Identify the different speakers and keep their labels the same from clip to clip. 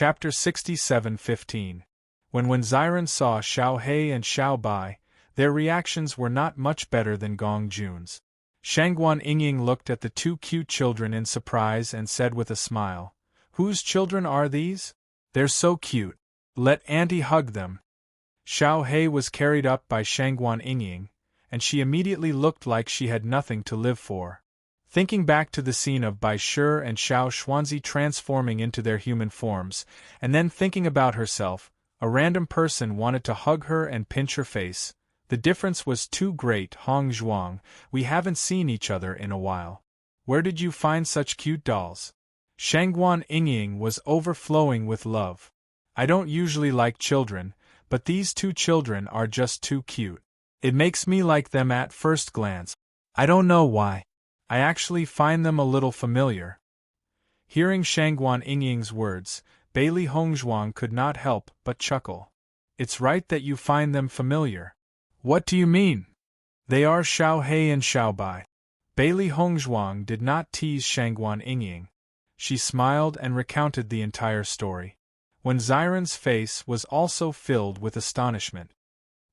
Speaker 1: Chapter 67:15. When Ziren saw Xiao He and Xiao Bai, their reactions were not much better than Gong Jun's. Shangguan Yingying looked at the two cute children in surprise and said with a smile, "Whose children are these? They're so cute. Let Auntie hug them." Xiao He was carried up by Shangguan Yingying, and she immediately looked like she had nothing to live for. Thinking back to the scene of Bai Shi and Xiao Xuanzi transforming into their human forms, and then thinking about herself, a random person wanted to hug her and pinch her face. The difference was too great. "Hong Zhuang, we haven't seen each other in a while. Where did you find such cute dolls?" Shangguan Yingying was overflowing with love. "I don't usually like children, but these two children are just too cute. It makes me like them at first glance. I don't know why. I actually find them a little familiar." Hearing Shangguan Yingying's words, Bailey Hongzhuang could not help but chuckle. "It's right that you find them familiar." "What do you mean?" "They are Xiao He and Xiao Bai." Bailey Hongzhuang did not tease Shangguan Yingying. She smiled and recounted the entire story. When Ziren's face was also filled with astonishment.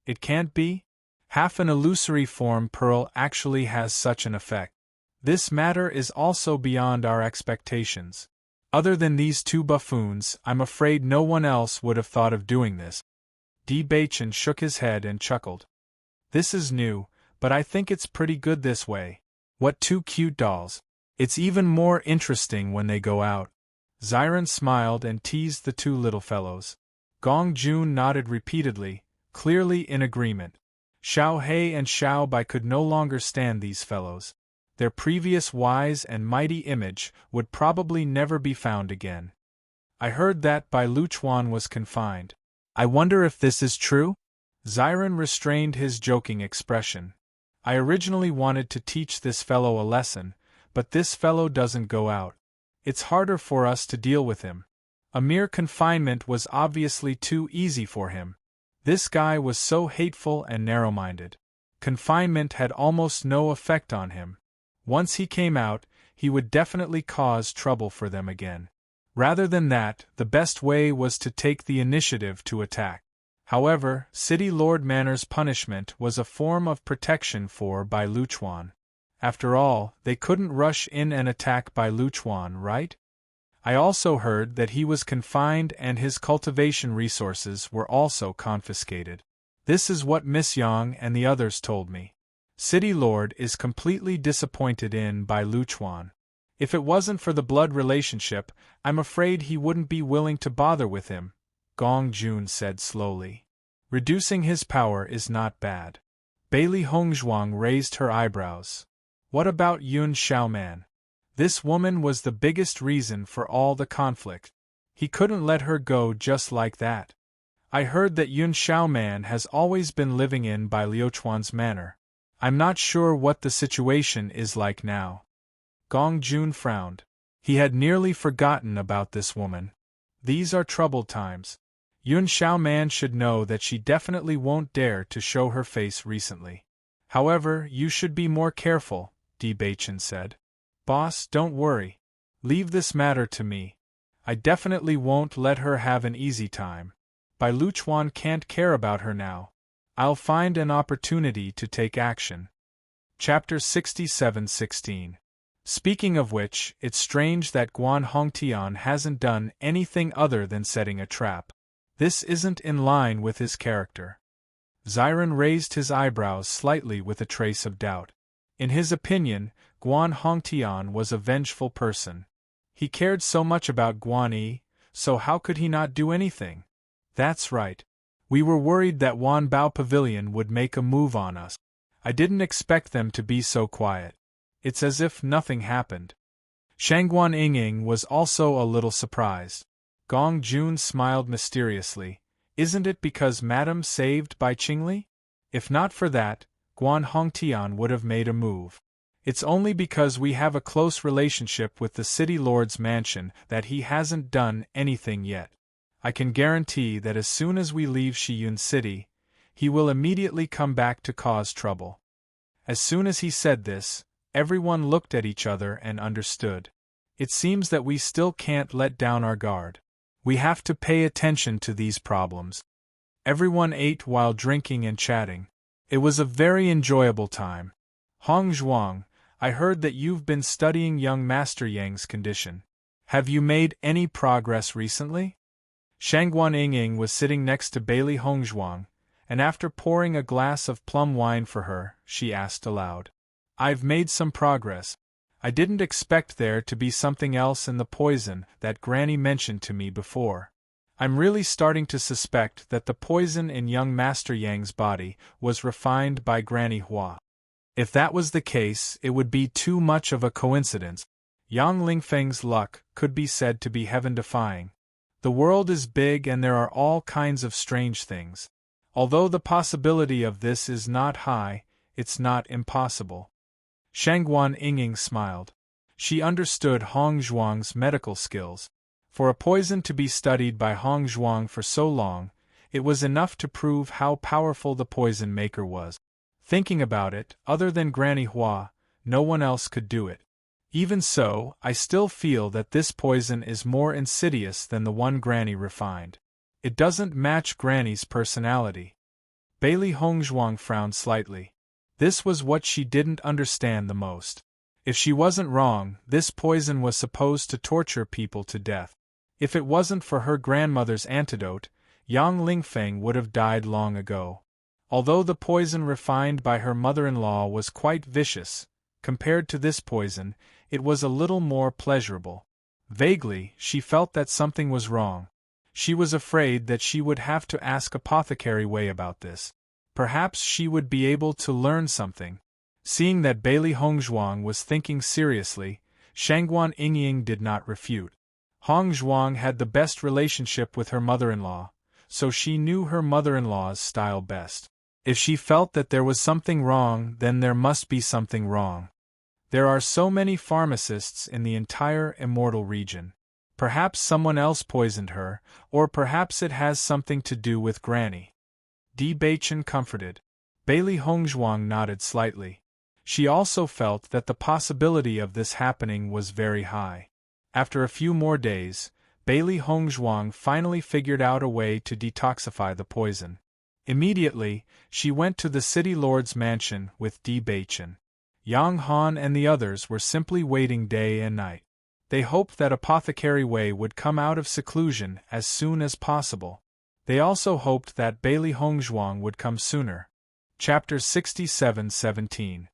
Speaker 1: "It can't be? Half an illusory form pearl actually has such an effect. This matter is also beyond our expectations. Other than these two buffoons, I'm afraid no one else would have thought of doing this." Di Baichen shook his head and chuckled. "This is new, but I think it's pretty good this way. What two cute dolls. It's even more interesting when they go out." Ziren smiled and teased the two little fellows. Gong Jun nodded repeatedly, clearly in agreement. Xiao He and Xiao Bai could no longer stand these fellows. Their previous wise and mighty image would probably never be found again. "I heard that Bai Luchuan was confined. I wonder if this is true?" Ziren restrained his joking expression. "I originally wanted to teach this fellow a lesson, but this fellow doesn't go out. It's harder for us to deal with him. A mere confinement was obviously too easy for him. This guy was so hateful and narrow-minded. Confinement had almost no effect on him. Once he came out, he would definitely cause trouble for them again. Rather than that, the best way was to take the initiative to attack. However, City Lord Manor's punishment was a form of protection for Bai Luchuan. After all, they couldn't rush in and attack Bai Luchuan, right? I also heard that he was confined and his cultivation resources were also confiscated. This is what Miss Yang and the others told me. City Lord is completely disappointed in Bai Luchuan. If it wasn't for the blood relationship, I'm afraid he wouldn't be willing to bother with him," Gong Jun said slowly. "Reducing his power is not bad." Bailey Hongzhuang raised her eyebrows. "What about Yun Xiaoman? This woman was the biggest reason for all the conflict. He couldn't let her go just like that. I heard that Yun Xiaoman has always been living in Bai Liuchuan's manor. I'm not sure what the situation is like now." Gong Jun frowned. He had nearly forgotten about this woman. These are troubled times. Yun Xiaoman should know that she definitely won't dare to show her face recently. "However, you should be more careful," Di Baichen said. "Boss, don't worry. Leave this matter to me. I definitely won't let her have an easy time. Bai Luchuan can't care about her now. I'll find an opportunity to take action." Chapter 67:16. Speaking of which, it's strange that Guan Hongtian hasn't done anything other than setting a trap. This isn't in line with his character. Ziren raised his eyebrows slightly with a trace of doubt. In his opinion, Guan Hongtian was a vengeful person. He cared so much about Guan Yi, so how could he not do anything? That's right. We were worried that Wanbao Pavilion would make a move on us. I didn't expect them to be so quiet. It's as if nothing happened. Shangguan Yingying was also a little surprised. Gong Jun smiled mysteriously. "Isn't it because Madame saved Bai Qingli? If not for that, Guan Hongtian would have made a move. It's only because we have a close relationship with the City Lord's mansion that he hasn't done anything yet. I can guarantee that as soon as we leave Shiyun City, he will immediately come back to cause trouble." As soon as he said this, everyone looked at each other and understood. It seems that we still can't let down our guard. We have to pay attention to these problems. Everyone ate while drinking and chatting. It was a very enjoyable time. Hong Zhuang, I heard that you've been studying young Master Yang's condition. Have you made any progress recently? Shangguan Yingying was sitting next to Bailey Hongzhuang, and after pouring a glass of plum wine for her, she asked aloud. I've made some progress. I didn't expect there to be something else in the poison that Granny mentioned to me before. I'm really starting to suspect that the poison in young Master Yang's body was refined by Granny Hua. If that was the case, it would be too much of a coincidence. Yang Lingfeng's luck could be said to be heaven-defying. The world is big and there are all kinds of strange things. Although the possibility of this is not high, it's not impossible. Shangguan Yingying smiled. She understood Hong Zhuang's medical skills. For a poison to be studied by Hong Zhuang for so long, it was enough to prove how powerful the poison maker was. Thinking about it, other than Granny Hua, no one else could do it. Even so, I still feel that this poison is more insidious than the one Granny refined. It doesn't match Granny's personality. Bailey Hongzhuang frowned slightly. This was what she didn't understand the most. If she wasn't wrong, this poison was supposed to torture people to death. If it wasn't for her grandmother's antidote, Yang Lingfeng would have died long ago. Although the poison refined by her mother-in-law was quite vicious, compared to this poison, it was a little more pleasurable. Vaguely, she felt that something was wrong. She was afraid that she would have to ask Apothecary Wei about this. Perhaps she would be able to learn something. Seeing that Bailey Hongzhuang was thinking seriously, Shangguan Yingying did not refute. Hong Zhuang had the best relationship with her mother-in-law, so she knew her mother-in-law's style best. If she felt that there was something wrong, then there must be something wrong. There are so many pharmacists in the entire immortal region. Perhaps someone else poisoned her, or perhaps it has something to do with Granny. Di Beichen comforted. Bailey Hongzhuang nodded slightly. She also felt that the possibility of this happening was very high. After a few more days, Bailey Hongzhuang finally figured out a way to detoxify the poison. Immediately, she went to the city lord's mansion with Di Beichen. Yang Han and the others were simply waiting day and night. They hoped that Apothecary Wei would come out of seclusion as soon as possible. They also hoped that Bailey Hongzhuang would come sooner. Chapter 67-17.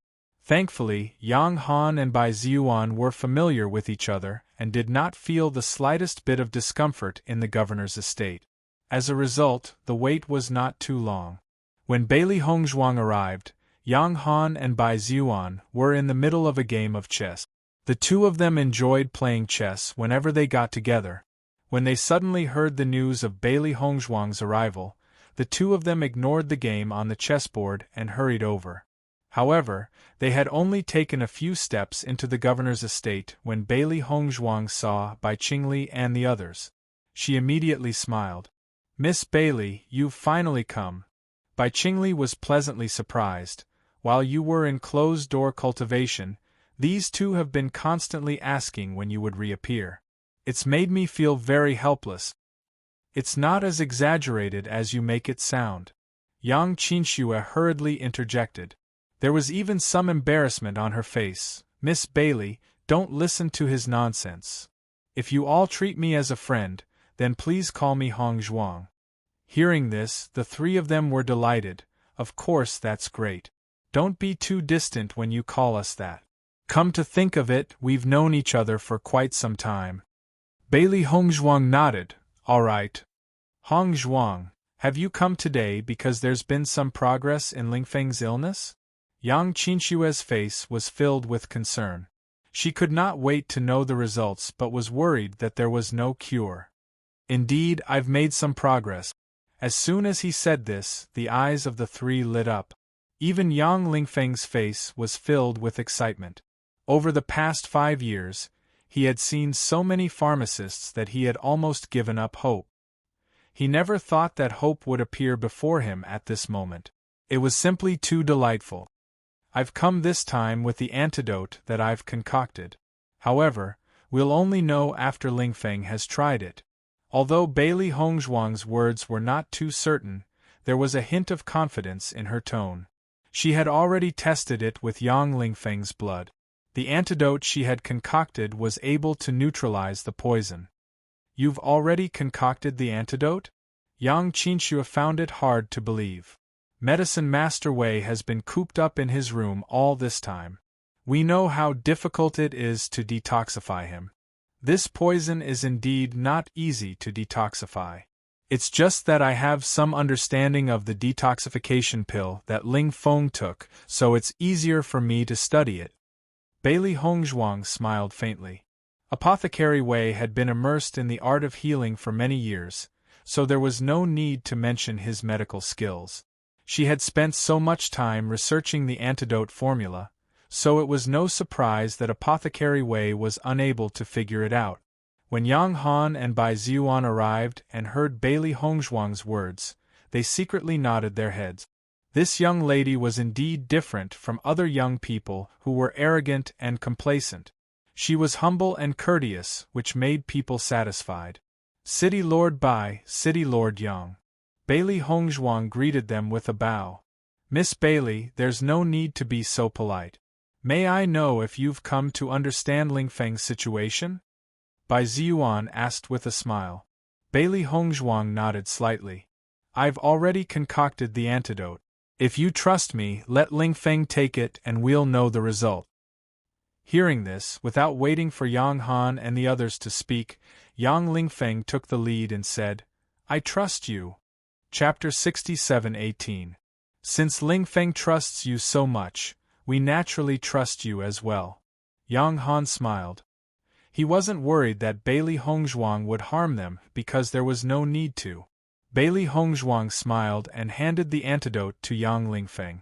Speaker 1: Thankfully, Yang Han and Bai Ziyuan were familiar with each other and did not feel the slightest bit of discomfort in the governor's estate. As a result, the wait was not too long. When Bailey Hongzhuang arrived, Yang Han and Bai Ziyuan were in the middle of a game of chess. The two of them enjoyed playing chess whenever they got together. When they suddenly heard the news of Bailey Hongzhuang's arrival, the two of them ignored the game on the chessboard and hurried over. However, they had only taken a few steps into the governor's estate when Bailey Hongzhuang saw Bai Qingli and the others. She immediately smiled. "Miss Bailey, you've finally come." Bai Qingli was pleasantly surprised. "While you were in closed-door cultivation, these two have been constantly asking when you would reappear. It's made me feel very helpless." "It's not as exaggerated as you make it sound," Yang Qinxue hurriedly interjected. There was even some embarrassment on her face. "Miss Bailey, don't listen to his nonsense. If you all treat me as a friend, then please call me Hong Zhuang." Hearing this, the three of them were delighted. "Of course, that's great. Don't be too distant when you call us that. Come to think of it, we've known each other for quite some time." Bailey Hongzhuang nodded. "All right. Hong Zhuang, have you come today because there's been some progress in Lingfeng's illness?" Yang Qinxue's face was filled with concern. She could not wait to know the results but was worried that there was no cure. "Indeed, I've made some progress." As soon as he said this, the eyes of the three lit up. Even Yang Lingfeng's face was filled with excitement. Over the past 5 years, he had seen so many pharmacists that he had almost given up hope. He never thought that hope would appear before him at this moment. It was simply too delightful. "I've come this time with the antidote that I've concocted. However, we'll only know after Lingfeng has tried it. Although Bailey Hongzhuang's words were not too certain, there was a hint of confidence in her tone. She had already tested it with Yang Lingfeng's blood. The antidote she had concocted was able to neutralize the poison. You've already concocted the antidote? Yang Qinxue found it hard to believe. Medicine Master Wei has been cooped up in his room all this time. We know how difficult it is to detoxify him. This poison is indeed not easy to detoxify. It's just that I have some understanding of the detoxification pill that Ling Feng took, so it's easier for me to study it. Bailey Hongzhuang smiled faintly. Apothecary Wei had been immersed in the art of healing for many years, so there was no need to mention his medical skills. She had spent so much time researching the antidote formula, so it was no surprise that Apothecary Wei was unable to figure it out. When Yang Han and Bai Ziyuan arrived and heard Bailey Hongzhuang's words, they secretly nodded their heads. This young lady was indeed different from other young people who were arrogant and complacent. She was humble and courteous, which made people satisfied. City Lord Bai, City Lord Yang. Bailey Hongzhuang greeted them with a bow. Miss Bailey, there's no need to be so polite. May I know if you've come to understand Lingfeng's situation? Bai Ziyuan asked with a smile. Bailey Hongzhuang nodded slightly. I've already concocted the antidote. If you trust me, let Lingfeng take it and we'll know the result. Hearing this, without waiting for Yang Han and the others to speak, Yang Lingfeng took the lead and said, I trust you. Chapter 67-18. Since Lingfeng trusts you so much, we naturally trust you as well. Yang Han smiled. He wasn't worried that Bailey Hongzhuang would harm them because there was no need to. Bailey Hongzhuang smiled and handed the antidote to Yang Lingfeng.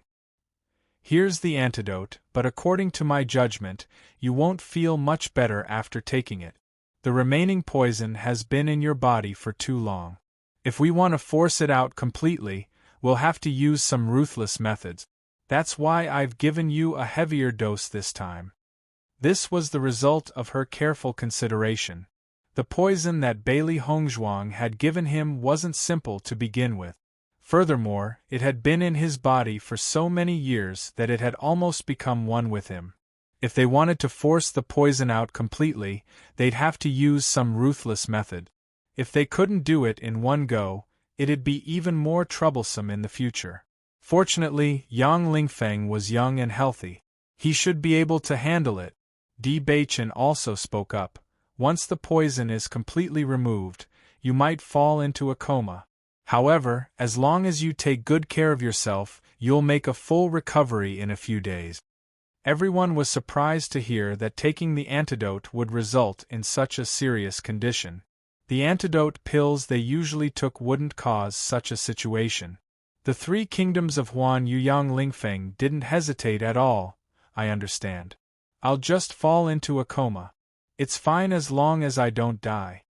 Speaker 1: Here's the antidote, but according to my judgment, you won't feel much better after taking it. The remaining poison has been in your body for too long. If we want to force it out completely, we'll have to use some ruthless methods. That's why I've given you a heavier dose this time. This was the result of her careful consideration. The poison that Bailey Hongzhuang had given him wasn't simple to begin with. Furthermore, it had been in his body for so many years that it had almost become one with him. If they wanted to force the poison out completely, they'd have to use some ruthless method. If they couldn't do it in one go, it'd be even more troublesome in the future. Fortunately, Yang Lingfeng was young and healthy. He should be able to handle it. Di Beichen also spoke up. Once the poison is completely removed, you might fall into a coma. However, as long as you take good care of yourself, you'll make a full recovery in a few days. Everyone was surprised to hear that taking the antidote would result in such a serious condition. The antidote pills they usually took wouldn't cause such a situation. The three kingdoms of Huan Yu Yang Lingfeng didn't hesitate at all. I understand. I'll just fall into a coma. It's fine as long as I don't die.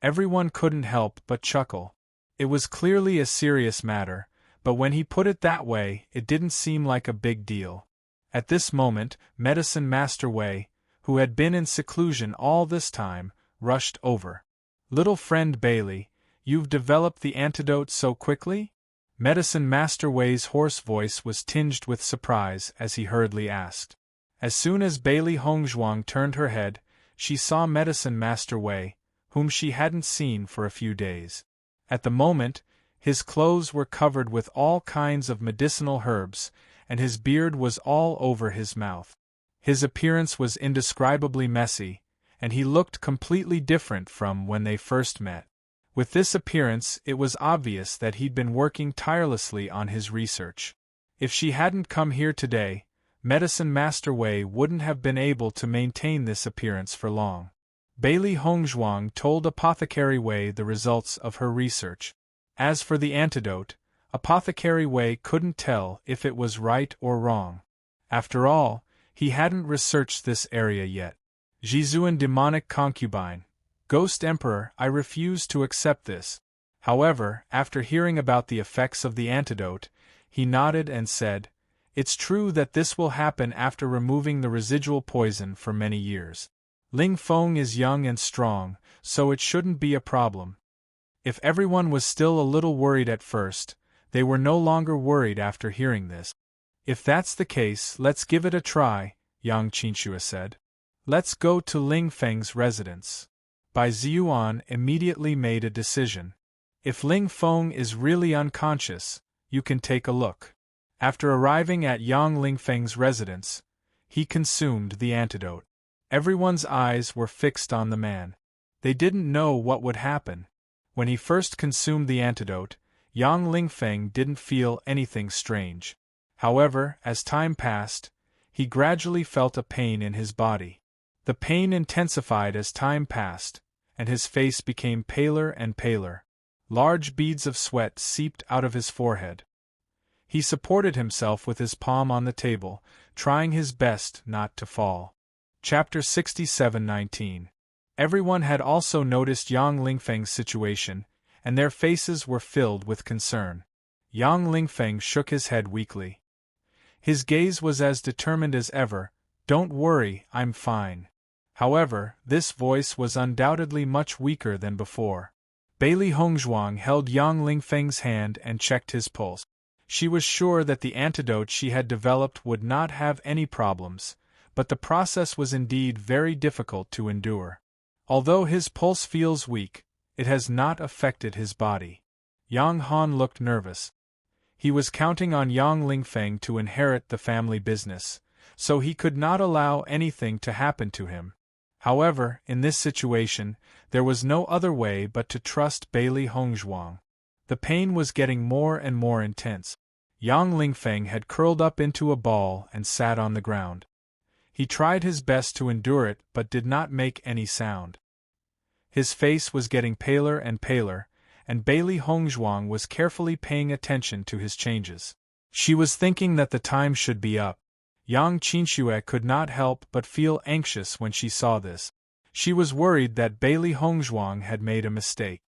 Speaker 1: Everyone couldn't help but chuckle. It was clearly a serious matter, but when he put it that way, it didn't seem like a big deal. At this moment, Medicine Master Wei, who had been in seclusion all this time, rushed over. Little friend Bailey, you've developed the antidote so quickly? Medicine Master Wei's hoarse voice was tinged with surprise as he hurriedly asked. As soon as Bailey Hongzhuang turned her head, she saw Medicine Master Wei, whom she hadn't seen for a few days. At the moment, his clothes were covered with all kinds of medicinal herbs, and his beard was all over his mouth. His appearance was indescribably messy, and he looked completely different from when they first met. With this appearance, it was obvious that he'd been working tirelessly on his research. If she hadn't come here today, Medicine Master Wei wouldn't have been able to maintain this appearance for long. Bailey Hongzhuang told Apothecary Wei the results of her research. As for the antidote, Apothecary Wei couldn't tell if it was right or wrong. After all, he hadn't researched this area yet. Jizuan demonic concubine. Ghost Emperor, I refuse to accept this. However, after hearing about the effects of the antidote, he nodded and said, It's true that this will happen after removing the residual poison for many years. Ling Feng is young and strong, so it shouldn't be a problem. If everyone was still a little worried at first, they were no longer worried after hearing this. If that's the case, let's give it a try, Yang Qinxue said. Let's go to Ling Feng's residence. Bai Ziyuan immediately made a decision. If Ling Feng is really unconscious, you can take a look. After arriving at Yang Lingfeng's residence, he consumed the antidote. Everyone's eyes were fixed on the man. They didn't know what would happen. When he first consumed the antidote, Yang Lingfeng didn't feel anything strange. However, as time passed, he gradually felt a pain in his body. The pain intensified as time passed, and his face became paler and paler. Large beads of sweat seeped out of his forehead. He supported himself with his palm on the table, trying his best not to fall. Chapter 67-19. Everyone had also noticed Yang Lingfeng's situation, and their faces were filled with concern. Yang Lingfeng shook his head weakly. His gaze was as determined as ever. Don't worry, I'm fine. However, this voice was undoubtedly much weaker than before. Bailey Hongzhuang held Yang Lingfeng's hand and checked his pulse. She was sure that the antidote she had developed would not have any problems, but the process was indeed very difficult to endure. Although his pulse feels weak, it has not affected his body. Yang Han looked nervous. He was counting on Yang Lingfeng to inherit the family business, so he could not allow anything to happen to him. However, in this situation, there was no other way but to trust Bailey Hongzhuang. The pain was getting more and more intense. Yang Lingfeng had curled up into a ball and sat on the ground. He tried his best to endure it but did not make any sound. His face was getting paler and paler, and Bailey Hongzhuang was carefully paying attention to his changes. She was thinking that the time should be up. Yang Qinxue could not help but feel anxious when she saw this. She was worried that Bailey Hongzhuang had made a mistake.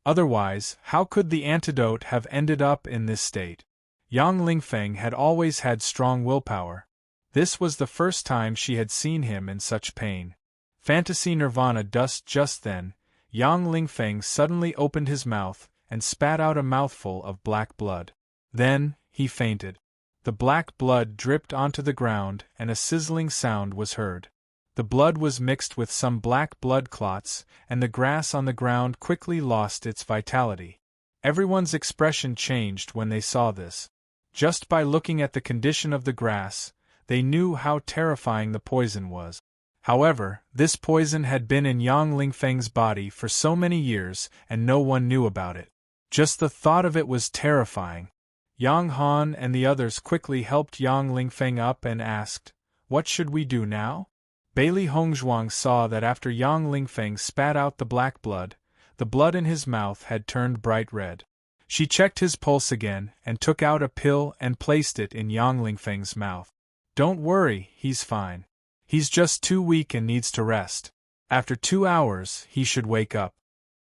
Speaker 1: Otherwise, how could the antidote have ended up in this state? Yang Lingfeng had always had strong willpower. This was the first time she had seen him in such pain. Fantasy Nirvana dust. Just then, Yang Lingfeng suddenly opened his mouth and spat out a mouthful of black blood. Then, he fainted. The black blood dripped onto the ground and a sizzling sound was heard. The blood was mixed with some black blood clots, and the grass on the ground quickly lost its vitality. Everyone's expression changed when they saw this. Just by looking at the condition of the grass, they knew how terrifying the poison was. However, this poison had been in Yang Lingfeng's body for so many years and no one knew about it. Just the thought of it was terrifying. Yang Han and the others quickly helped Yang Lingfeng up and asked, "What should we do now?" Bailey Hongzhuang saw that after Yang Lingfeng spat out the blood in his mouth had turned bright red. She checked his pulse again and took out a pill and placed it in Yang Lingfeng's mouth. "Don't worry, he's fine. He's just too weak and needs to rest. After 2 hours, he should wake up."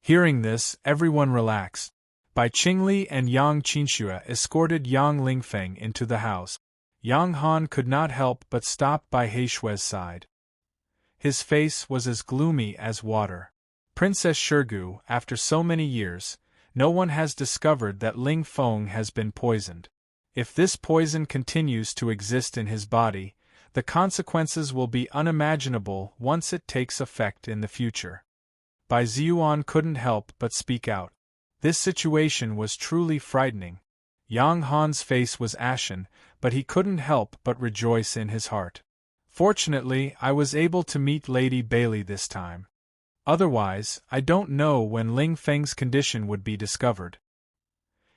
Speaker 1: Hearing this, everyone relaxed. Bai Qingli and Yang Qinxue escorted Yang Lingfeng into the house. Yang Han could not help but stop by He Shui's side. His face was as gloomy as water. "Princess Shirgu, after so many years, no one has discovered that Ling Feng has been poisoned. If this poison continues to exist in his body, the consequences will be unimaginable once it takes effect in the future." Bai Ziyuan couldn't help but speak out. This situation was truly frightening. Yang Han's face was ashen, but he couldn't help but rejoice in his heart. "Fortunately, I was able to meet Lady Bailey this time. Otherwise, I don't know when Ling Feng's condition would be discovered."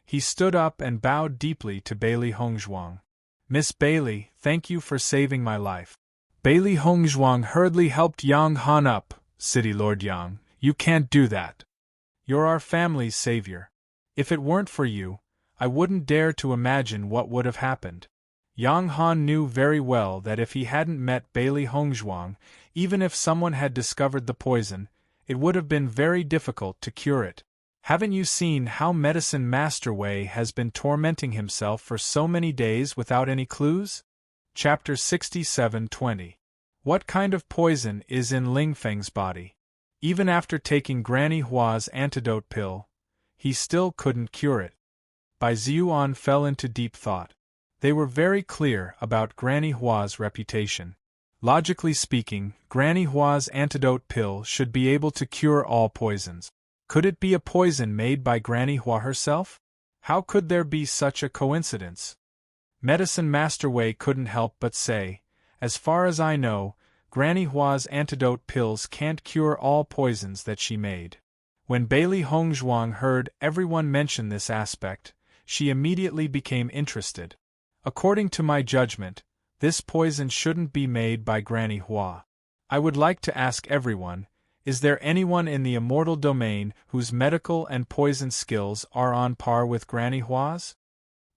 Speaker 1: He stood up and bowed deeply to Bailey Hongzhuang. "Miss Bailey, thank you for saving my life." Bailey Hongzhuang hurriedly helped Yang Han up. "City Lord Yang, you can't do that. You're our family's savior. If it weren't for you, I wouldn't dare to imagine what would have happened." Yang Han knew very well that if he hadn't met Bailey Hongzhuang, even if someone had discovered the poison, it would have been very difficult to cure it. "Haven't you seen how Medicine Master Wei has been tormenting himself for so many days without any clues?" Chapter 67-20. What kind of poison is in Ling Feng's body? Even after taking Granny Hua's antidote pill, he still couldn't cure it. Bai Ziyuan fell into deep thought. They were very clear about Granny Hua's reputation. Logically speaking, Granny Hua's antidote pill should be able to cure all poisons. Could it be a poison made by Granny Hua herself? How could there be such a coincidence? Medicine Master Wei couldn't help but say, as far as I know, Granny Hua's antidote pills can't cure all poisons that she made. When Bailey Hongzhuang heard everyone mention this aspect, she immediately became interested. According to my judgment, this poison shouldn't be made by Granny Hua. I would like to ask everyone, is there anyone in the immortal domain whose medical and poison skills are on par with Granny Hua's?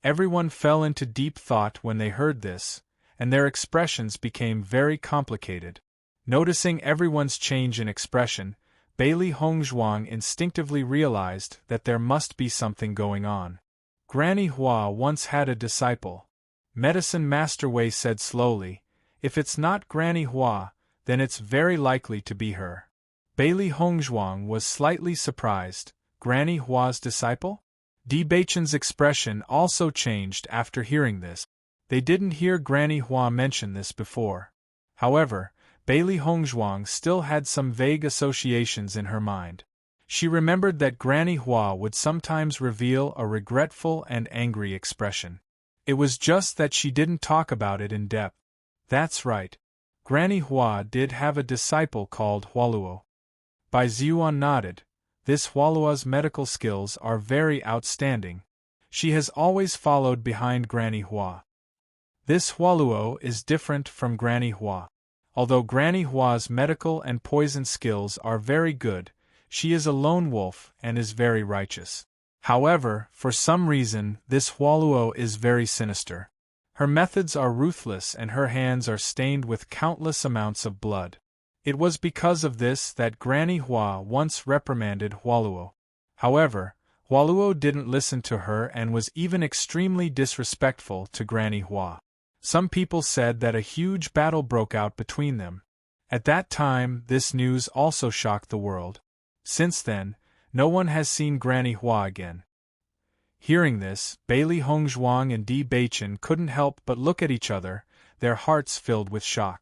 Speaker 1: Everyone fell into deep thought when they heard this, and their expressions became very complicated. Noticing everyone's change in expression, Bailey Hongzhuang instinctively realized that there must be something going on. Granny Hua once had a disciple. Medicine Master Wei said slowly, if it's not Granny Hua, then it's very likely to be her. Bailey Hongzhuang was slightly surprised. Granny Hua's disciple? Di Beichen's expression also changed after hearing this. They didn't hear Granny Hua mention this before. However, Bailey Hongzhuang still had some vague associations in her mind. She remembered that Granny Hua would sometimes reveal a regretful and angry expression. It was just that she didn't talk about it in depth. That's right. Granny Hua did have a disciple called Hualuo. Bai Ziyuan nodded. This Hualuo's medical skills are very outstanding. She has always followed behind Granny Hua. This Hualuo is different from Granny Hua. Although Granny Hua's medical and poison skills are very good, she is a lone wolf and is very righteous. However, for some reason, this Hualuo is very sinister. Her methods are ruthless and her hands are stained with countless amounts of blood. It was because of this that Granny Hua once reprimanded Hualuo. However, Hualuo didn't listen to her and was even extremely disrespectful to Granny Hua. Some people said that a huge battle broke out between them. At that time, this news also shocked the world. Since then, no one has seen Granny Hua again. Hearing this, Bailey Hongzhuang and Di Beichen couldn't help but look at each other, their hearts filled with shock.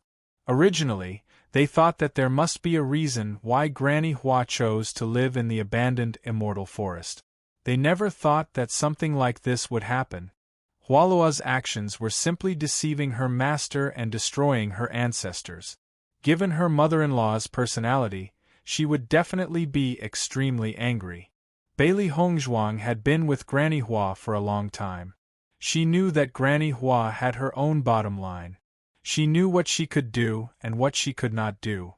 Speaker 1: Originally, they thought that there must be a reason why Granny Hua chose to live in the abandoned immortal forest. They never thought that something like this would happen. Hualuo's actions were simply deceiving her master and destroying her ancestors. Given her mother-in-law's personality, she would definitely be extremely angry. Bailey Hongzhuang had been with Granny Hua for a long time. She knew that Granny Hua had her own bottom line. She knew what she could do and what she could not do.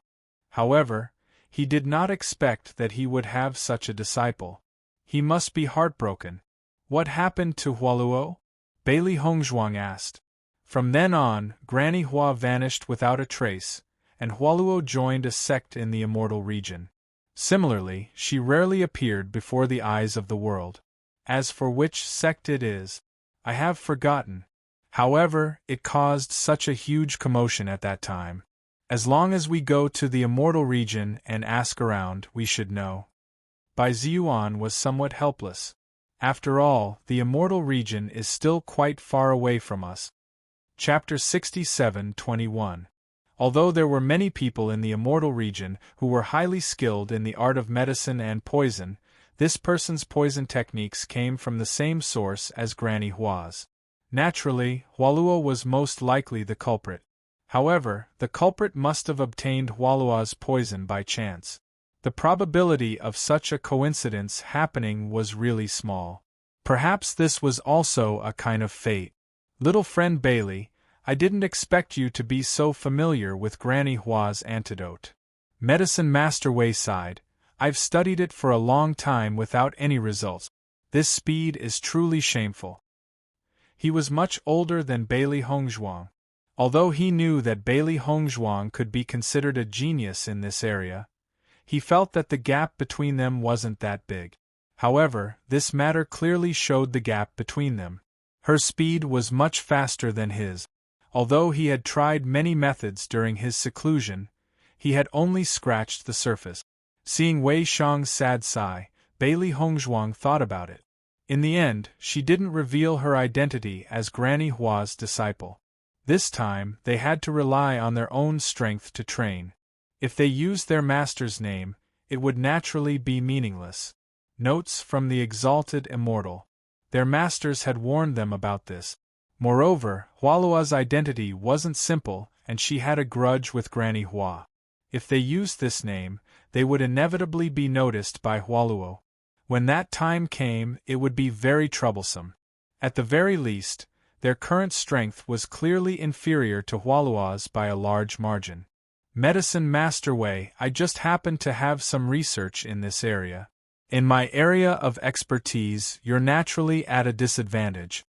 Speaker 1: However, he did not expect that he would have such a disciple. He must be heartbroken. What happened to Hualuo? Bailey Hongzhuang asked. From then on, Granny Hua vanished without a trace, and Hualuo joined a sect in the immortal region. Similarly, she rarely appeared before the eyes of the world. As for which sect it is, I have forgotten. However, it caused such a huge commotion at that time. As long as we go to the immortal region and ask around, we should know. Bai Ziyuan was somewhat helpless. After all, the immortal region is still quite far away from us. Chapter 67:21. Although there were many people in the immortal region who were highly skilled in the art of medicine and poison, this person's poison techniques came from the same source as Granny Hua's. Naturally, Hualuo was most likely the culprit. However, the culprit must have obtained Hualuo's poison by chance. The probability of such a coincidence happening was really small. Perhaps this was also a kind of fate. Little friend Bailey, I didn't expect you to be so familiar with Granny Hua's antidote. Medicine Master Wei sighed. I've studied it for a long time without any results. This speed is truly shameful. He was much older than Bailey Hongzhuang. Although he knew that Bailey Hongzhuang could be considered a genius in this area, he felt that the gap between them wasn't that big. However, this matter clearly showed the gap between them. Her speed was much faster than his. Although he had tried many methods during his seclusion, he had only scratched the surface. Seeing Wei Shang's sad sigh, Bailey Hongzhuang thought about it. In the end, she didn't reveal her identity as Granny Hua's disciple. This time, they had to rely on their own strength to train. If they used their master's name, it would naturally be meaningless. Notes from the Exalted Immortal. Their masters had warned them about this. Moreover, Hualuo's identity wasn't simple, and she had a grudge with Granny Hua. If they used this name, they would inevitably be noticed by Hualuo. When that time came, it would be very troublesome. At the very least, their current strength was clearly inferior to Hualuo's by a large margin. Medicine Master Wei, I just happen to have some research in this area. In my area of expertise, you're naturally at a disadvantage.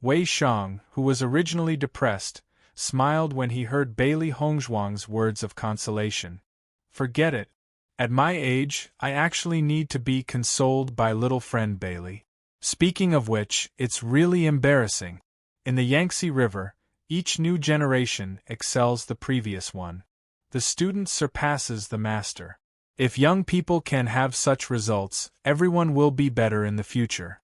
Speaker 1: Wei Shang, who was originally depressed, smiled when he heard Bailey Hongzhuang's words of consolation. Forget it. At my age, I actually need to be consoled by little friend Bailey. Speaking of which, it's really embarrassing. In the Yangtze River, each new generation excels the previous one. The student surpasses the master. If young people can have such results, everyone will be better in the future.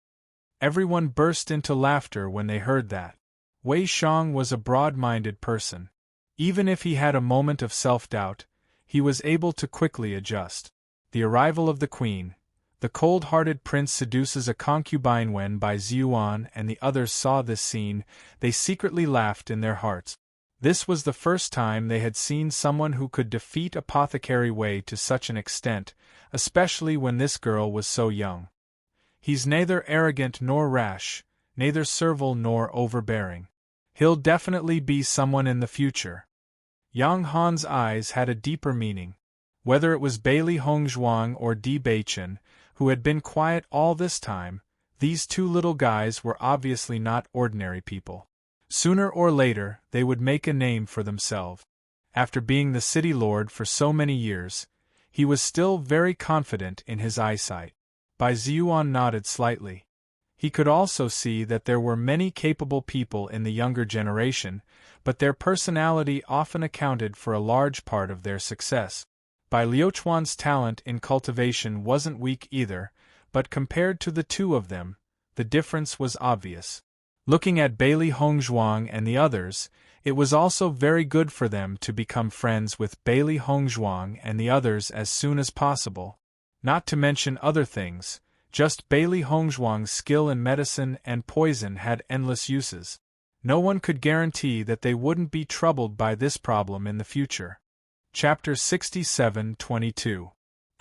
Speaker 1: Everyone burst into laughter when they heard that. Wei Shang was a broad-minded person. Even if he had a moment of self-doubt, he was able to quickly adjust. The arrival of the queen. The cold-hearted prince seduces a concubine. When Bai Ziyuan and the others saw this scene, they secretly laughed in their hearts. This was the first time they had seen someone who could defeat Apothecary Wei to such an extent, especially when this girl was so young. He's neither arrogant nor rash, neither servile nor overbearing. He'll definitely be someone in the future. Yang Han's eyes had a deeper meaning. Whether it was Bailey Hongzhuang or Di Beichen, who had been quiet all this time, these two little guys were obviously not ordinary people. Sooner or later, they would make a name for themselves. After being the city lord for so many years, he was still very confident in his eyesight. Bai Ziyuan nodded slightly. He could also see that there were many capable people in the younger generation, but their personality often accounted for a large part of their success. Bai Liuchuan's talent in cultivation wasn't weak either, but compared to the two of them, the difference was obvious. Looking at Bailey Hongzhuang and the others, it was also very good for them to become friends with Bailey Hongzhuang and the others as soon as possible. Not to mention other things, just Bailey Hongzhuang's skill in medicine and poison had endless uses. No one could guarantee that they wouldn't be troubled by this problem in the future. Chapter 67-22.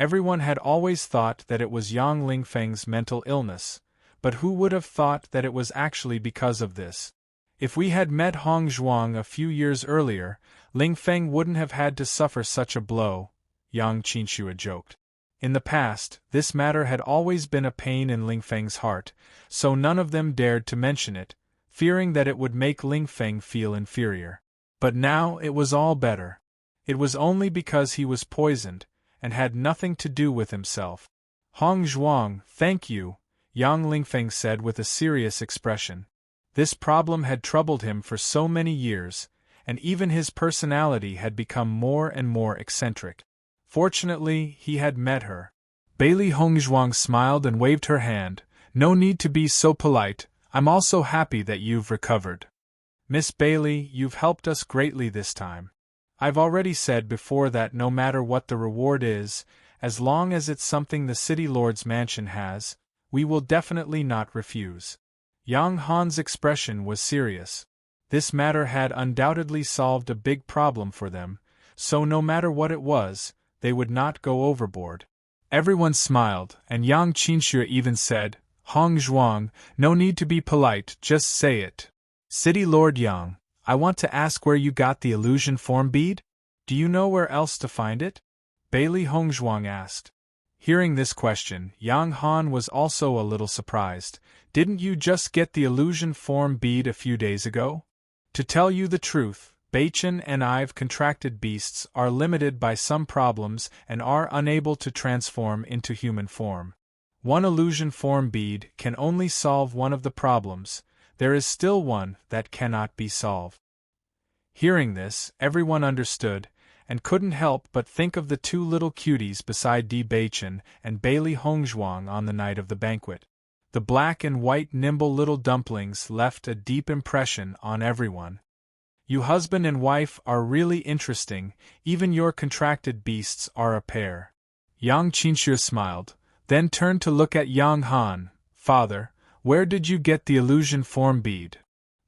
Speaker 1: Everyone had always thought that it was Yang Lingfeng's mental illness, but who would have thought that it was actually because of this? If we had met Hongzhuang a few years earlier, Lingfeng wouldn't have had to suffer such a blow, Yang Qinxue joked. In the past, this matter had always been a pain in Lingfeng's heart, so none of them dared to mention it, fearing that it would make Lingfeng feel inferior. But now it was all better. It was only because he was poisoned, and had nothing to do with himself. Hongzhuang, thank you, Yang Lingfeng said with a serious expression. This problem had troubled him for so many years, and even his personality had become more and more eccentric. Fortunately, he had met her. Bailey Hongzhuang smiled and waved her hand. No need to be so polite, I'm also happy that you've recovered. Miss Bailey, you've helped us greatly this time. I've already said before that no matter what the reward is, as long as it's something the City Lord's mansion has, we will definitely not refuse. Yang Han's expression was serious. This matter had undoubtedly solved a big problem for them, so no matter what it was, they would not go overboard. Everyone smiled, and Yang Qinxue even said, Hongzhuang, no need to be polite, just say it. City Lord Yang, I want to ask where you got the illusion form bead? Do you know where else to find it? Bailey Hongzhuang asked. Hearing this question, Yang Han was also a little surprised. Didn't you just get the illusion form bead a few days ago? To tell you the truth, Beichen and I've contracted beasts are limited by some problems and are unable to transform into human form. One illusion form bead can only solve one of the problems. There is still one that cannot be solved. Hearing this, everyone understood, and couldn't help but think of the two little cuties beside Di Baichen and Bailey Hongzhuang on the night of the banquet. The black and white nimble little dumplings left a deep impression on everyone. You husband and wife are really interesting, even your contracted beasts are a pair. Yang Qinxue smiled, then turned to look at Yang Han. Father, where did you get the illusion form bead?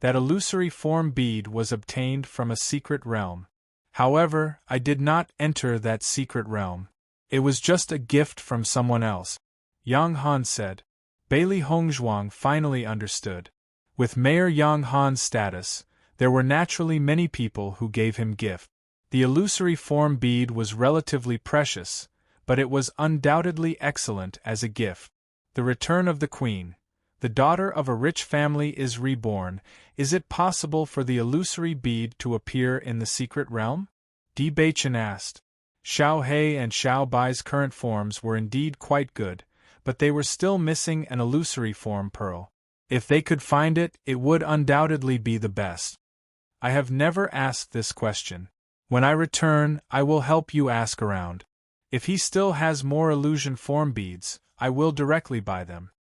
Speaker 1: That illusory form bead was obtained from a secret realm. However, I did not enter that secret realm. It was just a gift from someone else. Yang Han said. Bailey Hongzhuang finally understood. With Mayor Yang Han's status, there were naturally many people who gave him gift. The illusory form bead was relatively precious, but it was undoubtedly excellent as a gift. The return of the Queen. The daughter of a rich family is reborn. Is it possible for the illusory bead to appear in the secret realm? Di Baichen asked. Xiao He and Xiao Bai's current forms were indeed quite good, but they were still missing an illusory form pearl. If they could find it, it would undoubtedly be the best. I have never asked this question. When I return, I will help you ask around. If he still has more illusion form beads, I will directly buy them.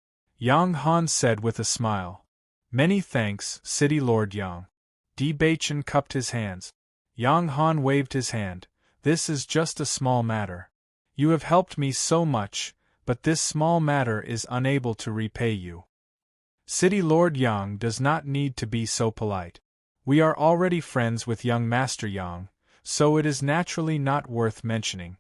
Speaker 1: Yang Han said with a smile. Many thanks, City Lord Yang. Di Baichen cupped his hands. Yang Han waved his hand. This is just a small matter. You have helped me so much, but this small matter is unable to repay you. City Lord Yang does not need to be so polite. We are already friends with young Master Yang, so it is naturally not worth mentioning.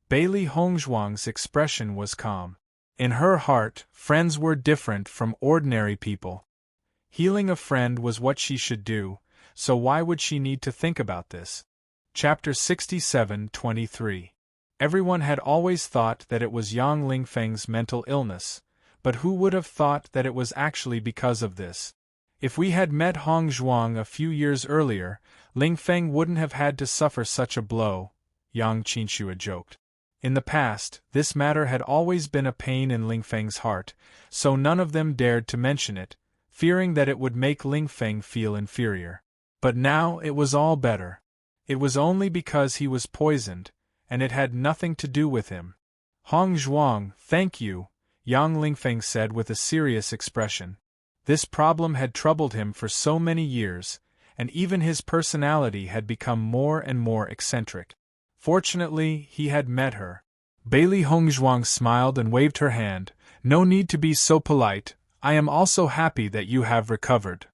Speaker 1: Bailey Hongzhuang's expression was calm. In her heart, friends were different from ordinary people. Healing a friend was what she should do, so why would she need to think about this? Chapter 67-23. Everyone had always thought that it was Yang Lingfeng's mental illness, but who would have thought that it was actually because of this? If we had met Hongzhuang a few years earlier, Lingfeng wouldn't have had to suffer such a blow, Yang Qinxue joked. In the past, this matter had always been a pain in Lingfeng's heart, so none of them dared to mention it, fearing that it would make Lingfeng feel inferior. But now it was all better. It was only because he was poisoned, and it had nothing to do with him. Hongzhuang, thank you, Yang Lingfeng said with a serious expression. This problem had troubled him for so many years, and even his personality had become more and more eccentric. Fortunately, he had met her. Bailey Hongzhuang smiled and waved her hand. No need to be so polite. I am also happy that you have recovered.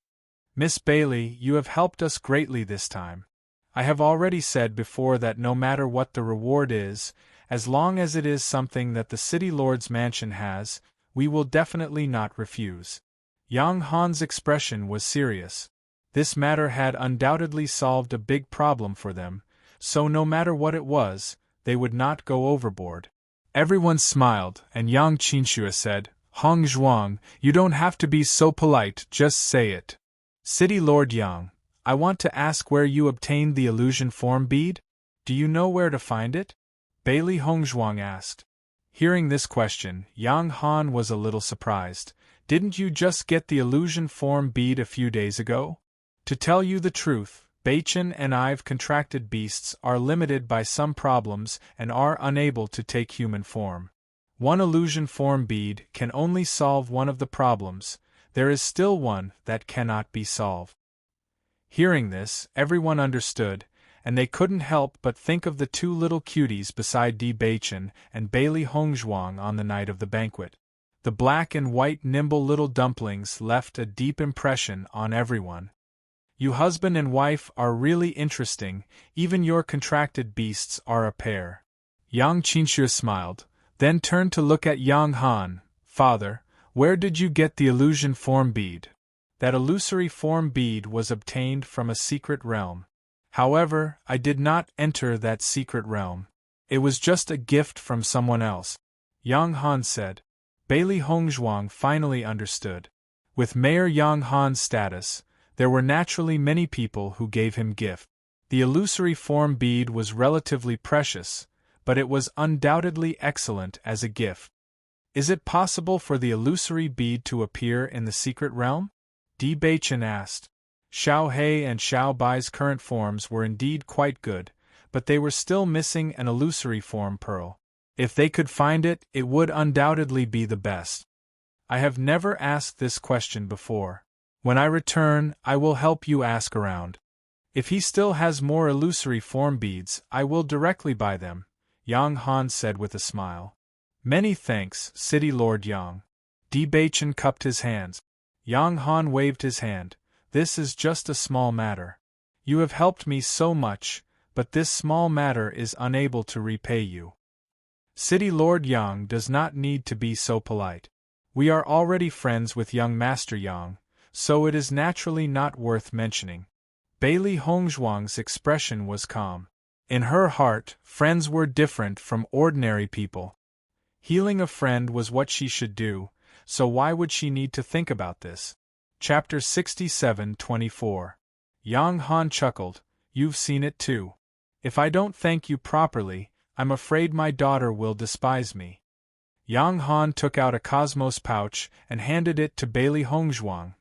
Speaker 1: Miss Bailey, you have helped us greatly this time. I have already said before that no matter what the reward is, as long as it is something that the City Lord's mansion has, we will definitely not refuse. Yang Han's expression was serious. This matter had undoubtedly solved a big problem for them, so no matter what it was, they would not go overboard. Everyone smiled, and Yang Qinxue said, Hongzhuang, you don't have to be so polite, just say it. City Lord Yang, I want to ask where you obtained the illusion form bead? Do you know where to find it? Bailey Hongzhuang asked. Hearing this question, Yang Han was a little surprised. Didn't you just get the illusion form bead a few days ago? To tell you the truth, Baichen and I've contracted beasts are limited by some problems and are unable to take human form. One illusion form bead can only solve one of the problems. There is still one that cannot be solved. Hearing this, everyone understood, and they couldn't help but think of the two little cuties beside Di Baichen and Bailey Hongzhuang on the night of the banquet. The black and white nimble little dumplings left a deep impression on everyone. You husband and wife are really interesting, even your contracted beasts are a pair. Yang Qinxue smiled, then turned to look at Yang Han. Father, where did you get the illusion form bead? That illusory form bead was obtained from a secret realm. However, I did not enter that secret realm. It was just a gift from someone else. Yang Han said. Bailey Hongzhuang finally understood. With Mayor Yang Han's status, there were naturally many people who gave him gift. The illusory form bead was relatively precious, but it was undoubtedly excellent as a gift. Is it possible for the illusory bead to appear in the secret realm? Di Baichen asked. Xiao He and Xiao Bai's current forms were indeed quite good, but they were still missing an illusory form pearl. If they could find it, it would undoubtedly be the best. I have never asked this question before. When I return, I will help you ask around. If he still has more illusory form beads, I will directly buy them, Yang Han said with a smile. Many thanks, City Lord Yang. Di Baichen cupped his hands. Yang Han waved his hand. This is just a small matter. You have helped me so much, but this small matter is unable to repay you. City Lord Yang does not need to be so polite. We are already friends with young Master Yang, so it is naturally not worth mentioning. Bailey Hongzhuang's expression was calm. In her heart, friends were different from ordinary people. Healing a friend was what she should do, so why would she need to think about this? Chapter 67-24. Yang Han chuckled, you've seen it too. If I don't thank you properly, I'm afraid my daughter will despise me. Yang Han took out a cosmos pouch and handed it to Bailey Hongzhuang.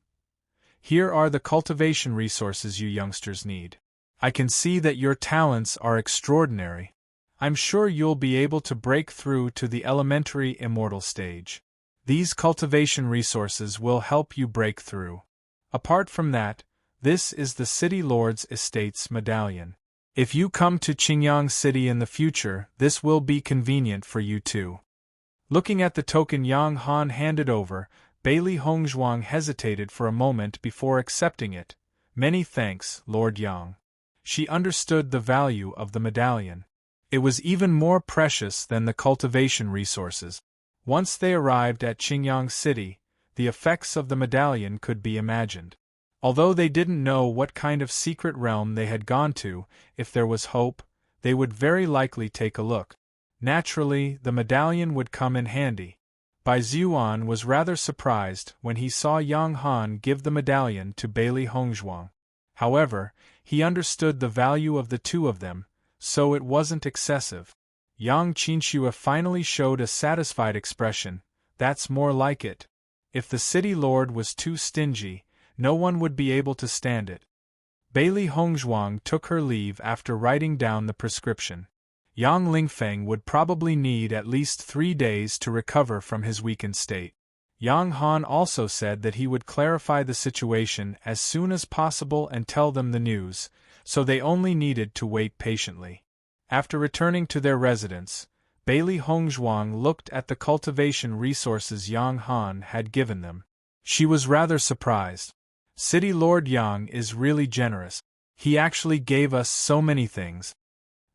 Speaker 1: Here are the cultivation resources you youngsters need. I can see that your talents are extraordinary. I'm sure you'll be able to break through to the elementary immortal stage. These cultivation resources will help you break through. Apart from that, this is the City Lord's Estates medallion. If you come to Qingyang City in the future, this will be convenient for you too. Looking at the token Yang Han handed over, Bailey Hongzhuang hesitated for a moment before accepting it. Many thanks, Lord Yang. She understood the value of the medallion. It was even more precious than the cultivation resources. Once they arrived at Qingyang City, the effects of the medallion could be imagined. Although they didn't know what kind of secret realm they had gone to, if there was hope, they would very likely take a look. Naturally, the medallion would come in handy. Bai Xuan was rather surprised when he saw Yang Han give the medallion to Bailey Hongzhuang. However, he understood the value of the two of them, so it wasn't excessive. Yang Qinxue finally showed a satisfied expression. That's more like it. If the city lord was too stingy, no one would be able to stand it. Bailey Hongzhuang took her leave after writing down the prescription. Yang Lingfeng would probably need at least 3 days to recover from his weakened state. Yang Han also said that he would clarify the situation as soon as possible and tell them the news, so they only needed to wait patiently. After returning to their residence, Bailey Hongzhuang looked at the cultivation resources Yang Han had given them. She was rather surprised. City Lord Yang is really generous. He actually gave us so many things.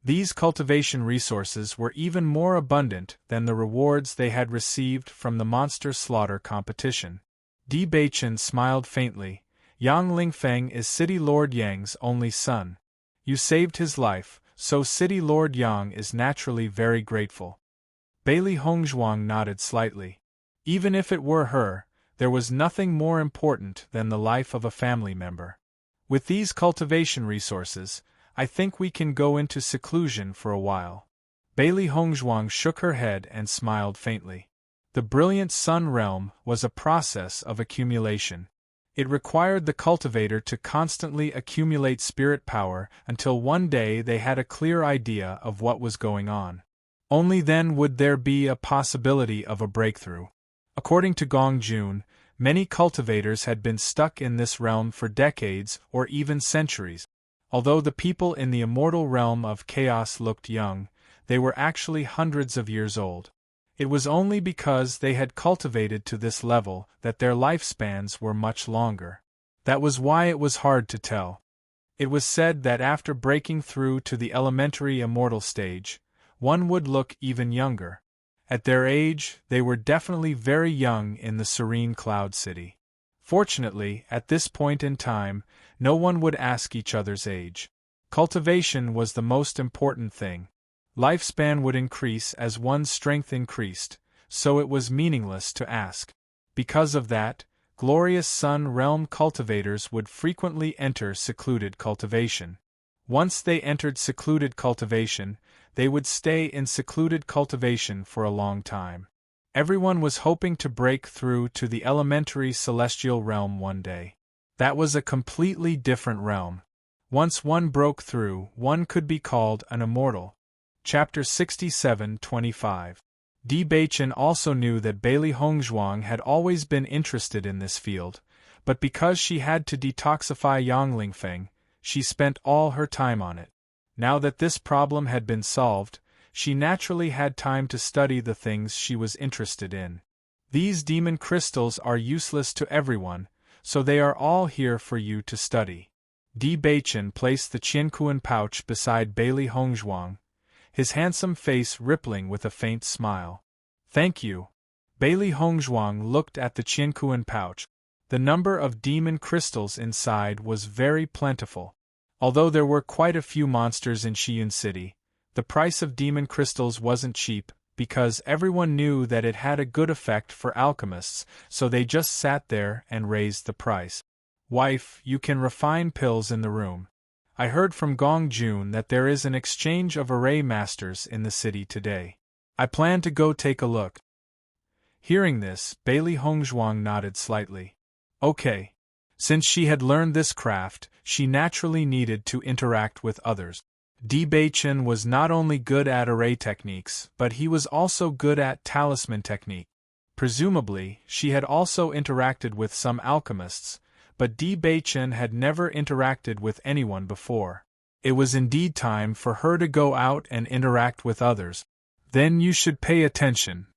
Speaker 1: These cultivation resources were even more abundant than the rewards they had received from the monster slaughter competition. Di Baichen smiled faintly. Yang Lingfeng is City Lord Yang's only son. You saved his life, so City Lord Yang is naturally very grateful. Bailey Hongzhuang nodded slightly. Even if it were her, there was nothing more important than the life of a family member. With these cultivation resources, I think we can go into seclusion for a while. Bailey Hongzhuang shook her head and smiled faintly. The brilliant sun realm was a process of accumulation. It required the cultivator to constantly accumulate spirit power until one day they had a clear idea of what was going on. Only then would there be a possibility of a breakthrough. According to Gong Jun, many cultivators had been stuck in this realm for decades or even centuries. Although the people in the immortal realm of chaos looked young, they were actually hundreds of years old. It was only because they had cultivated to this level that their lifespans were much longer. That was why it was hard to tell. It was said that after breaking through to the elementary immortal stage, one would look even younger. At their age, they were definitely very young in the serene cloud city. Fortunately, at this point in time, no one would ask each other's age. Cultivation was the most important thing. Lifespan would increase as one's strength increased, so it was meaningless to ask. Because of that, glorious sun realm cultivators would frequently enter secluded cultivation. Once they entered secluded cultivation, they would stay in secluded cultivation for a long time. Everyone was hoping to break through to the elementary celestial realm one day. That was a completely different realm. Once one broke through, one could be called an immortal. Chapter 67-25. Di Baichen also knew that Bailey Hongzhuang had always been interested in this field, but because she had to detoxify Yang Lingfeng, she spent all her time on it. Now that this problem had been solved, she naturally had time to study the things she was interested in. These demon crystals are useless to everyone, so they are all here for you to study. Di Baichen placed the Qianquan pouch beside Bailey Hongzhuang, his handsome face rippling with a faint smile. Thank you. Bailey Hongzhuang looked at the Qianquan pouch. The number of demon crystals inside was very plentiful. Although there were quite a few monsters in Xiyun City, the price of demon crystals wasn't cheap, because everyone knew that it had a good effect for alchemists, so they just sat there and raised the price. Wife, you can refine pills in the room. I heard from Gong Jun that there is an exchange of array masters in the city today. I plan to go take a look. Hearing this, Bailey Hongzhuang nodded slightly. Okay. Since she had learned this craft, she naturally needed to interact with others. Di Baichen was not only good at array techniques, but he was also good at talisman technique. Presumably, she had also interacted with some alchemists, but Di Baichen had never interacted with anyone before. It was indeed time for her to go out and interact with others. Then you should pay attention.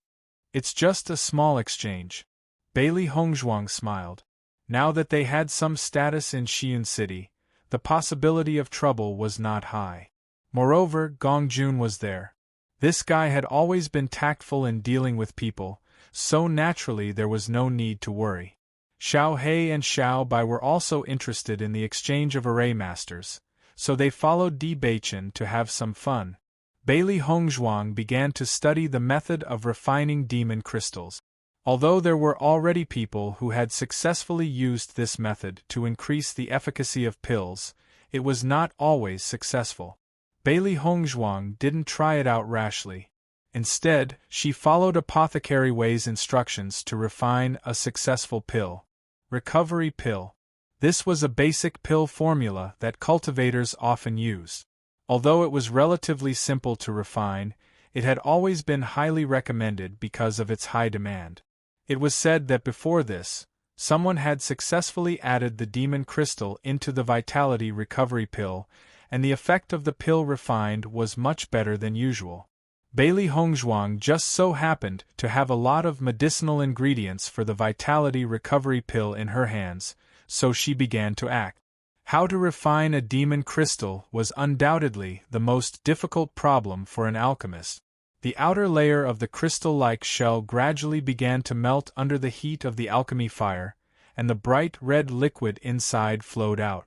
Speaker 1: It's just a small exchange. Bailey Hongzhuang smiled. Now that they had some status in Xiyun City, the possibility of trouble was not high. Moreover, Gong Jun was there. This guy had always been tactful in dealing with people, so naturally there was no need to worry. Xiao He and Xiao Bai were also interested in the exchange of array masters, so they followed Di Baichen to have some fun. Bailey Hongzhuang began to study the method of refining demon crystals. Although there were already people who had successfully used this method to increase the efficacy of pills, it was not always successful. Bailey Hongzhuang didn't try it out rashly. Instead, she followed Apothecary Wei's instructions to refine a successful pill. Recovery pill. This was a basic pill formula that cultivators often use. Although it was relatively simple to refine, it had always been highly recommended because of its high demand. It was said that before this, someone had successfully added the demon crystal into the vitality recovery pill, and the effect of the pill refined was much better than usual. Bailey Hongzhuang just so happened to have a lot of medicinal ingredients for the vitality recovery pill in her hands, so she began to act. How to refine a demon crystal was undoubtedly the most difficult problem for an alchemist. The outer layer of the crystal-like shell gradually began to melt under the heat of the alchemy fire, and the bright red liquid inside flowed out.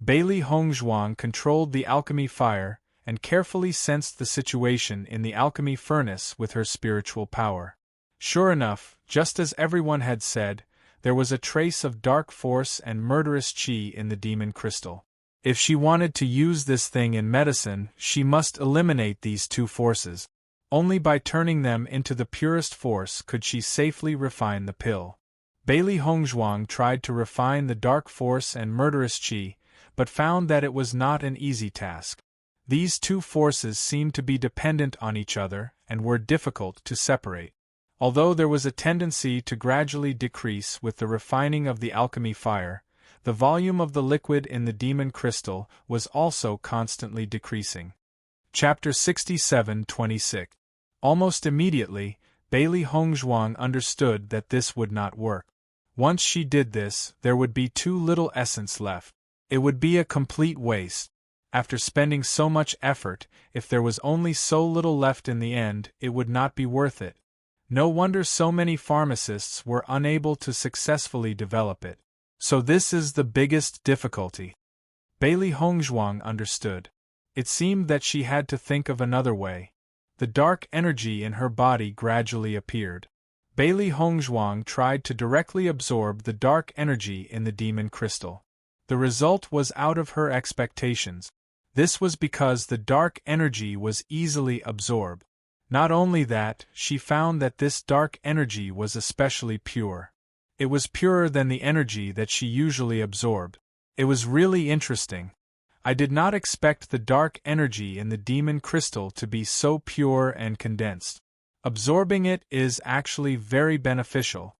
Speaker 1: Bailey Hongzhuang controlled the alchemy fire, and carefully sensed the situation in the alchemy furnace with her spiritual power. Sure enough, just as everyone had said, there was a trace of dark force and murderous qi in the demon crystal. If she wanted to use this thing in medicine, she must eliminate these two forces. Only by turning them into the purest force could she safely refine the pill. Bailey Hongzhuang tried to refine the dark force and murderous qi, but found that it was not an easy task. These two forces seemed to be dependent on each other and were difficult to separate. Although there was a tendency to gradually decrease with the refining of the alchemy fire, the volume of the liquid in the demon crystal was also constantly decreasing. Chapter 67-26. Almost immediately, Bailey Hongzhuang understood that this would not work. Once she did this, there would be too little essence left. It would be a complete waste. After spending so much effort, if there was only so little left in the end, it would not be worth it. No wonder so many pharmacists were unable to successfully develop it. So this is the biggest difficulty. Bailey Hongzhuang understood. It seemed that she had to think of another way. The dark energy in her body gradually appeared. Bailey Hongzhuang tried to directly absorb the dark energy in the demon crystal. The result was out of her expectations. This was because the dark energy was easily absorbed. Not only that, she found that this dark energy was especially pure. It was purer than the energy that she usually absorbed. It was really interesting. I did not expect the dark energy in the demon crystal to be so pure and condensed. Absorbing it is actually very beneficial.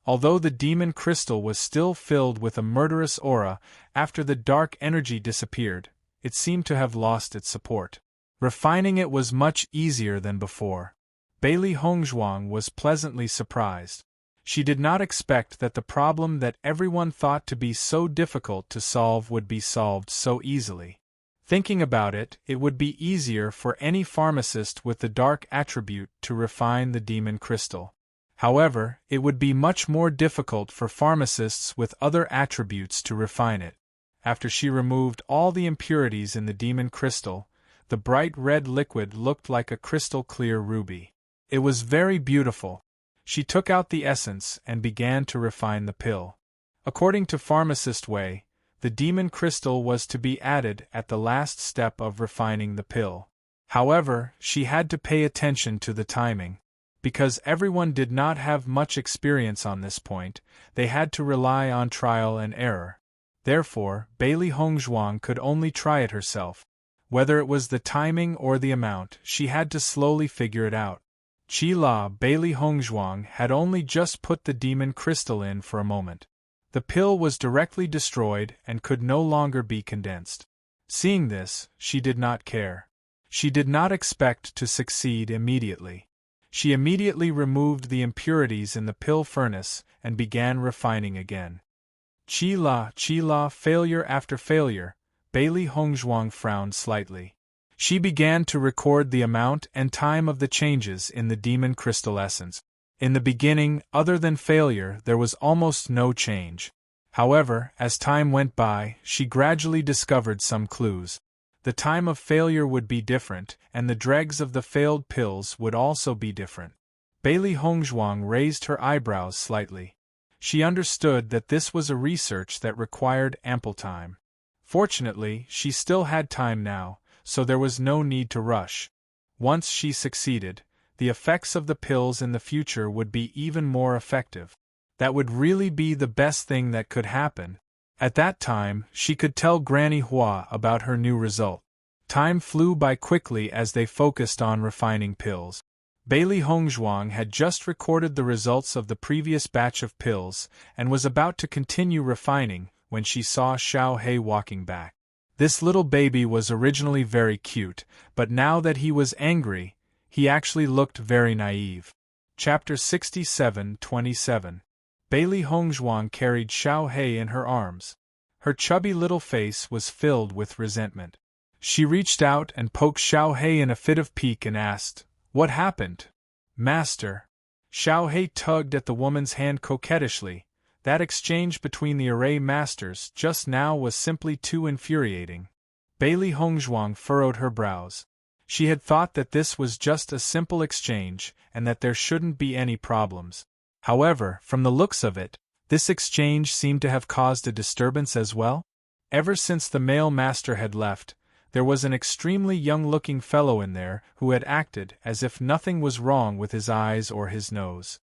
Speaker 1: Although the demon crystal was still filled with a murderous aura after the dark energy disappeared, it seemed to have lost its support. Refining it was much easier than before. Bailey Hongzhuang was pleasantly surprised. She did not expect that the problem that everyone thought to be so difficult to solve would be solved so easily. Thinking about it, it would be easier for any pharmacist with the dark attribute to refine the demon crystal. However, it would be much more difficult for pharmacists with other attributes to refine it. After she removed all the impurities in the demon crystal, the bright red liquid looked like a crystal-clear ruby. It was very beautiful. She took out the essence and began to refine the pill. According to Pharmacist Way, the demon crystal was to be added at the last step of refining the pill. However, she had to pay attention to the timing. Because everyone did not have much experience on this point, they had to rely on trial and error. Therefore, Bailey Hongzhuang could only try it herself. Whether it was the timing or the amount, she had to slowly figure it out. Bailey Hongzhuang had only just put the demon crystal in for a moment. The pill was directly destroyed and could no longer be condensed. Seeing this, she did not care. She did not expect to succeed immediately. She immediately removed the impurities in the pill furnace and began refining again. Failure after failure, Bailey Hongzhuang frowned slightly. She began to record the amount and time of the changes in the demon crystal essence. In the beginning, other than failure, there was almost no change. However, as time went by, she gradually discovered some clues. The time of failure would be different, and the dregs of the failed pills would also be different. Bailey Hongzhuang raised her eyebrows slightly. She understood that this was a research that required ample time. Fortunately, she still had time now, so there was no need to rush. Once she succeeded, the effects of the pills in the future would be even more effective. That would really be the best thing that could happen. At that time, she could tell Granny Hua about her new result. Time flew by quickly as they focused on refining pills. Bailey Hongzhuang had just recorded the results of the previous batch of pills and was about to continue refining when she saw Xiao He walking back. This little baby was originally very cute, but now that he was angry, he actually looked very naive. Chapter 67-27. Bailey Hongzhuang carried Xiao He in her arms. Her chubby little face was filled with resentment. She reached out and poked Xiao He in a fit of pique and asked, "What happened, Master?" Xiao He tugged at the woman's hand coquettishly. That exchange between the array masters just now was simply too infuriating. Bailey Hongzhuang furrowed her brows. She had thought that this was just a simple exchange and that there shouldn't be any problems. However, from the looks of it, this exchange seemed to have caused a disturbance as well. Ever since the male master had left, there was an extremely young-looking fellow in there who had acted as if nothing was wrong with his eyes or his nose.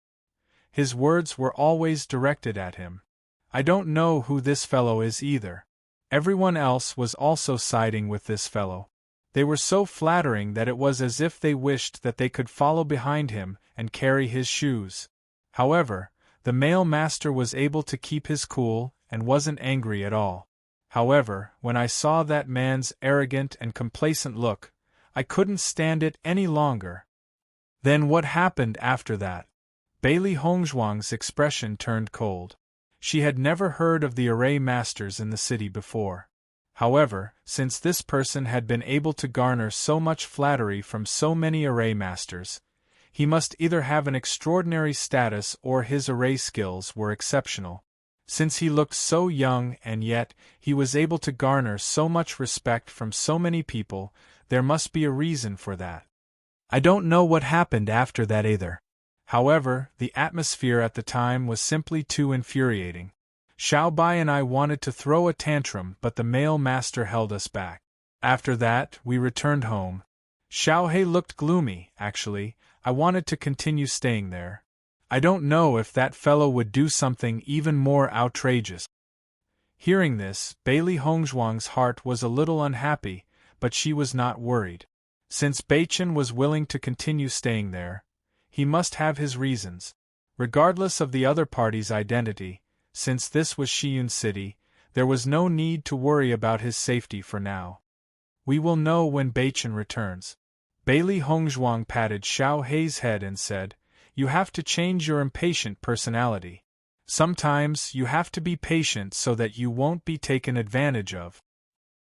Speaker 1: His words were always directed at him. I don't know who this fellow is either. Everyone else was also siding with this fellow. They were so flattering that it was as if they wished that they could follow behind him and carry his shoes. However, the male master was able to keep his cool and wasn't angry at all. However, when I saw that man's arrogant and complacent look, I couldn't stand it any longer. Then what happened after that? Bailey Hongzhuang's expression turned cold. She had never heard of the array masters in the city before. However, since this person had been able to garner so much flattery from so many array masters, he must either have an extraordinary status or his array skills were exceptional. Since he looked so young and yet he was able to garner so much respect from so many people, there must be a reason for that. I don't know what happened after that either. However, the atmosphere at the time was simply too infuriating. Xiao Bai and I wanted to throw a tantrum, but the male master held us back. After that, we returned home. Xiao He looked gloomy, actually. I wanted to continue staying there. I don't know if that fellow would do something even more outrageous. Hearing this, Bailey Hongzhuang's heart was a little unhappy, but she was not worried. Since Beichen was willing to continue staying there, he must have his reasons. Regardless of the other party's identity, since this was Shiyun City, there was no need to worry about his safety for now. We will know when Beichen returns. Bailey Hongzhuang patted Xiao Hei's head and said, "You have to change your impatient personality. Sometimes you have to be patient so that you won't be taken advantage of."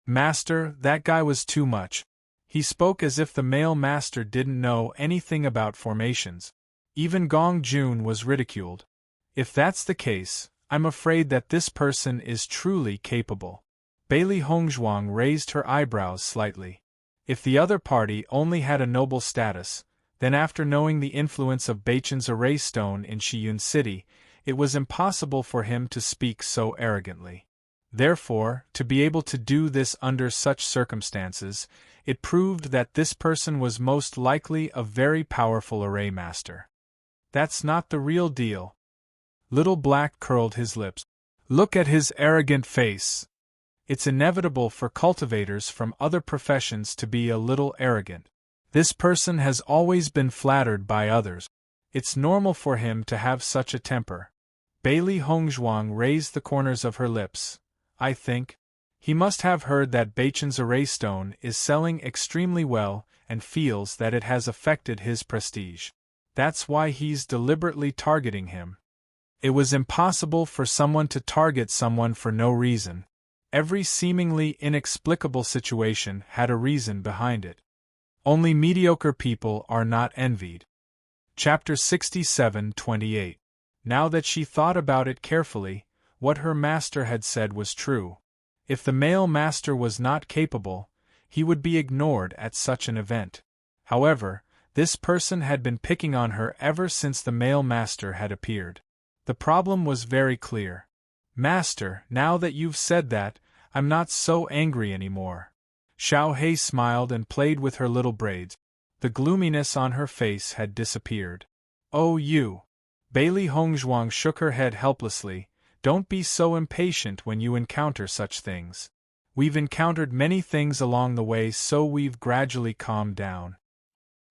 Speaker 1: "Master, that guy was too much." He spoke as if the male master didn't know anything about formations. Even Gong Jun was ridiculed. "If that's the case, I'm afraid that this person is truly capable." Bailey Hongzhuang raised her eyebrows slightly. If the other party only had a noble status, then after knowing the influence of Beichen's array stone in Shiyun City, it was impossible for him to speak so arrogantly. Therefore, to be able to do this under such circumstances, it proved that this person was most likely a very powerful array master. "That's not the real deal." Little Black curled his lips. "Look at his arrogant face." It's inevitable for cultivators from other professions to be a little arrogant. This person has always been flattered by others. It's normal for him to have such a temper. Bailey Hongzhuang raised the corners of her lips. "I think he must have heard that Beichen's array stone is selling extremely well and feels that it has affected his prestige. That's why he's deliberately targeting him." It was impossible for someone to target someone for no reason. Every seemingly inexplicable situation had a reason behind it. Only mediocre people are not envied. Chapter 67-28. Now that she thought about it carefully, what her master had said was true. If the male master was not capable, he would be ignored at such an event. However, this person had been picking on her ever since the male master had appeared. The problem was very clear. "Master, now that you've said that, I'm not so angry anymore." Xiao Hei smiled and played with her little braids. The gloominess on her face had disappeared. "Oh, you!" Bailey Hongzhuang shook her head helplessly. "Don't be so impatient when you encounter such things. We've encountered many things along the way, so we've gradually calmed down."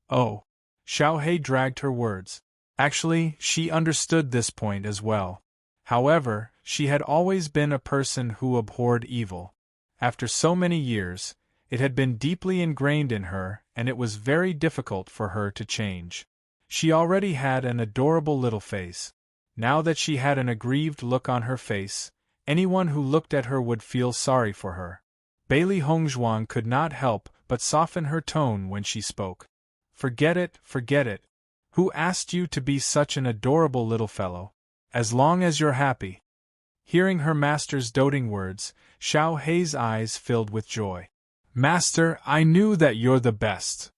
Speaker 1: "Oh." Xiao Hei dragged her words. Actually, she understood this point as well. However, she had always been a person who abhorred evil. After so many years, it had been deeply ingrained in her, and it was very difficult for her to change. She already had an adorable little face. Now that she had an aggrieved look on her face, anyone who looked at her would feel sorry for her. Bailey Hongzhuang could not help but soften her tone when she spoke. Forget it, forget it. Who asked you to be such an adorable little fellow? As long as you're happy." Hearing her master's doting words, Xiao Hei's eyes filled with joy. "Master, I knew that you're the best."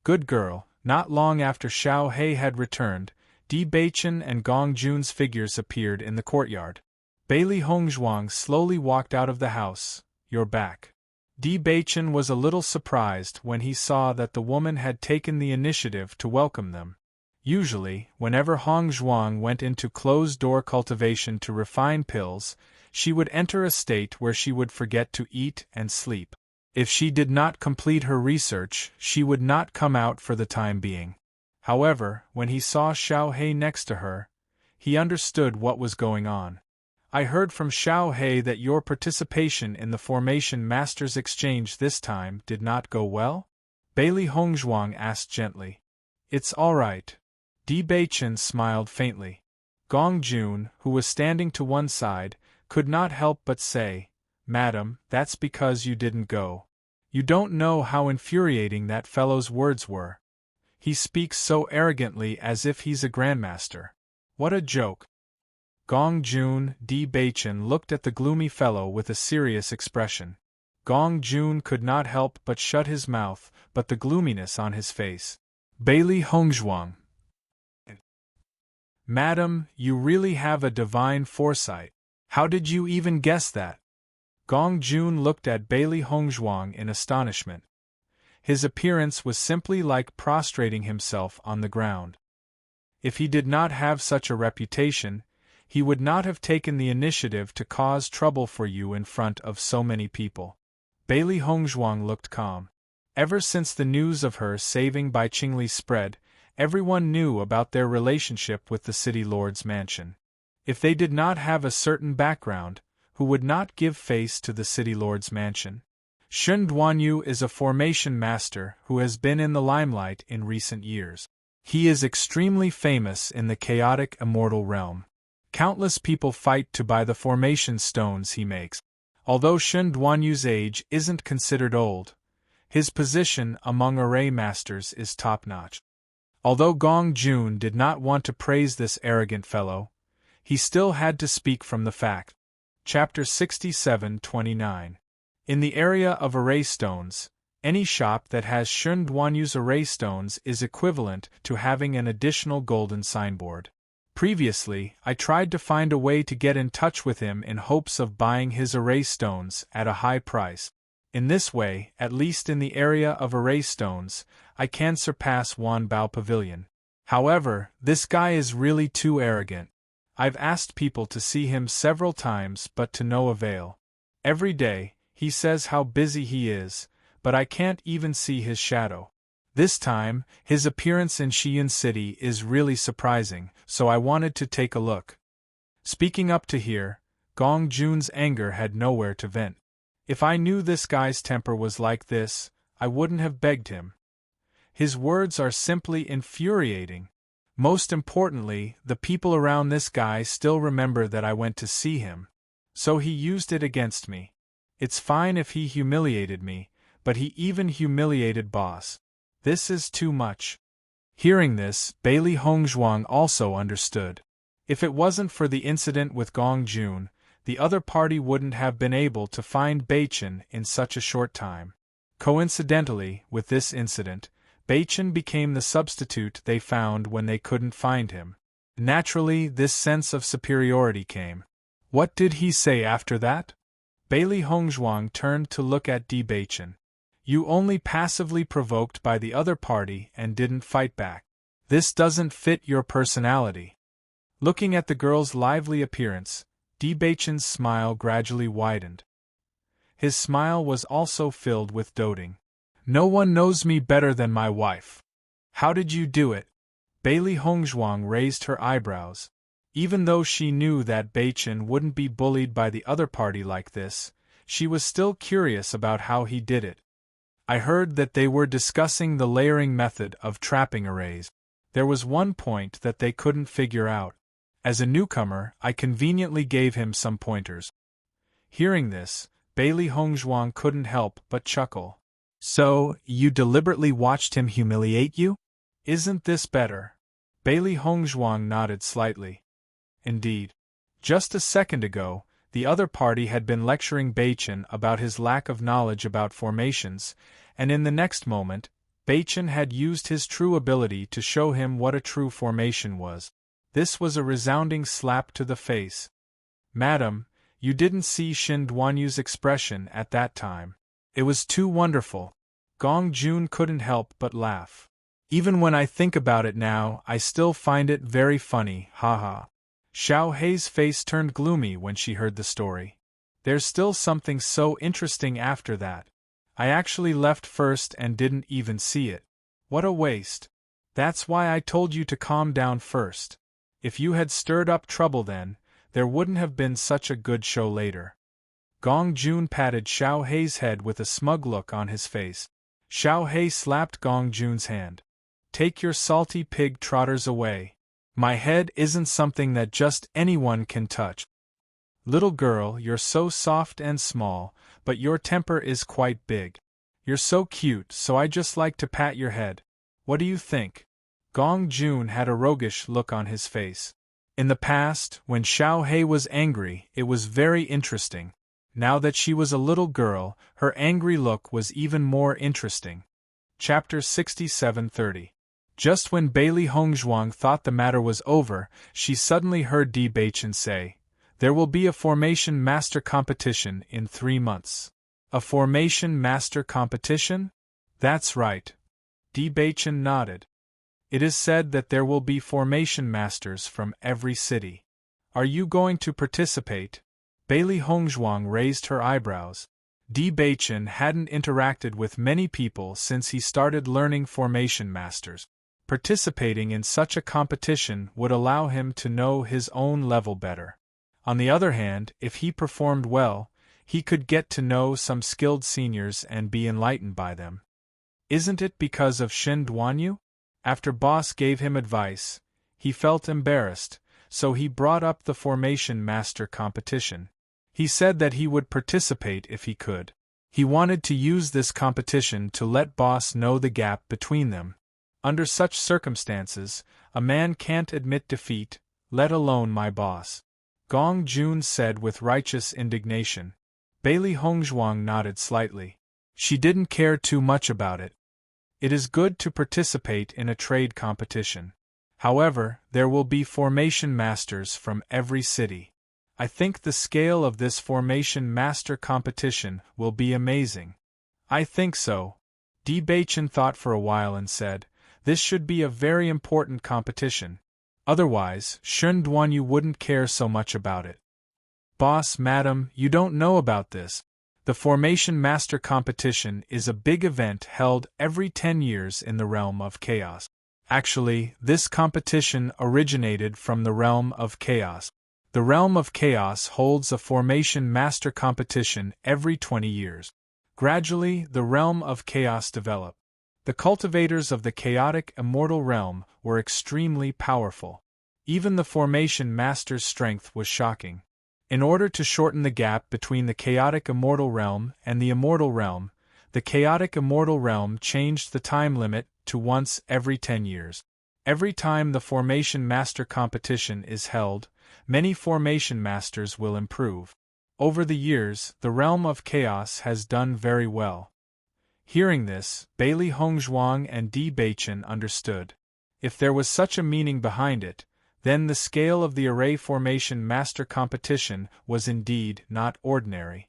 Speaker 1: Good girl. Not long after Xiao Hei had returned, Di Beichen and Gong Jun's figures appeared in the courtyard. Bailey Hongzhuang slowly walked out of the house. "You're back." Di Beichen was a little surprised when he saw that the woman had taken the initiative to welcome them. Usually, whenever Hongzhuang went into closed-door cultivation to refine pills, she would enter a state where she would forget to eat and sleep. If she did not complete her research, she would not come out for the time being. However, when he saw Xiao Hei next to her, he understood what was going on. "I heard from Xiao Hei that your participation in the Formation Masters Exchange this time did not go well?" Bailey Hongzhuang asked gently. "It's all right." Di Beichen smiled faintly. Gong Jun, who was standing to one side, could not help but say, "Madam, that's because you didn't go. You don't know how infuriating that fellow's words were. He speaks so arrogantly as if he's a grandmaster. What a joke." Gong Jun, Di Beichen looked at the gloomy fellow with a serious expression. Gong Jun could not help but shut his mouth, but the gloominess on his face. Bailey Hongzhuang. "Madam, you really have a divine foresight. How did you even guess that?" Gong Jun looked at Bailey Hongzhuang in astonishment. His appearance was simply like prostrating himself on the ground. If he did not have such a reputation, he would not have taken the initiative to cause trouble for you in front of so many people. Bailey Hongzhuang looked calm. Ever since the news of her saving by Qingli spread, everyone knew about their relationship with the city lord's mansion. If they did not have a certain background, who would not give face to the city lord's mansion? Shun Duanyu is a formation master who has been in the limelight in recent years. He is extremely famous in the chaotic immortal realm. Countless people fight to buy the formation stones he makes. Although Shun Duanyu's age isn't considered old, his position among array masters is top-notch. Although Gong Jun did not want to praise this arrogant fellow, he still had to speak from the fact. Chapter 67-29. In the area of array stones, any shop that has Shun Duanyu's array stones is equivalent to having an additional golden signboard. Previously, I tried to find a way to get in touch with him in hopes of buying his array stones at a high price. In this way, at least in the area of array stones, I can surpass Wanbao Pavilion. However, this guy is really too arrogant. I've asked people to see him several times but to no avail. Every day, he says how busy he is, but I can't even see his shadow. This time, his appearance in Shiyun City is really surprising, so I wanted to take a look. Speaking up to here, Gong Jun's anger had nowhere to vent. If I knew this guy's temper was like this, I wouldn't have begged him. His words are simply infuriating. Most importantly, the people around this guy still remember that I went to see him. So he used it against me. It's fine if he humiliated me, but he even humiliated boss. This is too much. Hearing this, Bailey Hongzhuang also understood. If it wasn't for the incident with Gong Jun, the other party wouldn't have been able to find Beichen in such a short time. Coincidentally, with this incident, Beichen became the substitute they found when they couldn't find him. Naturally, this sense of superiority came. What did he say after that? Bailey Hongzhuang turned to look at Di Beichen. You only passively provoked by the other party and didn't fight back. This doesn't fit your personality. Looking at the girl's lively appearance, Di Beichen's smile gradually widened. His smile was also filled with doting. No one knows me better than my wife. How did you do it? Bailey Hongzhuang raised her eyebrows. Even though she knew that Beichen wouldn't be bullied by the other party like this, she was still curious about how he did it. I heard that they were discussing the layering method of trapping arrays. There was one point that they couldn't figure out. As a newcomer, I conveniently gave him some pointers. Hearing this, Bailey Hongzhuang couldn't help but chuckle. So, you deliberately watched him humiliate you? Isn't this better? Bailey Hongzhuang nodded slightly. Indeed. Just a second ago, the other party had been lecturing Beichen about his lack of knowledge about formations, and in the next moment, Beichen had used his true ability to show him what a true formation was. This was a resounding slap to the face. Madam, you didn't see Shun Duanyu's expression at that time. It was too wonderful. Gong Jun couldn't help but laugh. Even when I think about it now, I still find it very funny, haha. Xiao Hei's face turned gloomy when she heard the story. There's still something so interesting after that. I actually left first and didn't even see it. What a waste. That's why I told you to calm down first. If you had stirred up trouble then, there wouldn't have been such a good show later. Gong Jun patted Xiao Hei's head with a smug look on his face. Xiao Hei slapped Gong Jun's hand. Take your salty pig trotters away. My head isn't something that just anyone can touch. Little girl, you're so soft and small, but your temper is quite big. You're so cute, so I just like to pat your head. What do you think? Gong Jun had a roguish look on his face. In the past, when Xiao Hei was angry, it was very interesting. Now that she was a little girl, her angry look was even more interesting. Chapter 67-30. Just when Bailey Hongzhuang thought the matter was over, she suddenly heard Di Beichen say, "There will be a Formation Master competition in 3 months." A Formation Master competition? That's right. Di Beichen nodded. It is said that there will be Formation Masters from every city. Are you going to participate? Bailey Hongzhuang raised her eyebrows. Di Baichen hadn't interacted with many people since he started learning formation masters. Participating in such a competition would allow him to know his own level better. On the other hand, if he performed well, he could get to know some skilled seniors and be enlightened by them. Isn't it because of Shen Duanyu? After boss gave him advice, he felt embarrassed, so he brought up the formation master competition. He said that he would participate if he could. He wanted to use this competition to let boss know the gap between them. Under such circumstances, a man can't admit defeat, let alone my boss. Gong Jun said with righteous indignation. Bailey Hongzhuang nodded slightly. She didn't care too much about it. It is good to participate in a trade competition. However, there will be formation masters from every city. I think the scale of this formation master competition will be amazing. I think so. Di Baichen thought for a while and said, this should be a very important competition. Otherwise, Shen Duanyu wouldn't care so much about it. Boss, madam, you don't know about this. The Formation Master Competition is a big event held every 10 years in the realm of chaos. Actually, this competition originated from the realm of chaos. The realm of chaos holds a Formation Master Competition every 20 years. Gradually, the realm of chaos developed. The cultivators of the chaotic immortal realm were extremely powerful. Even the Formation Master's strength was shocking. In order to shorten the gap between the chaotic immortal realm and the immortal realm, the chaotic immortal realm changed the time limit to once every 10 years. Every time the Formation Master competition is held, many Formation Masters will improve. Over the years, the realm of chaos has done very well. Hearing this, Bailey Hongzhuang and Di Baichen understood. If there was such a meaning behind it, then the scale of the Array Formation Master competition was indeed not ordinary.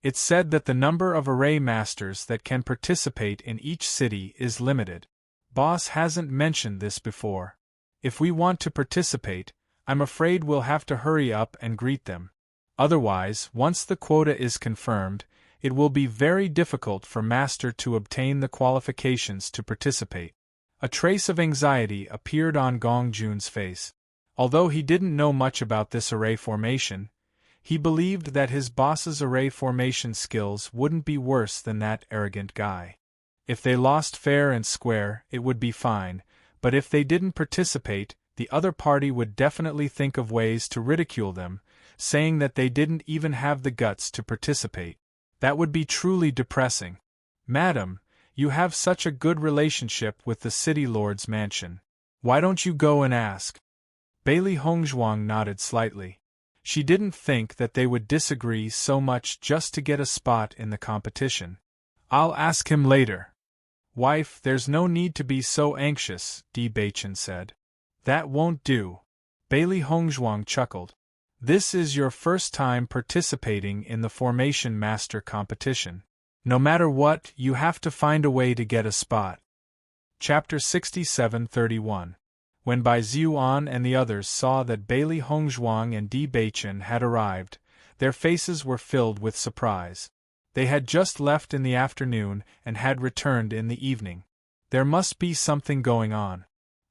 Speaker 1: It's said that the number of Array Masters that can participate in each city is limited. Boss hasn't mentioned this before. If we want to participate, I'm afraid we'll have to hurry up and greet them. Otherwise, once the quota is confirmed, it will be very difficult for Master to obtain the qualifications to participate. A trace of anxiety appeared on Gong Jun's face. Although he didn't know much about this array formation, he believed that his boss's array formation skills wouldn't be worse than that arrogant guy. If they lost fair and square, it would be fine, but if they didn't participate, the other party would definitely think of ways to ridicule them, saying that they didn't even have the guts to participate. That would be truly depressing. Madam, you have such a good relationship with the City Lord's mansion. Why don't you go and ask? Bailey Hongzhuang nodded slightly. She didn't think that they would disagree so much just to get a spot in the competition. I'll ask him later. Wife, there's no need to be so anxious, Di Baichen said. That won't do. Bailey Hongzhuang chuckled. This is your first time participating in the Formation Master competition. No matter what, you have to find a way to get a spot. Chapter 67-31. When Bai Zhuan and the others saw that Bailey Hongzhuang and Di Baichen had arrived, their faces were filled with surprise. They had just left in the afternoon and had returned in the evening. There must be something going on.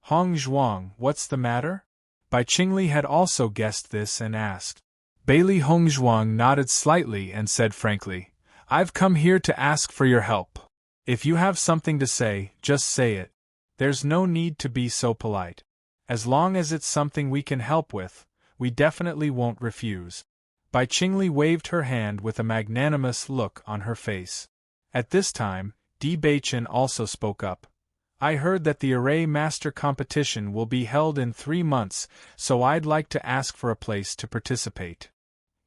Speaker 1: Hongzhuang, what's the matter? Bai Qingli had also guessed this and asked. Bailey Hongzhuang nodded slightly and said frankly, I've come here to ask for your help. If you have something to say, just say it. There's no need to be so polite. As long as it's something we can help with, we definitely won't refuse. Bai Qingli waved her hand with a magnanimous look on her face. At this time, Di Baichen also spoke up. I heard that the Array Master competition will be held in 3 months, so I'd like to ask for a place to participate.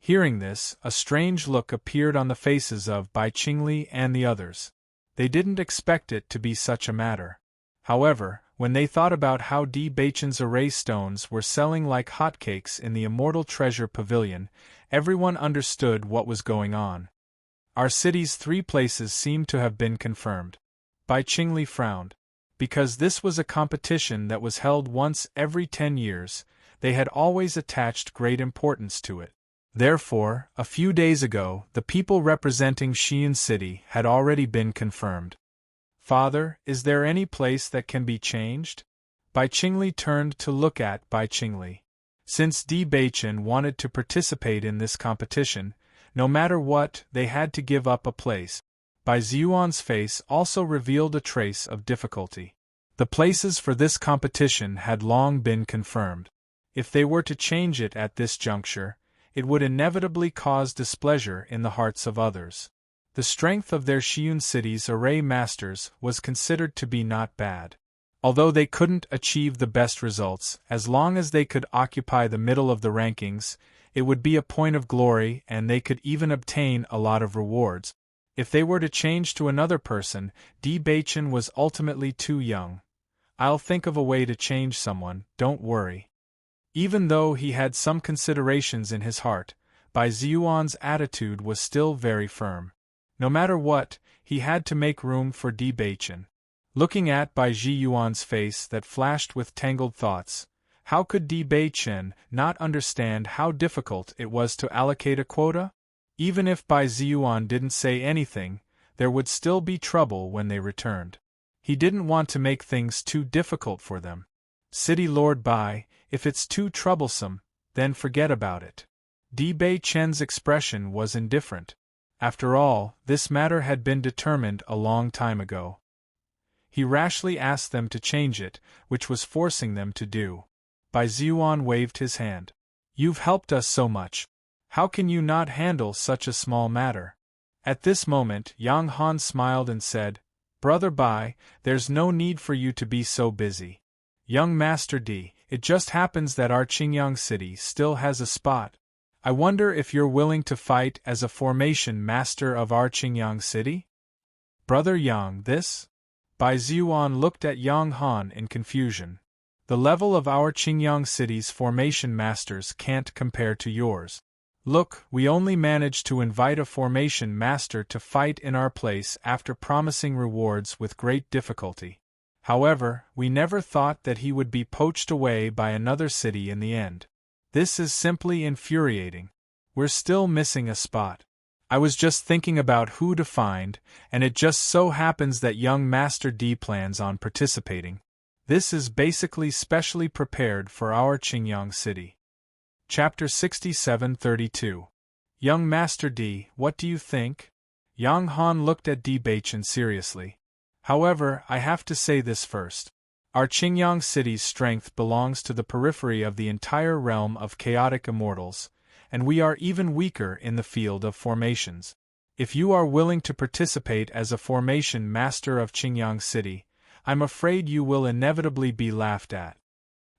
Speaker 1: Hearing this, a strange look appeared on the faces of Bai Qingli and the others. They didn't expect it to be such a matter. However, when they thought about how Di Baichen's array stones were selling like hotcakes in the Immortal Treasure Pavilion, everyone understood what was going on. Our city's 3 places seemed to have been confirmed. Bai Qingli frowned. Because this was a competition that was held once every 10 years, they had always attached great importance to it. Therefore, a few days ago, the people representing Xi'an City had already been confirmed. "Father, is there any place that can be changed?" Bai Qingli turned to look at Bai Qingli. Since Di Baichen wanted to participate in this competition, no matter what, they had to give up a place. Bai Ziyuan's face also revealed a trace of difficulty. The places for this competition had long been confirmed. If they were to change it at this juncture, it would inevitably cause displeasure in the hearts of others. The strength of their Xi'an city's array masters was considered to be not bad. Although they couldn't achieve the best results, as long as they could occupy the middle of the rankings, it would be a point of glory and they could even obtain a lot of rewards. If they were to change to another person, Di Baichen was ultimately too young. "I'll think of a way to change someone, don't worry." Even though he had some considerations in his heart, Bai Ziyuan's attitude was still very firm. No matter what, he had to make room for Di Baichen. Looking at Bai Ziyuan's face that flashed with tangled thoughts, how could Di Baichen not understand how difficult it was to allocate a quota? Even if Bai Ziyuan didn't say anything, there would still be trouble when they returned. He didn't want to make things too difficult for them. "City Lord Bai, if it's too troublesome, then forget about it." Di Baichen's expression was indifferent. After all, this matter had been determined a long time ago. He rashly asked them to change it, which was forcing them to do. Bai Ziyuan waved his hand. "You've helped us so much. How can you not handle such a small matter?" At this moment, Yang Han smiled and said, "Brother Bai, there's no need for you to be so busy. Young Master Di, it just happens that our Qingyang city still has a spot. I wonder if you're willing to fight as a formation master of our Qingyang city?" "Brother Yang, this?" Bai Ziyuan looked at Yang Han in confusion. "The level of our Qingyang city's formation masters can't compare to yours. Look, we only managed to invite a formation master to fight in our place after promising rewards with great difficulty. However, we never thought that he would be poached away by another city in the end. This is simply infuriating. We're still missing a spot. I was just thinking about who to find, and it just so happens that young Master D plans on participating. This is basically specially prepared for our Qingyang city." Chapter 67-32. "Young Master D, what do you think?" Yang Han looked at Di Baichen seriously. "However, I have to say this first. Our Qingyang city's strength belongs to the periphery of the entire realm of chaotic immortals, and we are even weaker in the field of formations. If you are willing to participate as a formation master of Qingyang City, I'm afraid you will inevitably be laughed at."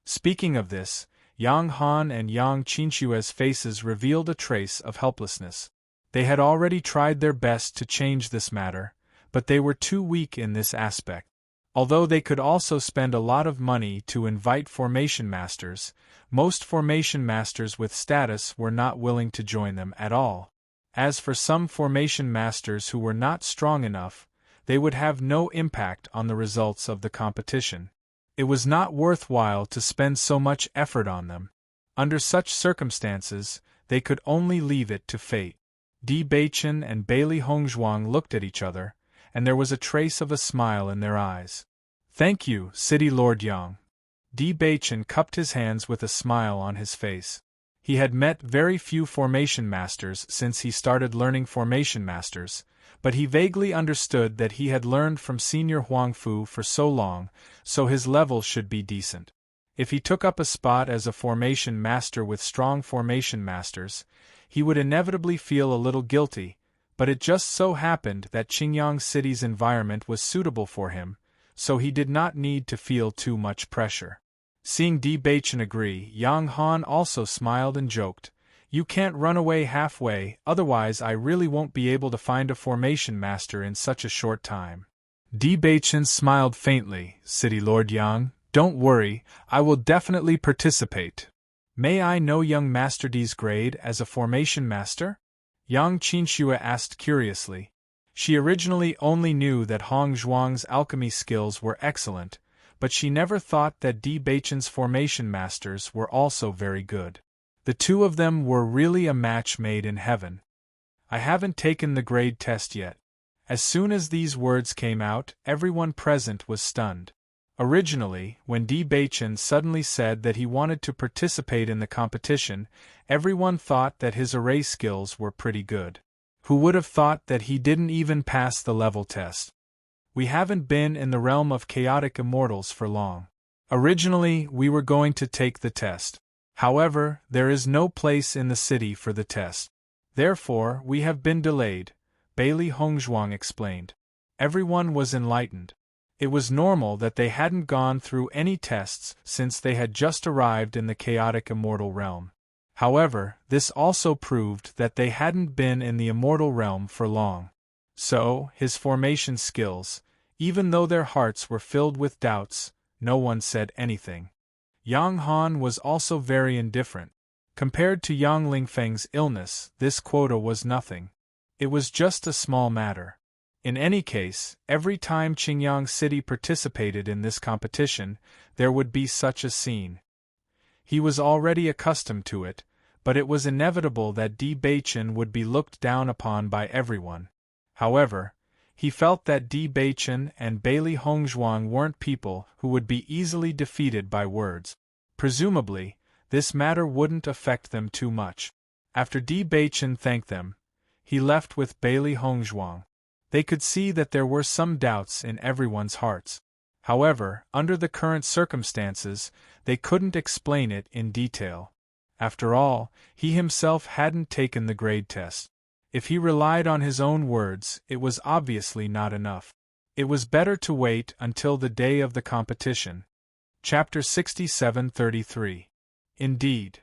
Speaker 1: Speaking of this, Yang Han and Yang Qinshue's faces revealed a trace of helplessness. They had already tried their best to change this matter, but they were too weak in this aspect. Although they could also spend a lot of money to invite formation masters, most formation masters with status were not willing to join them at all. As for some formation masters who were not strong enough, they would have no impact on the results of the competition. It was not worthwhile to spend so much effort on them. Under such circumstances, they could only leave it to fate. Di Baichen and Bailey Hongzhuang looked at each other, and there was a trace of a smile in their eyes. "Thank you, City Lord Yang." Di Baichen cupped his hands with a smile on his face. He had met very few formation masters since he started learning formation masters, but he vaguely understood that he had learned from Senior Huangfu for so long, so his level should be decent. If he took up a spot as a formation master with strong formation masters, he would inevitably feel a little guilty, but it just so happened that Qingyang City's environment was suitable for him, so he did not need to feel too much pressure. Seeing Di Baichen agree, Yang Han also smiled and joked, "You can't run away halfway, otherwise I really won't be able to find a formation master in such a short time." Di Baichen smiled faintly. "City Lord Yang, don't worry, I will definitely participate. May I know young Master D's grade as a formation master?" Yang Qinshue asked curiously. She originally only knew that Hong Zhuang's alchemy skills were excellent, but she never thought that Di Baichen's formation masters were also very good. The two of them were really a match made in heaven. I haven't taken the grade test yet. As soon as these words came out, everyone present was stunned. Originally, when Di Baichen suddenly said that he wanted to participate in the competition, everyone thought that his array skills were pretty good. Who would have thought that he didn't even pass the level test? We haven't been in the realm of chaotic immortals for long. Originally, we were going to take the test. However, there is no place in the city for the test. Therefore, we have been delayed, Bailey Hongzhuang explained. Everyone was enlightened. It was normal that they hadn't gone through any tests since they had just arrived in the chaotic immortal realm. However, this also proved that they hadn't been in the immortal realm for long. So, his formation skills, even though their hearts were filled with doubts, no one said anything. Yang Han was also very indifferent. Compared to Yang Lingfeng's illness, this quota was nothing. It was just a small matter. In any case, every time Qingyang City participated in this competition, there would be such a scene. He was already accustomed to it, but it was inevitable that Di Baichen would be looked down upon by everyone. However, he felt that Di Baichen and Bailey Hongzhuang weren't people who would be easily defeated by words. Presumably, this matter wouldn't affect them too much. After Di Baichen thanked them, he left with Bailey Hongzhuang. They could see that there were some doubts in everyone's hearts. However, under the current circumstances, they couldn't explain it in detail. After all, he himself hadn't taken the grade test. If he relied on his own words, it was obviously not enough. It was better to wait until the day of the competition. Chapter 67-33. Indeed.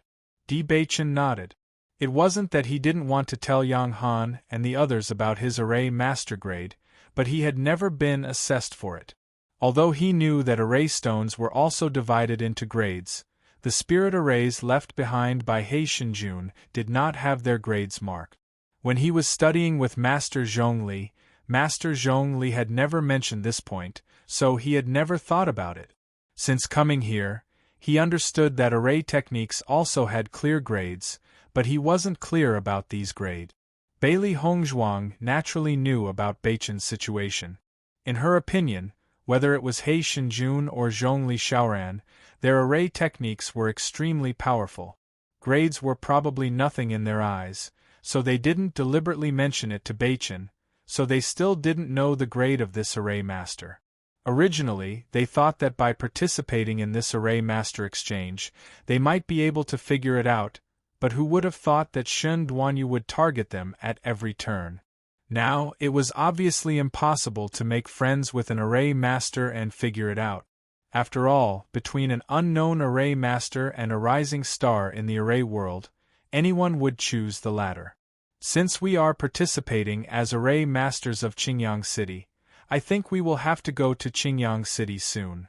Speaker 1: Di Baichen nodded. It wasn't that he didn't want to tell Yang Han and the others about his array master grade, but he had never been assessed for it. Although he knew that array stones were also divided into grades, the spirit arrays left behind by He Shinjun did not have their grades marked. When he was studying with Master Zhongli had never mentioned this point, so he had never thought about it. Since coming here, he understood that array techniques also had clear grades, but he wasn't clear about these grades. Bailey Hongzhuang naturally knew about Baichen's situation. In her opinion, whether it was He Shinjun or Zhongli Shaoran, their array techniques were extremely powerful. Grades were probably nothing in their eyes, so they didn't deliberately mention it to Baichen, so they still didn't know the grade of this array master. Originally, they thought that by participating in this array master exchange, they might be able to figure it out, but who would have thought that Shen Duanyu would target them at every turn? Now, it was obviously impossible to make friends with an array master and figure it out. After all, between an unknown array master and a rising star in the array world, anyone would choose the latter. Since we are participating as array masters of Qingyang City, I think we will have to go to Qingyang City soon.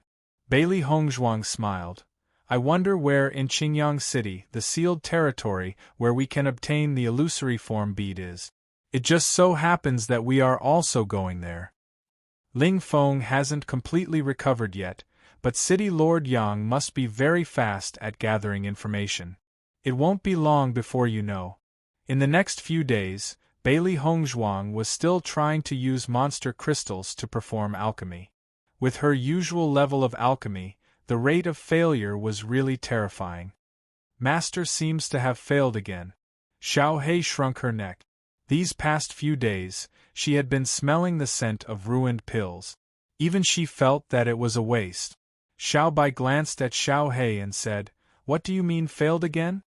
Speaker 1: Bailey Hongzhuang smiled. I wonder where in Qingyang City the sealed territory where we can obtain the illusory form bead is. It just so happens that we are also going there. Ling Feng hasn't completely recovered yet, but City Lord Yang must be very fast at gathering information. It won't be long before you know. In the next few days, Bailey Hongzhuang was still trying to use monster crystals to perform alchemy. With her usual level of alchemy, the rate of failure was really terrifying. Master seems to have failed again. Xiao He shrunk her neck. These past few days, she had been smelling the scent of ruined pills. Even she felt that it was a waste. Xiao Bai glanced at Xiao He and said, "What do you mean failed again?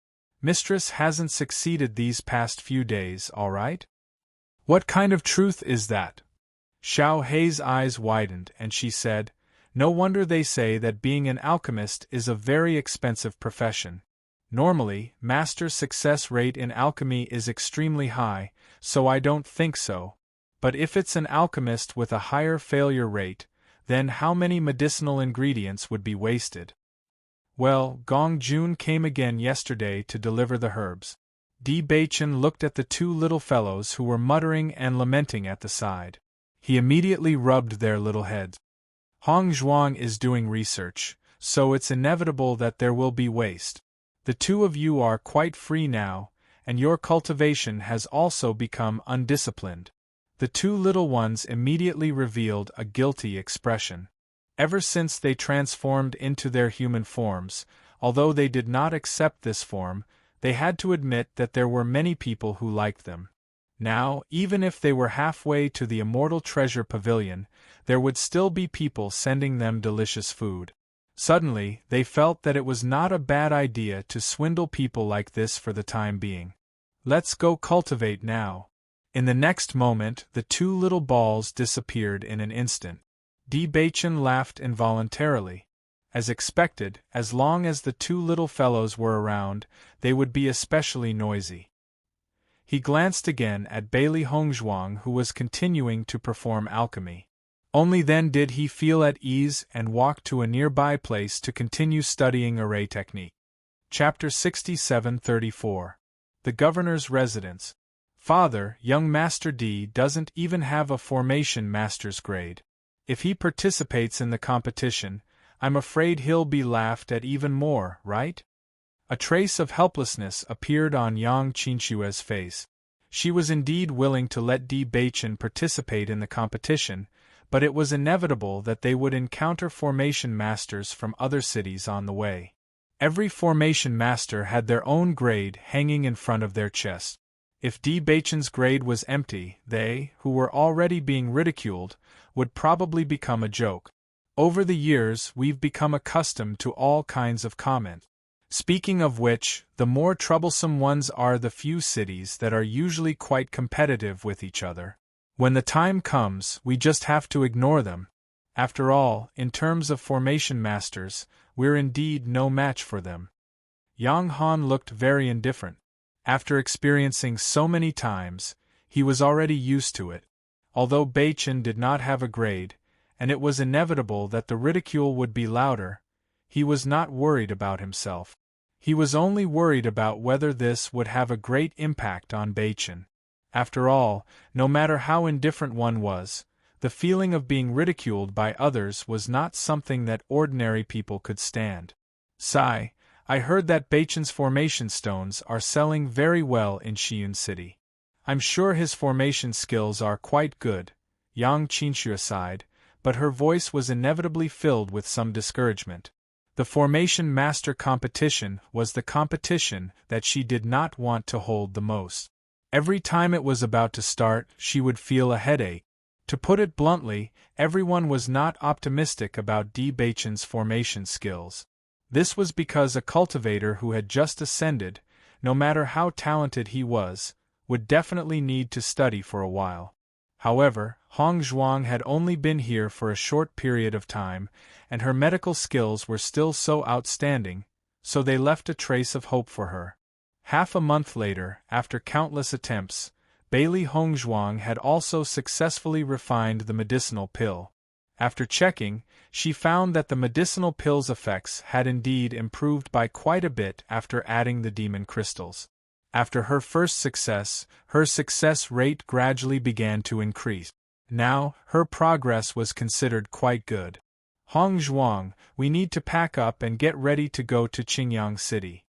Speaker 1: Mistress hasn't succeeded these past few days, all right?" "What kind of truth is that?" Xiao He's eyes widened and she said, "No wonder they say that being an alchemist is a very expensive profession. Normally, master's success rate in alchemy is extremely high, so I don't think so. But if it's an alchemist with a higher failure rate, then how many medicinal ingredients would be wasted?" Well, Gong Jun came again yesterday to deliver the herbs. Di Baichen looked at the two little fellows who were muttering and lamenting at the side. He immediately rubbed their little heads. Hong Zhuang is doing research, so it's inevitable that there will be waste. The two of you are quite free now, and your cultivation has also become undisciplined. The two little ones immediately revealed a guilty expression. Ever since they transformed into their human forms, although they did not accept this form, they had to admit that there were many people who liked them. Now, even if they were halfway to the Immortal Treasure Pavilion, there would still be people sending them delicious food. Suddenly, they felt that it was not a bad idea to swindle people like this for the time being. Let's go cultivate now. In the next moment, the two little balls disappeared in an instant. Di Baichen laughed involuntarily. As expected, as long as the two little fellows were around, they would be especially noisy. He glanced again at Bailey Hongzhuang, who was continuing to perform alchemy. Only then did he feel at ease and walk to a nearby place to continue studying array technique. Chapter 67-34. The Governor's Residence. Father, young Master D doesn't even have a formation master's grade. If he participates in the competition, I'm afraid he'll be laughed at even more, right? A trace of helplessness appeared on Yang Qinshue's face. She was indeed willing to let Di Baichen participate in the competition, but it was inevitable that they would encounter formation masters from other cities on the way. Every formation master had their own grade hanging in front of their chest. If Di Baichen's grade was empty, they, who were already being ridiculed, would probably become a joke. Over the years, we've become accustomed to all kinds of comment. Speaking of which, the more troublesome ones are the few cities that are usually quite competitive with each other. When the time comes, we just have to ignore them. After all, in terms of formation masters, we're indeed no match for them. Yang Han looked very indifferent. After experiencing so many times, he was already used to it. Although Baichen did not have a grade, and it was inevitable that the ridicule would be louder, he was not worried about himself. He was only worried about whether this would have a great impact on Baichen. After all, no matter how indifferent one was, the feeling of being ridiculed by others was not something that ordinary people could stand. Sigh, I heard that Baichen's formation stones are selling very well in Xiyun City. I'm sure his formation skills are quite good, Yang Qinshu sighed, but her voice was inevitably filled with some discouragement. The formation master competition was the competition that she did not want to hold the most. Every time it was about to start, she would feel a headache. To put it bluntly, everyone was not optimistic about Di Baichen's formation skills. This was because a cultivator who had just ascended, no matter how talented he was, would definitely need to study for a while. However, Hong Zhuang had only been here for a short period of time, and her medical skills were still so outstanding, so they left a trace of hope for her. Half a month later, after countless attempts, Bailey Hongzhuang had also successfully refined the medicinal pill. After checking, she found that the medicinal pill's effects had indeed improved by quite a bit after adding the demon crystals. After her first success, her success rate gradually began to increase. Now, her progress was considered quite good. Hong Zhuang, we need to pack up and get ready to go to Qingyang City.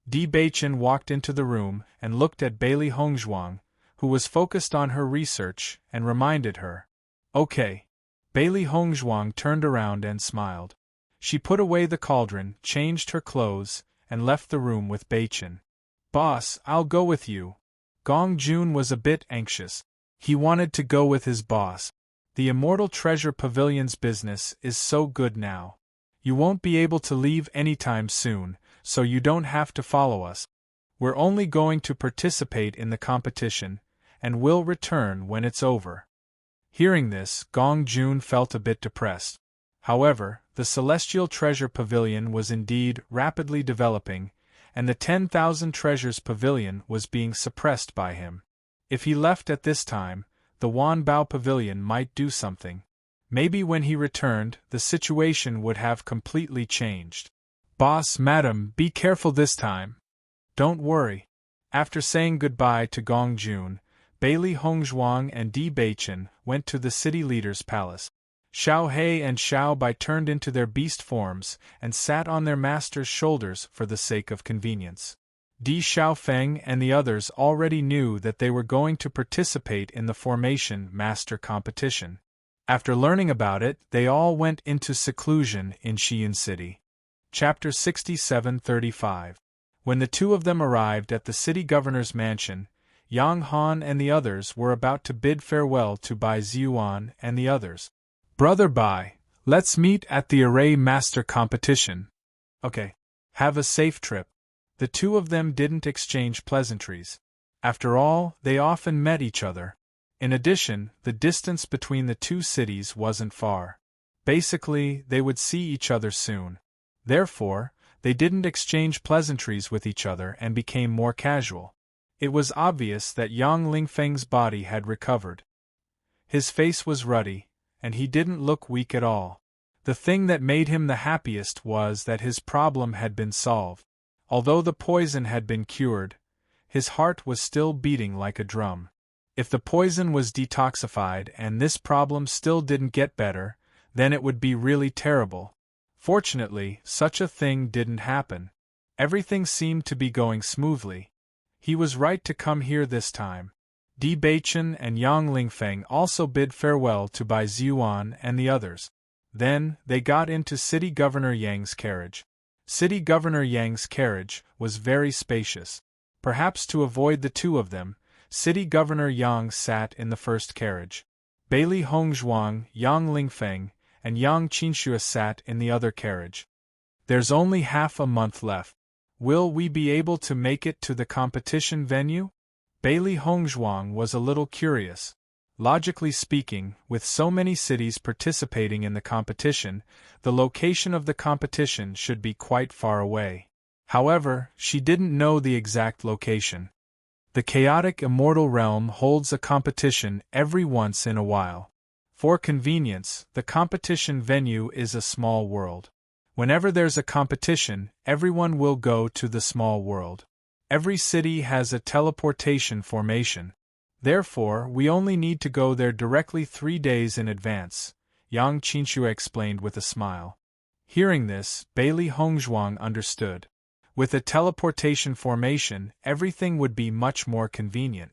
Speaker 1: Di Baichen walked into the room and looked at Bailey Hongzhuang, who was focused on her research, and reminded her. Okay. Bailey Hongzhuang turned around and smiled. She put away the cauldron, changed her clothes, and left the room with Baichen. Boss, I'll go with you. Gong Jun was a bit anxious. He wanted to go with his boss. The Immortal Treasure Pavilion's business is so good now. You won't be able to leave anytime soon, so you don't have to follow us. We're only going to participate in the competition, and we'll return when it's over. Hearing this, Gong Jun felt a bit depressed. However, the Celestial Treasure Pavilion was indeed rapidly developing, and the 10,000 Treasures Pavilion was being suppressed by him. If he left at this time, the Wanbao Pavilion might do something. Maybe when he returned, the situation would have completely changed. Boss, madam, be careful this time. Don't worry. After saying goodbye to Gong Jun, Bailey Hongzhuang and Di Baichen went to the city leader's palace. Xiao He and Xiao Bai turned into their beast forms and sat on their master's shoulders for the sake of convenience. Di Xiaofeng and the others already knew that they were going to participate in the formation master competition. After learning about it, they all went into seclusion in Xi'an City. Chapter 67-35. When the two of them arrived at the city governor's mansion, Yang Han and the others were about to bid farewell to Bai Ziyuan and the others. "Brother Bai, let's meet at the array master competition." "Okay. Have a safe trip." The two of them didn't exchange pleasantries. After all, they often met each other. In addition, the distance between the two cities wasn't far. Basically, they would see each other soon. Therefore, they didn't exchange pleasantries with each other and became more casual. It was obvious that Yang Lingfeng's body had recovered. His face was ruddy, and he didn't look weak at all. The thing that made him the happiest was that his problem had been solved. Although the poison had been cured, his heart was still beating like a drum. If the poison was detoxified and this problem still didn't get better, then it would be really terrible. Fortunately, such a thing didn't happen. Everything seemed to be going smoothly. He was right to come here this time. Di Baichen and Yang Lingfeng also bid farewell to Bai Ziyuan and the others. Then, they got into City Governor Yang's carriage. City Governor Yang's carriage was very spacious. Perhaps to avoid the two of them, City Governor Yang sat in the first carriage. Bailey Hongzhuang, Yang Lingfeng, and Yang Qinxue sat in the other carriage. "There's only half a month left. Will we be able to make it to the competition venue?" Bailey Hongzhuang was a little curious. Logically speaking, with so many cities participating in the competition, the location of the competition should be quite far away. However, she didn't know the exact location. The chaotic immortal realm holds a competition every once in a while. For convenience, the competition venue is a small world. Whenever there's a competition, everyone will go to the small world. Every city has a teleportation formation. Therefore, we only need to go there directly 3 days in advance, Yang Qinxue explained with a smile. Hearing this, Bailey Hongzhuang understood. With a teleportation formation, everything would be much more convenient.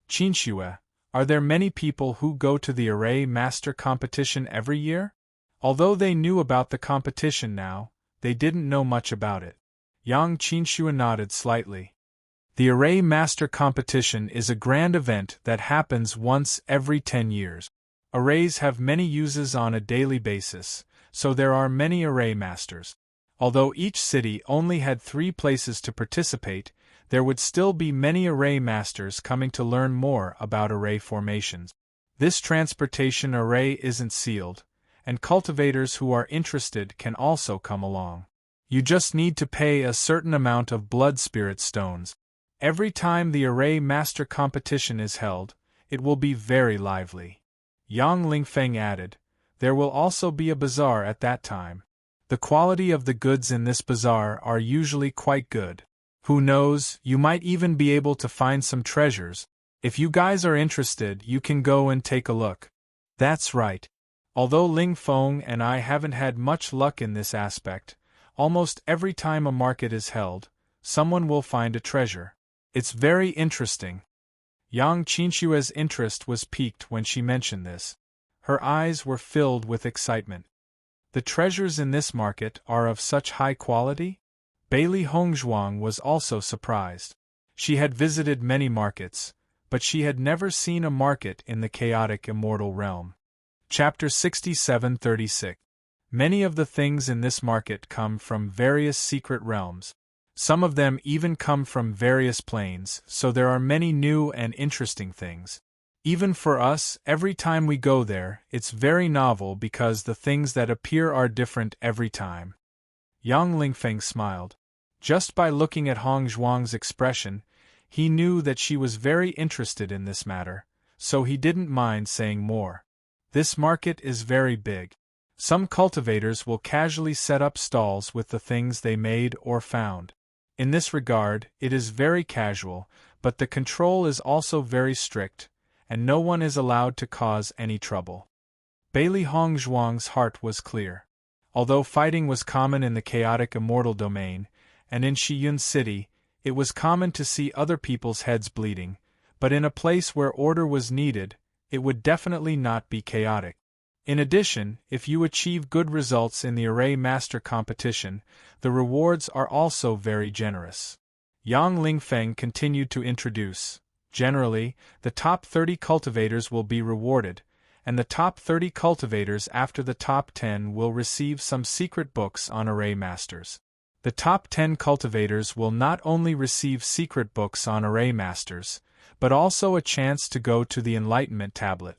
Speaker 1: "Qinxue, are there many people who go to the array master competition every year?" Although they knew about the competition now, they didn't know much about it. Yang Qinxue nodded slightly. The array master competition is a grand event that happens once every 10 years. Arrays have many uses on a daily basis, so there are many array masters. Although each city only had 3 places to participate, there would still be many array masters coming to learn more about array formations. This transportation array isn't sealed, and cultivators who are interested can also come along. You just need to pay a certain amount of blood spirit stones. Every time the array master competition is held, it will be very lively. Yang Lingfeng added, "There will also be a bazaar at that time. The quality of the goods in this bazaar are usually quite good. Who knows, you might even be able to find some treasures. If you guys are interested, you can go and take a look." "That's right. Although Ling Feng and I haven't had much luck in this aspect, almost every time a market is held, someone will find a treasure. It's very interesting." Yang Qinxue's interest was piqued when she mentioned this. Her eyes were filled with excitement. "The treasures in this market are of such high quality?" Bailey Hongzhuang was also surprised. She had visited many markets, but she had never seen a market in the chaotic immortal realm. Chapter 67-36. Many of the things in this market come from various secret realms. Some of them even come from various planes, so there are many new and interesting things. Even for us, every time we go there, it's very novel because the things that appear are different every time. Yang Lingfeng smiled. Just by looking at Hongzhuang's expression, he knew that she was very interested in this matter, so he didn't mind saying more. This market is very big. Some cultivators will casually set up stalls with the things they made or found. In this regard, it is very casual, but the control is also very strict, and no one is allowed to cause any trouble. Bailey Hongzhuang's heart was clear. Although fighting was common in the chaotic immortal domain, and in Shiyun City, it was common to see other people's heads bleeding, but in a place where order was needed, it would definitely not be chaotic. In addition, if you achieve good results in the Array Master competition, the rewards are also very generous. Yang Lingfeng continued to introduce. Generally, the top 30 cultivators will be rewarded, and the top 30 cultivators after the top 10 will receive some secret books on Array Masters. The top 10 cultivators will not only receive secret books on Array Masters, but also a chance to go to the Enlightenment Tablet.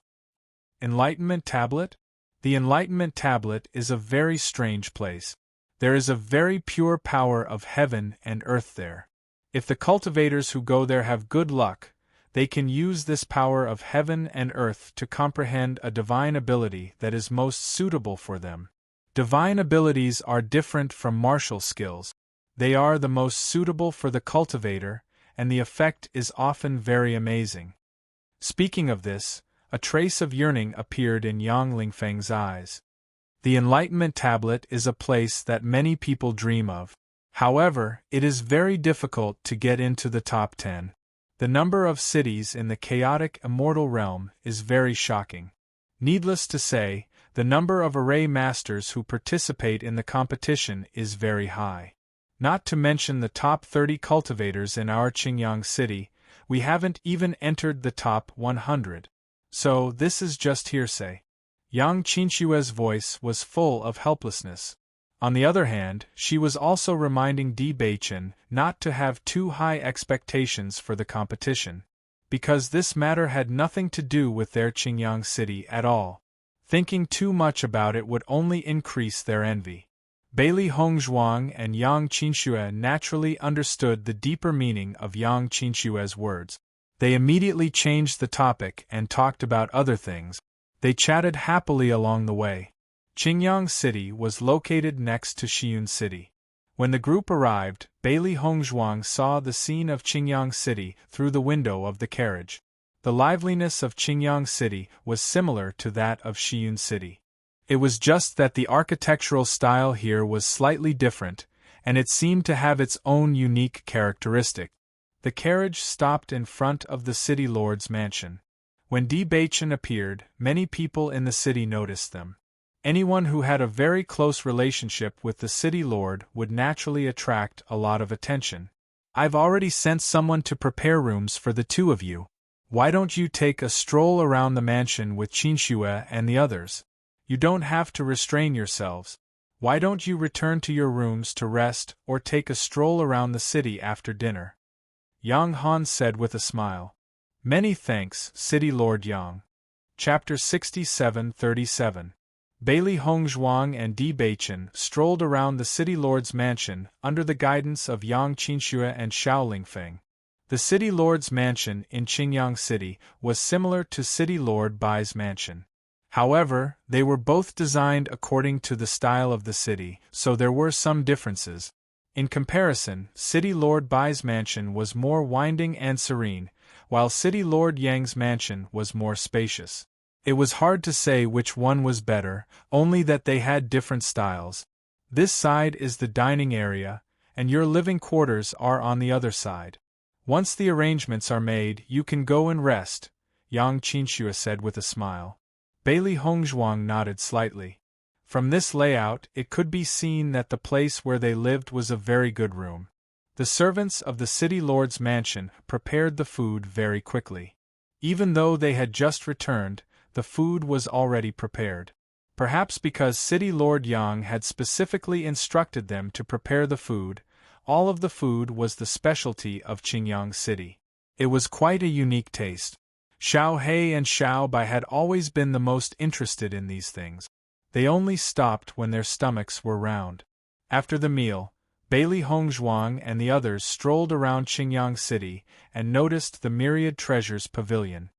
Speaker 1: Enlightenment Tablet? The Enlightenment Tablet is a very strange place. There is a very pure power of heaven and earth there. If the cultivators who go there have good luck, they can use this power of heaven and earth to comprehend a divine ability that is most suitable for them. Divine abilities are different from martial skills. They are the most suitable for the cultivator, and the effect is often very amazing. Speaking of this, a trace of yearning appeared in Yang Lingfeng's eyes. The Enlightenment Tablet is a place that many people dream of. However, it is very difficult to get into the top 10. The number of cities in the chaotic immortal realm is very shocking. Needless to say, the number of Array Masters who participate in the competition is very high. Not to mention the top 30 cultivators in our Qingyang city, we haven't even entered the top 100. So, this is just hearsay. Yang Qinshue's voice was full of helplessness. On the other hand, she was also reminding Di Beichen not to have too high expectations for the competition, because this matter had nothing to do with their Qingyang city at all. Thinking too much about it would only increase their envy. Bailey Hongzhuang and Yang Qinshue naturally understood the deeper meaning of Yang Qinshue's words. They immediately changed the topic and talked about other things. They chatted happily along the way. Qingyang City was located next to Shiyun City. When the group arrived, Bailey Hongzhuang saw the scene of Qingyang City through the window of the carriage. The liveliness of Qingyang City was similar to that of Shiyun City. It was just that the architectural style here was slightly different, and it seemed to have its own unique characteristic. The carriage stopped in front of the city lord's mansion. When Di Beichen appeared, many people in the city noticed them. Anyone who had a very close relationship with the city lord would naturally attract a lot of attention. I've already sent someone to prepare rooms for the two of you. Why don't you take a stroll around the mansion with Qinshue and the others? You don't have to restrain yourselves. Why don't you return to your rooms to rest or take a stroll around the city after dinner? Yang Han said with a smile. Many thanks, City Lord Yang. Chapter 67-37. Bailey Hongzhuang and Di Beichen strolled around the city lord's mansion under the guidance of Yang Qinshue and Xiao Lingfeng. The city lord's mansion in Qingyang City was similar to City Lord Bai's mansion. However, they were both designed according to the style of the city, so there were some differences. In comparison, City Lord Bai's mansion was more winding and serene, while City Lord Yang's mansion was more spacious. It was hard to say which one was better, only that they had different styles. This side is the dining area, and your living quarters are on the other side. Once the arrangements are made, you can go and rest, Yang Qinshue said with a smile. Bailey Hongzhuang nodded slightly. From this layout, it could be seen that the place where they lived was a very good room. The servants of the city lord's mansion prepared the food very quickly. Even though they had just returned, the food was already prepared. Perhaps because City Lord Yang had specifically instructed them to prepare the food, all of the food was the specialty of Qingyang City. It was quite a unique taste. Xiao He and Xiao Bai had always been the most interested in these things. They only stopped when their stomachs were round. After the meal, Bailey Hongzhuang and the others strolled around Qingyang City and noticed the Myriad Treasures Pavilion.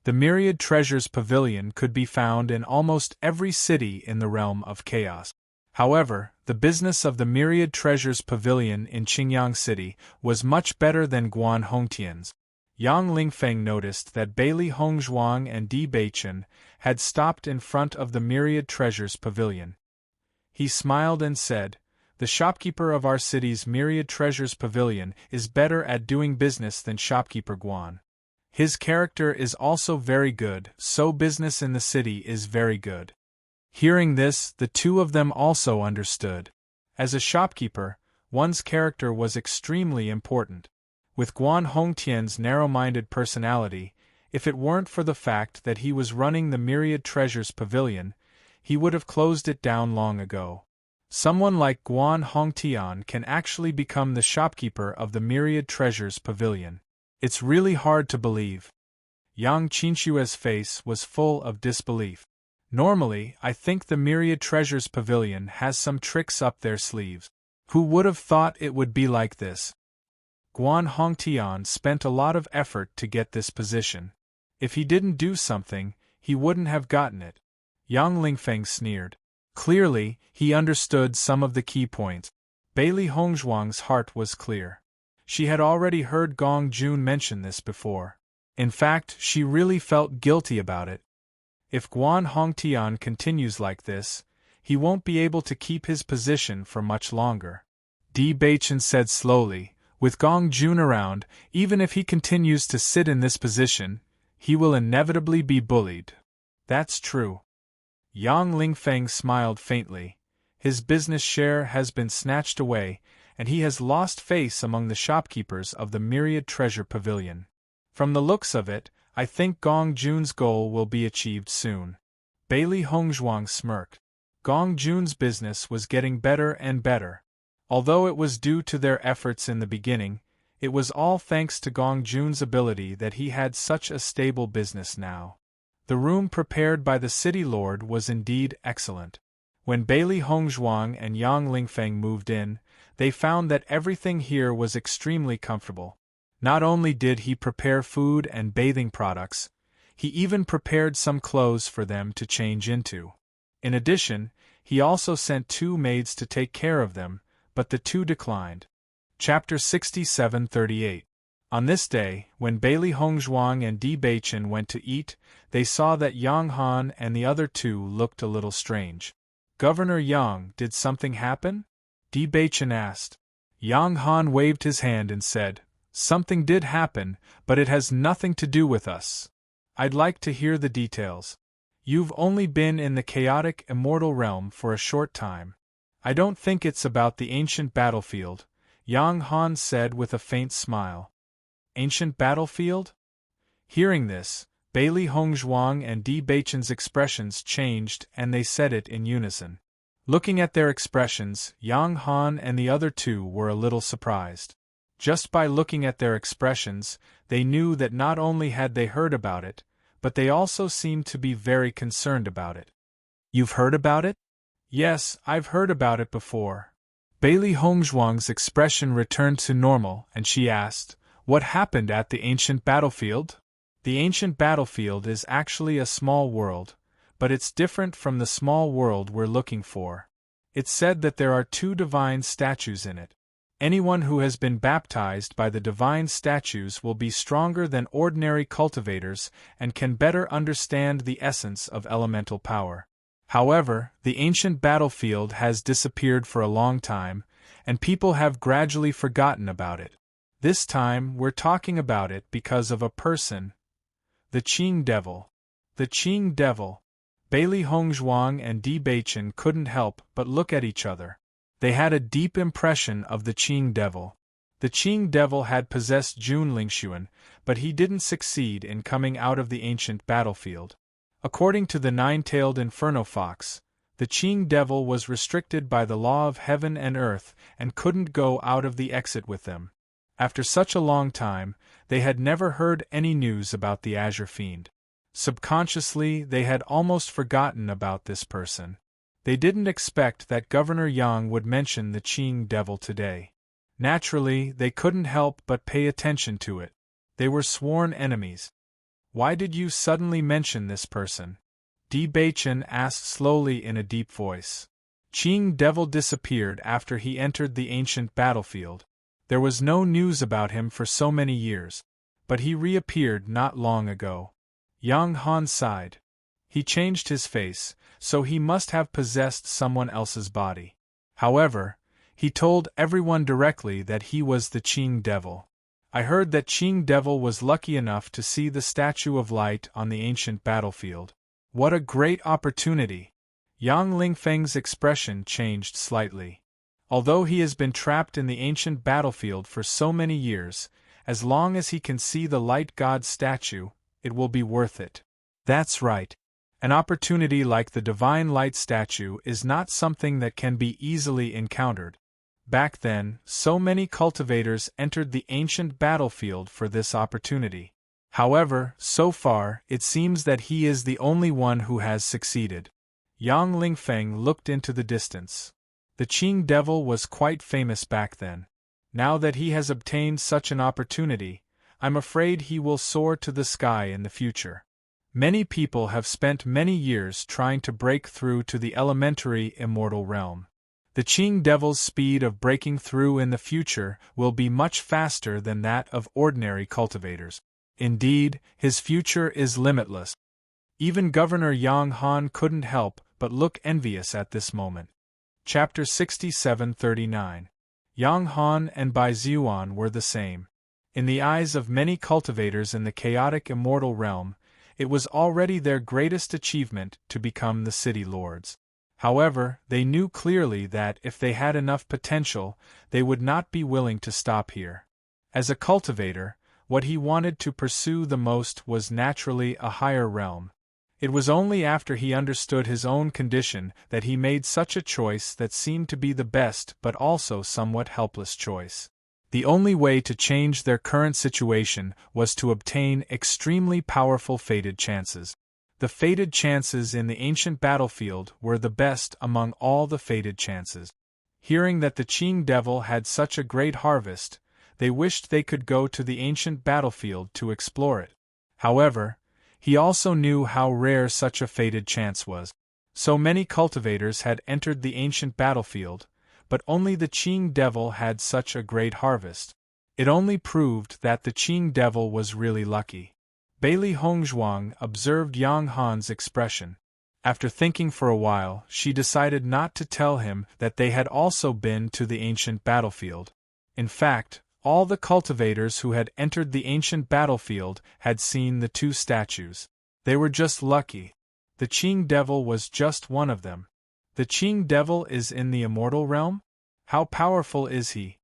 Speaker 1: The Myriad Treasures Pavilion could be found in almost every city in the realm of chaos. However, the business of the Myriad Treasures Pavilion in Qingyang City was much better than Guan Hongtian's. Yang Lingfeng noticed that Bailey Hongzhuang and Di Beichen had stopped in front of the Myriad Treasures Pavilion. He smiled and said, "The shopkeeper of our city's Myriad Treasures Pavilion is better at doing business than shopkeeper Guan. His character is also very good, so business in the city is very good." Hearing this, the two of them also understood. As a shopkeeper, one's character was extremely important. With Guan Hongtian's narrow-minded personality, if it weren't for the fact that he was running the Myriad Treasures Pavilion, he would have closed it down long ago. Someone like Guan Hongtian can actually become the shopkeeper of the Myriad Treasures Pavilion. It's really hard to believe. Yang Qinshue's face was full of disbelief. Normally, I think the Myriad Treasures Pavilion has some tricks up their sleeves. Who would have thought it would be like this? Guan Hongtian spent a lot of effort to get this position. If he didn't do something, he wouldn't have gotten it. Yang Lingfeng sneered. Clearly, he understood some of the key points. Bailey Hongzhuang's heart was clear. She had already heard Gong Jun mention this before. In fact, she really felt guilty about it. If Guan Hongtian continues like this, he won't be able to keep his position for much longer. Di Beichen said slowly, "With Gong Jun around, even if he continues to sit in this position, he will inevitably be bullied." "That's true." Yang Lingfeng smiled faintly. His business share has been snatched away, and he has lost face among the shopkeepers of the Myriad Treasure Pavilion. From the looks of it, I think Gong Jun's goal will be achieved soon. Bailey Hongzhuang smirked. Gong Jun's business was getting better and better. Although it was due to their efforts in the beginning, it was all thanks to Gong Jun's ability that he had such a stable business now. The room prepared by the city lord was indeed excellent. When Bailey Hongzhuang and Yang Lingfeng moved in, they found that everything here was extremely comfortable. Not only did he prepare food and bathing products, he even prepared some clothes for them to change into. In addition, he also sent 2 maids to take care of them, but the 2 declined. Chapter 67-38. On this day, when Bailey Hongzhuang and Di Beichen went to eat, they saw that Yang Han and the other 2 looked a little strange. "Governor Yang, did something happen?" Di Beichen asked. Yang Han waved his hand and said, "Something did happen, but it has nothing to do with us. I'd like to hear the details. You've only been in the chaotic immortal realm for a short time. I don't think it's about the ancient battlefield," Yang Han said with a faint smile. "Ancient battlefield?" Hearing this, Bailey Hongzhuang and Di Beichen's expressions changed and they said it in unison. Looking at their expressions, Yang Han and the other 2 were a little surprised. Just by looking at their expressions, they knew that not only had they heard about it, but they also seemed to be very concerned about it. "You've heard about it?" "Yes, I've heard about it before." Bailey Hongzhuang's expression returned to normal and she asked, "What happened at the ancient battlefield?" "The ancient battlefield is actually a small world, but it's different from the small world we're looking for. It's said that there are 2 divine statues in it. Anyone who has been baptized by the divine statues will be stronger than ordinary cultivators and can better understand the essence of elemental power. However, the ancient battlefield has disappeared for a long time, and people have gradually forgotten about it. This time we're talking about it because of a person. The Qing Devil." "The Qing Devil." Bailey Hongzhuang and Di Beichen couldn't help but look at each other. They had a deep impression of the Qing Devil. The Qing Devil had possessed Jun Lingxuan, but he didn't succeed in coming out of the ancient battlefield. According to the 9-tailed Inferno Fox, the Qing Devil was restricted by the law of heaven and earth and couldn't go out of the exit with them. After such a long time, they had never heard any news about the Azure Fiend. Subconsciously, they had almost forgotten about this person. They didn't expect that Governor Yang would mention the Qing Devil today. Naturally, they couldn't help but pay attention to it. They were sworn enemies. "Why did you suddenly mention this person?" Di Beichen asked slowly in a deep voice. "Qing Devil disappeared after he entered the ancient battlefield. There was no news about him for so many years. but he reappeared not long ago. Yang Han sighed. He changed his face, so he must have possessed someone else's body. However, he told everyone directly that he was the Qing Devil. I heard that Qing Devil was lucky enough to see the Statue of Light on the ancient battlefield. What a great opportunity! Yang Lingfeng's expression changed slightly. Although he has been trapped in the ancient battlefield for so many years, as long as he can see the Light God's statue, it will be worth it. That's right. An opportunity like the Divine Light statue is not something that can be easily encountered. Back then, so many cultivators entered the ancient battlefield for this opportunity. However, so far, it seems that he is the only one who has succeeded. Yang Lingfeng looked into the distance. The Qing Devil was quite famous back then. Now that he has obtained such an opportunity, I'm afraid he will soar to the sky in the future. Many people have spent many years trying to break through to the elementary immortal realm. The Qing Devil's speed of breaking through in the future will be much faster than that of ordinary cultivators. Indeed, his future is limitless. Even Governor Yang Han couldn't help but look envious at this moment. Chapter 6739. Yang Han and Bai Zhuan were the same. In the eyes of many cultivators in the chaotic immortal realm, it was already their greatest achievement to become the city lords. However, they knew clearly that if they had enough potential, they would not be willing to stop here. As a cultivator, what he wanted to pursue the most was naturally a higher realm. It was only after he understood his own condition that he made such a choice that seemed to be the best but also somewhat helpless choice. The only way to change their current situation was to obtain extremely powerful fated chances. The fated chances in the ancient battlefield were the best among all the fated chances. Hearing that the Qing Devil had such a great harvest, they wished they could go to the ancient battlefield to explore it. However, he also knew how rare such a fated chance was. So many cultivators had entered the ancient battlefield, but only the Qing Devil had such a great harvest. It only proved that the Qing Devil was really lucky. Bailey Hongzhuang observed Yang Han's expression. After thinking for a while, she decided not to tell him that they had also been to the ancient battlefield. In fact, all the cultivators who had entered the ancient battlefield had seen the two statues. They were just lucky. The Qing Devil was just one of them. The Qing Devil is in the immortal realm? How powerful is he?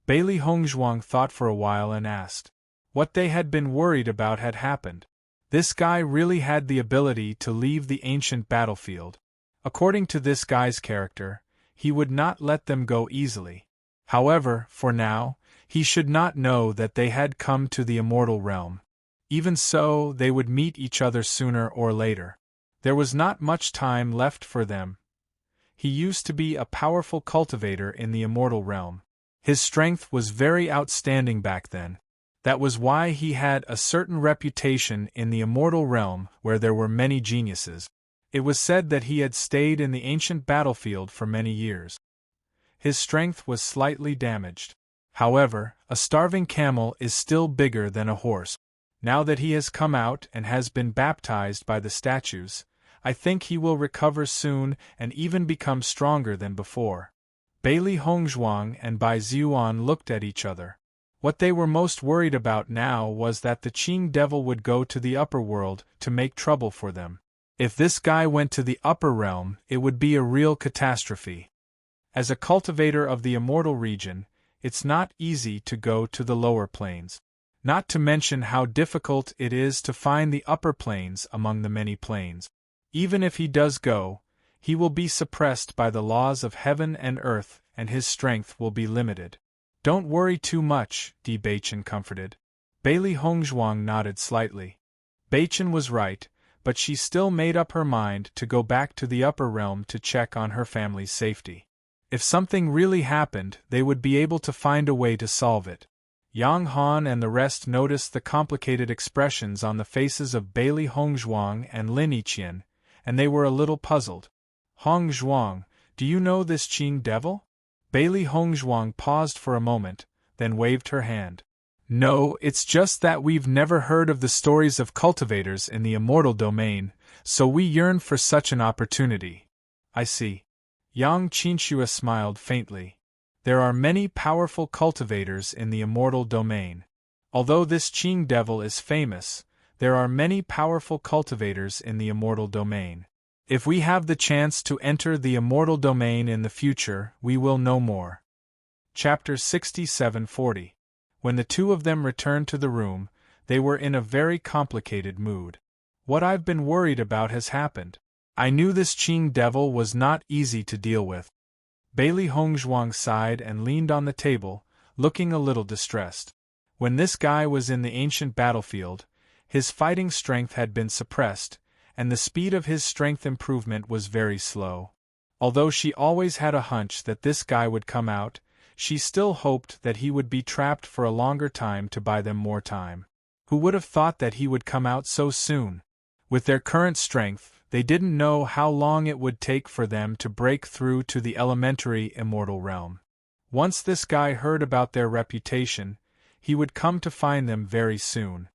Speaker 1: Bailey Hongzhuang thought for a while and asked. What they had been worried about had happened. This guy really had the ability to leave the ancient battlefield. According to this guy's character, he would not let them go easily. However, for now, he should not know that they had come to the immortal realm. Even so, they would meet each other sooner or later. There was not much time left for them. He used to be a powerful cultivator in the immortal realm. His strength was very outstanding back then. That was why he had a certain reputation in the immortal realm where there were many geniuses. It was said that he had stayed in the ancient battlefield for many years. His strength was slightly damaged. However, a starving camel is still bigger than a horse. Now that he has come out and has been baptized by the statues, I think he will recover soon and even become stronger than before. Bailey Hongzhuang and Bai Zhuan looked at each other. What they were most worried about now was that the Qing Devil would go to the upper world to make trouble for them. If this guy went to the upper realm, it would be a real catastrophe. As a cultivator of the immortal region, it's not easy to go to the lower planes. Not to mention how difficult it is to find the upper planes among the many planes. Even if he does go, he will be suppressed by the laws of heaven and earth, and his strength will be limited. Don't worry too much, Di Baichen comforted. Bailey Hongzhuang nodded slightly. Baichen was right, but she still made up her mind to go back to the upper realm to check on her family's safety. If something really happened, they would be able to find a way to solve it. Yang Han and the rest noticed the complicated expressions on the faces of Bailey Hongzhuang and Lin Yiqian, and they were a little puzzled. Hongzhuang, do you know this Qing Devil? Bailey Hongzhuang paused for a moment, then waved her hand. No, it's just that we've never heard of the stories of cultivators in the immortal domain, so we yearn for such an opportunity. I see. Yang Qinxue smiled faintly. There are many powerful cultivators in the immortal domain. Although this Qing devil is famous, there are many powerful cultivators in the immortal domain. If we have the chance to enter the immortal domain in the future, we will know more. Chapter 67-40. When the two of them returned to the room, they were in a very complicated mood. What I've been worried about has happened. I knew this Qing devil was not easy to deal with. Bailey Hongzhuang sighed and leaned on the table, looking a little distressed. When this guy was in the ancient battlefield, his fighting strength had been suppressed, and the speed of his strength improvement was very slow. Although she always had a hunch that this guy would come out, she still hoped that he would be trapped for a longer time to buy them more time. Who would have thought that he would come out so soon? With their current strength, they didn't know how long it would take for them to break through to the elementary immortal realm. Once this guy heard about their reputation, he would come to find them very soon.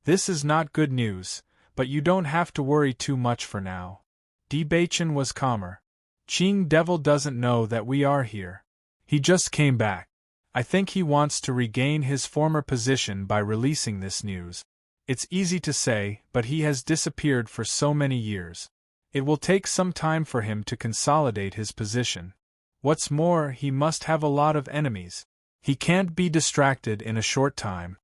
Speaker 1: This is not good news, but you don't have to worry too much for now. Di Baichen was calmer. Qing devil doesn't know that we are here. He just came back. I think he wants to regain his former position by releasing this news. It's easy to say, but he has disappeared for so many years. It will take some time for him to consolidate his position. What's more, he must have a lot of enemies. He can't be distracted in a short time.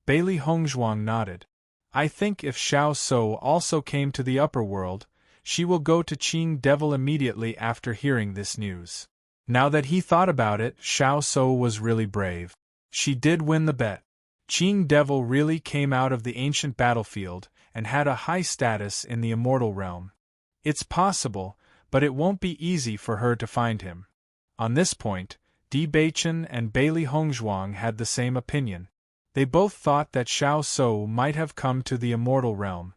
Speaker 1: Bailey Hongzhuang nodded. I think if Xiao So also came to the upper world, she will go to Qing devil immediately after hearing this news. Now that he thought about it, Xiao So was really brave. She did win the bet. Qing devil really came out of the ancient battlefield and had a high status in the immortal realm. It's possible, but it won't be easy for her to find him. On this point, Di Baichen and Bailey Hongzhuang had the same opinion. They both thought that Xiao So might have come to the immortal realm.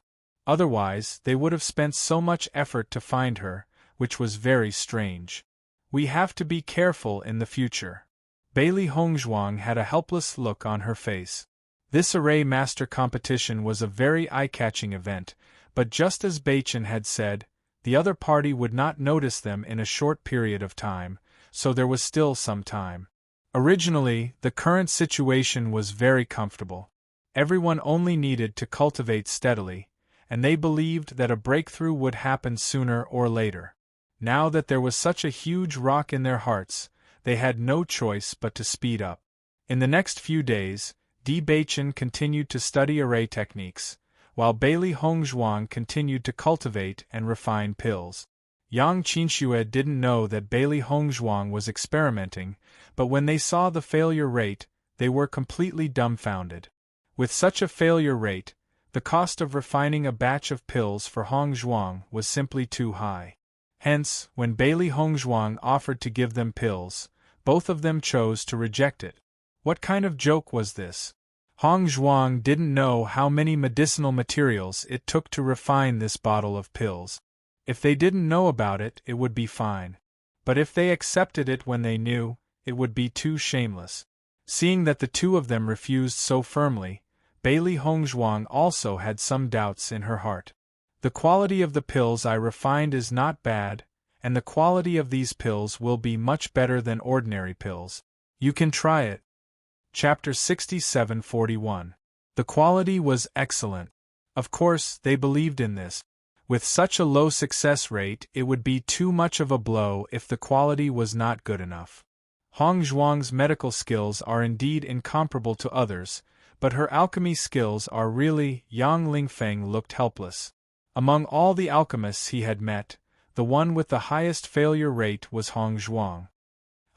Speaker 1: Otherwise, they would have spent so much effort to find her, which was very strange. We have to be careful in the future. Bailey Hongzhuang had a helpless look on her face. This Array Master competition was a very eye-catching event, but just as Baichen had said, the other party would not notice them in a short period of time, so there was still some time. Originally, the current situation was very comfortable. Everyone only needed to cultivate steadily, and they believed that a breakthrough would happen sooner or later. Now that there was such a huge rock in their hearts, they had no choice but to speed up. In the next few days, Di Baichen continued to study array techniques, while Bailey Hongzhuang continued to cultivate and refine pills. Yang Qinxue didn't know that Bailey Hongzhuang was experimenting, but when they saw the failure rate, they were completely dumbfounded. With such a failure rate, the cost of refining a batch of pills for Hongzhuang was simply too high. Hence, when Bailey Hongzhuang offered to give them pills, both of them chose to reject it. What kind of joke was this? Hongzhuang didn't know how many medicinal materials it took to refine this bottle of pills. If they didn't know about it, it would be fine. But if they accepted it when they knew, it would be too shameless. Seeing that the two of them refused so firmly, Bailey Hongzhuang also had some doubts in her heart. The quality of the pills I refined is not bad, and the quality of these pills will be much better than ordinary pills. You can try it. Chapter 67-41. The quality was excellent. Of course, they believed in this. With such a low success rate, it would be too much of a blow if the quality was not good enough. Hongzhuang's medical skills are indeed incomparable to others, but her alchemy skills are really. Yang Lingfeng looked helpless. Among all the alchemists he had met, the one with the highest failure rate was Hongzhuang.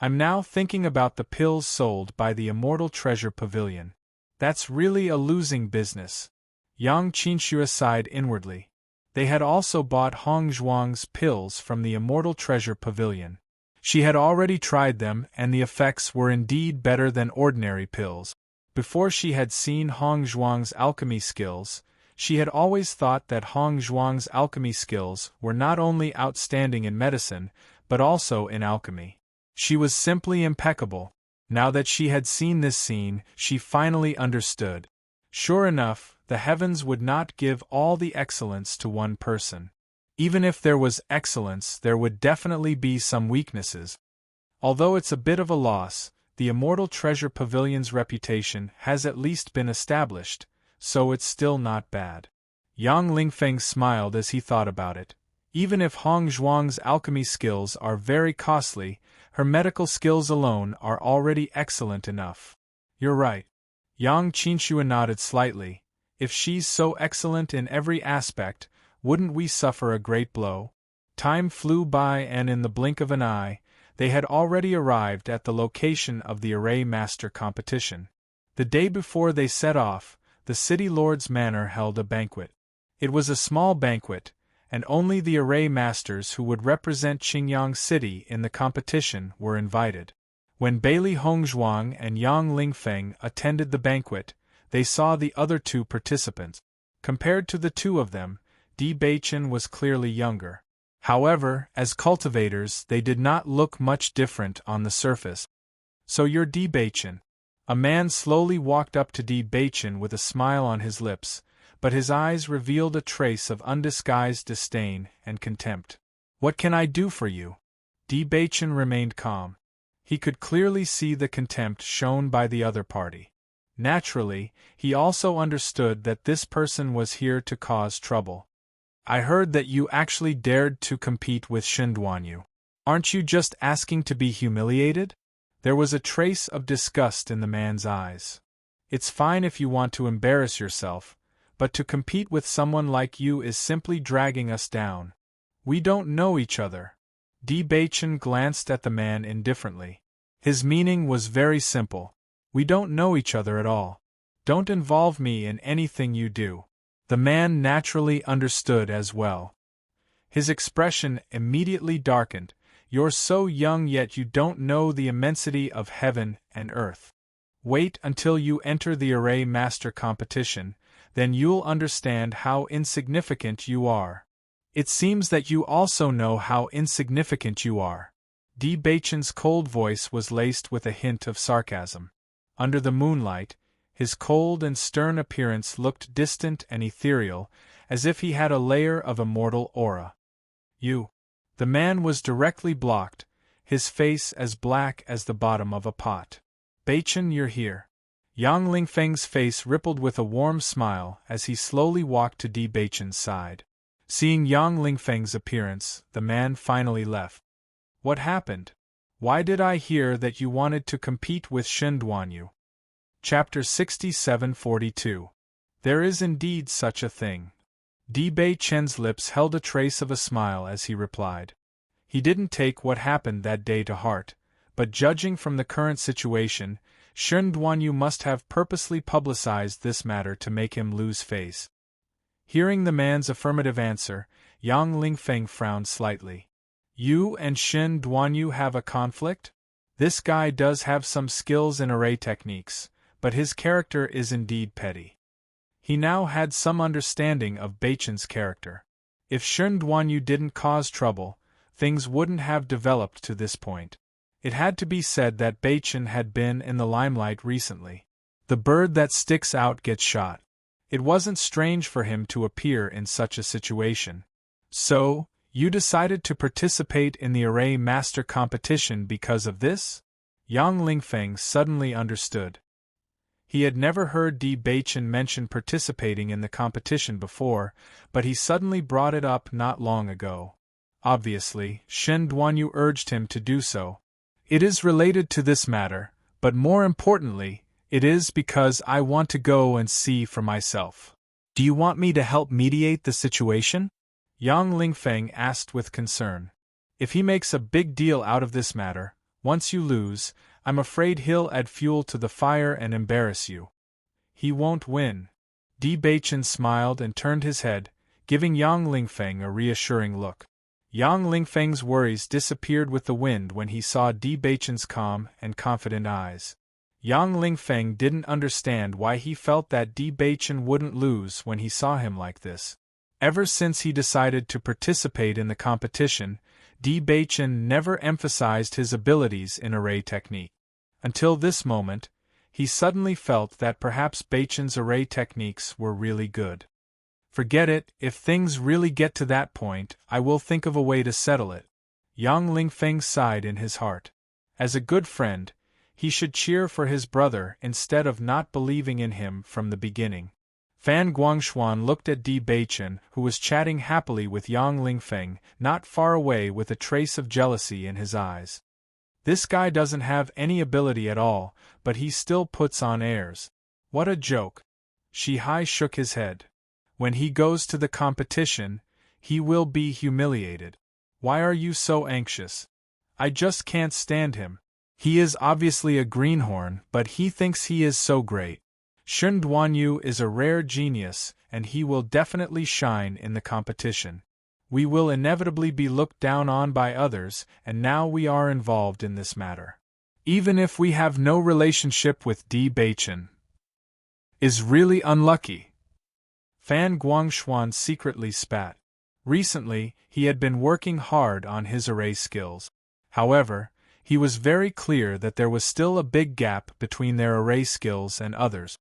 Speaker 1: I'm now thinking about the pills sold by the Immortal Treasure Pavilion. That's really a losing business. Yang Qinxue sighed inwardly. They had also bought Hongzhuang's pills from the Immortal Treasure Pavilion. She had already tried them, and the effects were indeed better than ordinary pills. Before she had seen Hongzhuang's alchemy skills, she had always thought that Hongzhuang's alchemy skills were not only outstanding in medicine, but also in alchemy. She was simply impeccable. Now that she had seen this scene, she finally understood. Sure enough, the heavens would not give all the excellence to one person. Even if there was excellence, there would definitely be some weaknesses. Although it's a bit of a loss, the Immortal Treasure Pavilion's reputation has at least been established, so it's still not bad. Yang Lingfeng smiled as he thought about it. Even if Hong Zhuang's alchemy skills are very costly, her medical skills alone are already excellent enough. You're right. Yang Qinxuan nodded slightly. If she's so excellent in every aspect, wouldn't we suffer a great blow? Time flew by and in the blink of an eye, they had already arrived at the location of the Array Master competition. The day before they set off, the City Lord's Manor held a banquet. It was a small banquet, and only the Array Masters who would represent Qingyang City in the competition were invited. When Bailey Hongzhuang and Yang Lingfeng attended the banquet, they saw the other two participants. Compared to the two of them, Di Beichen was clearly younger. However, as cultivators, they did not look much different on the surface. So you're Di Beichen. A man slowly walked up to Di Beichen with a smile on his lips, but his eyes revealed a trace of undisguised disdain and contempt. What can I do for you? Di Beichen remained calm. He could clearly see the contempt shown by the other party. Naturally, he also understood that this person was here to cause trouble. I heard that you actually dared to compete with Shen Duanyu. Aren't you just asking to be humiliated? There was a trace of disgust in the man's eyes. It's fine if you want to embarrass yourself, but to compete with someone like you is simply dragging us down. We don't know each other. Di Beichen glanced at the man indifferently. His meaning was very simple. We don't know each other at all. Don't involve me in anything you do. The man naturally understood as well. His expression immediately darkened. You're so young yet you don't know the immensity of heaven and earth. Wait until you enter the Array Master competition, then you'll understand how insignificant you are. It seems that you also know how insignificant you are. Di Beichen's cold voice was laced with a hint of sarcasm. Under the moonlight, his cold and stern appearance looked distant and ethereal, as if he had a layer of immortal aura. You. The man was directly blocked, his face as black as the bottom of a pot. Beichen, you're here. Yang Lingfeng's face rippled with a warm smile as he slowly walked to Di Beichen's side. Seeing Yang Lingfeng's appearance, the man finally left. What happened? Why did I hear that you wanted to compete with Shen Duanyu? Chapter 6742. There is indeed such a thing. Di Beichen's lips held a trace of a smile as he replied. He didn't take what happened that day to heart, but judging from the current situation, Shen Duanyu must have purposely publicized this matter to make him lose face. Hearing the man's affirmative answer, Yang Lingfeng frowned slightly. You and Shen Duanyu have a conflict? This guy does have some skills in array techniques, but his character is indeed petty. He now had some understanding of Beichen's character. If Shen Duanyu didn't cause trouble, things wouldn't have developed to this point. It had to be said that Beichen had been in the limelight recently. The bird that sticks out gets shot. It wasn't strange for him to appear in such a situation. So, you decided to participate in the Array Master competition because of this? Yang Lingfeng suddenly understood. He had never heard Di Beichen mention participating in the competition before, but he suddenly brought it up not long ago. Obviously, Shen Duanyu urged him to do so. It is related to this matter, but more importantly, it is because I want to go and see for myself. Do you want me to help mediate the situation? Yang Lingfeng asked with concern. If he makes a big deal out of this matter, once you lose, I'm afraid he'll add fuel to the fire and embarrass you. He won't win. Di Beichen smiled and turned his head, giving Yang Lingfeng a reassuring look. Yang Lingfeng's worries disappeared with the wind when he saw Di Beichen's calm and confident eyes. Yang Lingfeng didn't understand why he felt that Di Beichen wouldn't lose when he saw him like this. Ever since he decided to participate in the competition, Di Beichen never emphasized his abilities in array technique. Until this moment, he suddenly felt that perhaps Beichen's array techniques were really good. Forget it, if things really get to that point, I will think of a way to settle it. Yang Lingfeng sighed in his heart. As a good friend, he should cheer for his brother instead of not believing in him from the beginning. Fan Guangshuan looked at Di Beichen, who was chatting happily with Yang Lingfeng, not far away, with a trace of jealousy in his eyes. This guy doesn't have any ability at all, but he still puts on airs. What a joke. Shihai shook his head. When he goes to the competition, he will be humiliated. Why are you so anxious? I just can't stand him. He is obviously a greenhorn, but he thinks he is so great. Shun Duanyu is a rare genius, and he will definitely shine in the competition. We will inevitably be looked down on by others, and now we are involved in this matter. Even if we have no relationship with Di Beichen. Is really unlucky. Fan Guangshuan secretly spat. Recently, he had been working hard on his array skills. However, he was very clear that there was still a big gap between their array skills and others.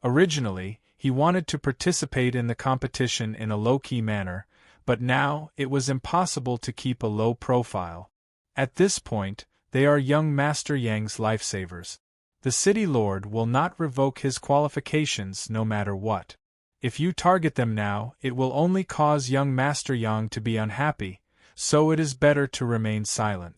Speaker 1: Originally, he wanted to participate in the competition in a low-key manner, but now it was impossible to keep a low profile. At this point, they are young Master Yang's lifesavers. The City Lord will not revoke his qualifications no matter what. If you target them now, it will only cause young Master Yang to be unhappy, so it is better to remain silent.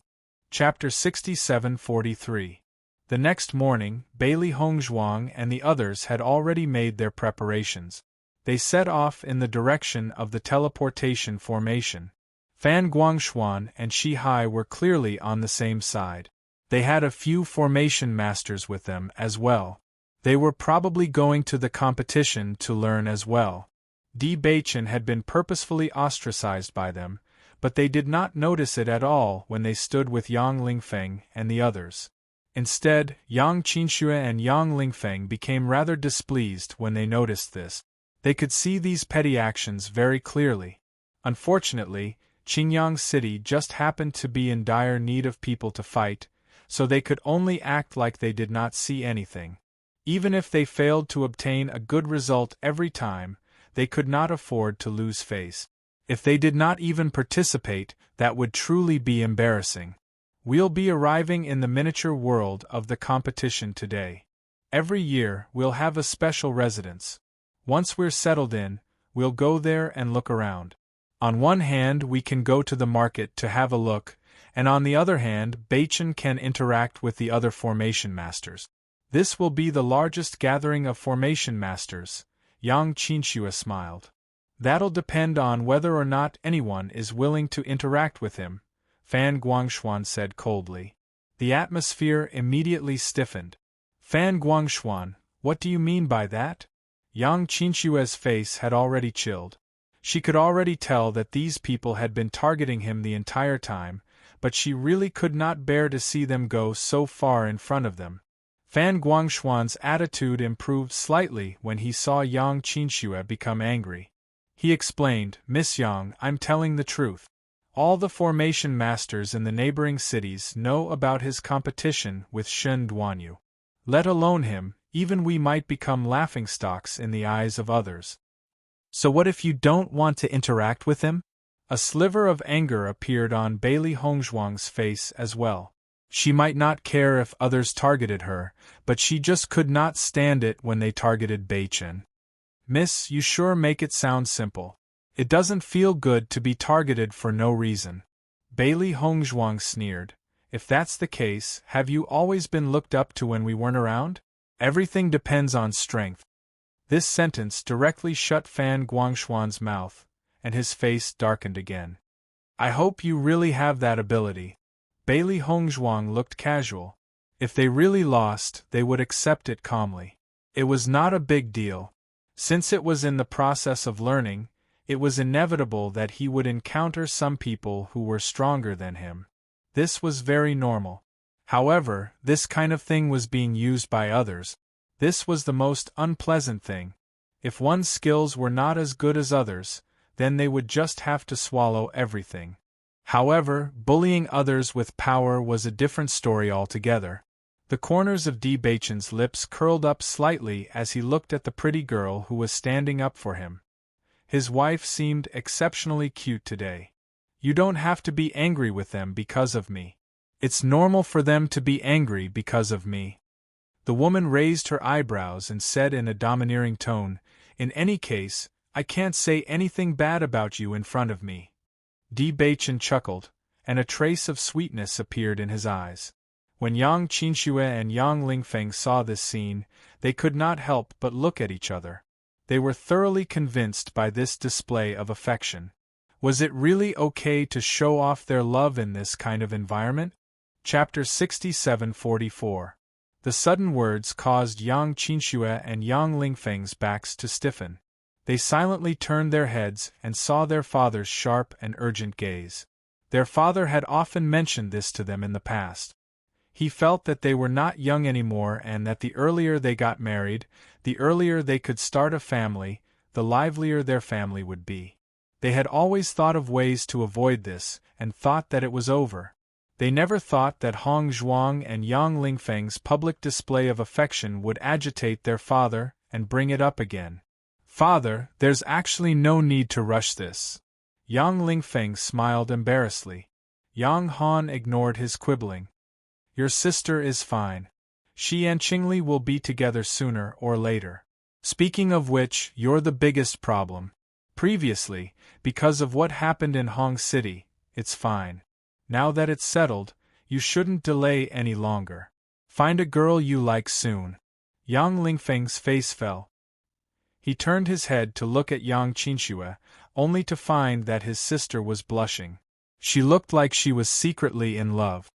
Speaker 1: Chapter 67-43. The next morning, Bailey Hongzhuang and the others had already made their preparations. They set off in the direction of the teleportation formation. Fan Guangshuan and Shihai were clearly on the same side. They had a few formation masters with them as well. They were probably going to the competition to learn as well. Di Beichen had been purposefully ostracized by them, but they did not notice it at all when they stood with Yang Lingfeng and the others. Instead, Yang Qinxue and Yang Lingfeng became rather displeased when they noticed this. They could see these petty actions very clearly. Unfortunately, Qingyang City just happened to be in dire need of people to fight, so they could only act like they did not see anything. Even if they failed to obtain a good result every time, they could not afford to lose face. If they did not even participate, that would truly be embarrassing. We'll be arriving in the miniature world of the competition today. Every year, we'll have a special residence. Once we're settled in, we'll go there and look around. On one hand, we can go to the market to have a look, and on the other hand, Beichen can interact with the other formation masters. This will be the largest gathering of formation masters, Yang Qinxue smiled. That'll depend on whether or not anyone is willing to interact with him, Fan Guangshuan said coldly. The atmosphere immediately stiffened. Fan Guangshuan, what do you mean by that? Yang Qinxue's face had already chilled. She could already tell that these people had been targeting him the entire time, but she really could not bear to see them go so far in front of them. Fan Guangshuan's attitude improved slightly when he saw Yang Qinxue become angry. He explained, Miss Yang, I'm telling the truth. All the formation masters in the neighboring cities know about his competition with Shun Duanyu. Let alone him, even we might become laughingstocks in the eyes of others. So what if you don't want to interact with him? A sliver of anger appeared on Bailey Hongzhuang's face as well. She might not care if others targeted her, but she just could not stand it when they targeted Beichen. Miss, you sure make it sound simple. It doesn't feel good to be targeted for no reason. Bailey Hongzhuang sneered. If that's the case, have you always been looked up to when we weren't around? Everything depends on strength. This sentence directly shut Fan Guangshuan's mouth, and his face darkened again. I hope you really have that ability. Bailey Hongzhuang looked casual. If they really lost, they would accept it calmly. It was not a big deal. Since it was in the process of learning, it was inevitable that he would encounter some people who were stronger than him. This was very normal. However, this kind of thing was being used by others. This was the most unpleasant thing. If one's skills were not as good as others, then they would just have to swallow everything. However, bullying others with power was a different story altogether. The corners of Di Baichen's lips curled up slightly as he looked at the pretty girl who was standing up for him. His wife seemed exceptionally cute today. You don't have to be angry with them because of me. It's normal for them to be angry because of me. The woman raised her eyebrows and said in a domineering tone, "In any case, I can't say anything bad about you in front of me." Di Baichen chuckled, and a trace of sweetness appeared in his eyes. When Yang Qinxue and Yang Lingfeng saw this scene, they could not help but look at each other. They were thoroughly convinced by this display of affection. Was it really okay to show off their love in this kind of environment? Chapter 67-44. The sudden words caused Yang Qinxue and Yang Lingfeng's backs to stiffen. They silently turned their heads and saw their father's sharp and urgent gaze. Their father had often mentioned this to them in the past. He felt that they were not young anymore and that the earlier they got married, the earlier they could start a family, the livelier their family would be. They had always thought of ways to avoid this, and thought that it was over. They never thought that Hong Zhuang and Yang Lingfeng's public display of affection would agitate their father and bring it up again. "Father, there's actually no need to rush this." Yang Lingfeng smiled embarrassedly. Yang Han ignored his quibbling. "Your sister is fine. She and Qingli will be together sooner or later. Speaking of which, you're the biggest problem. Previously, because of what happened in Hong City, it's fine. Now that it's settled, you shouldn't delay any longer. Find a girl you like soon." Yang Lingfeng's face fell. He turned his head to look at Yang Qinxue, only to find that his sister was blushing. She looked like she was secretly in love.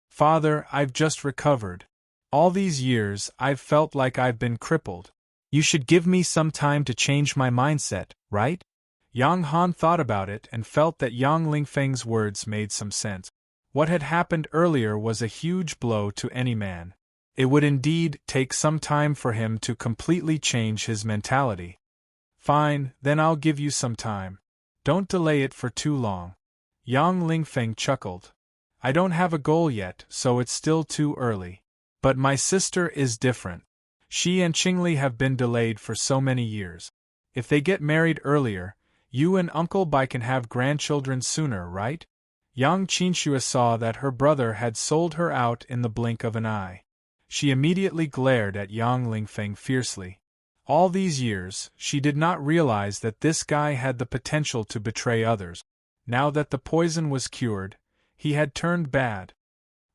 Speaker 1: "Father, I've just recovered. All these years, I've felt like I've been crippled. You should give me some time to change my mindset, right?" Yang Han thought about it and felt that Yang Lingfeng's words made some sense. What had happened earlier was a huge blow to any man. It would indeed take some time for him to completely change his mentality. "Fine, then I'll give you some time. Don't delay it for too long." Yang Lingfeng chuckled. "I don't have a goal yet, so it's still too early. But my sister is different. She and Qingli have been delayed for so many years. If they get married earlier, you and Uncle Bai can have grandchildren sooner, right?" Yang Qinxue saw that her brother had sold her out in the blink of an eye. She immediately glared at Yang Lingfeng fiercely. All these years, she did not realize that this guy had the potential to betray others. Now that the poison was cured, he had turned bad.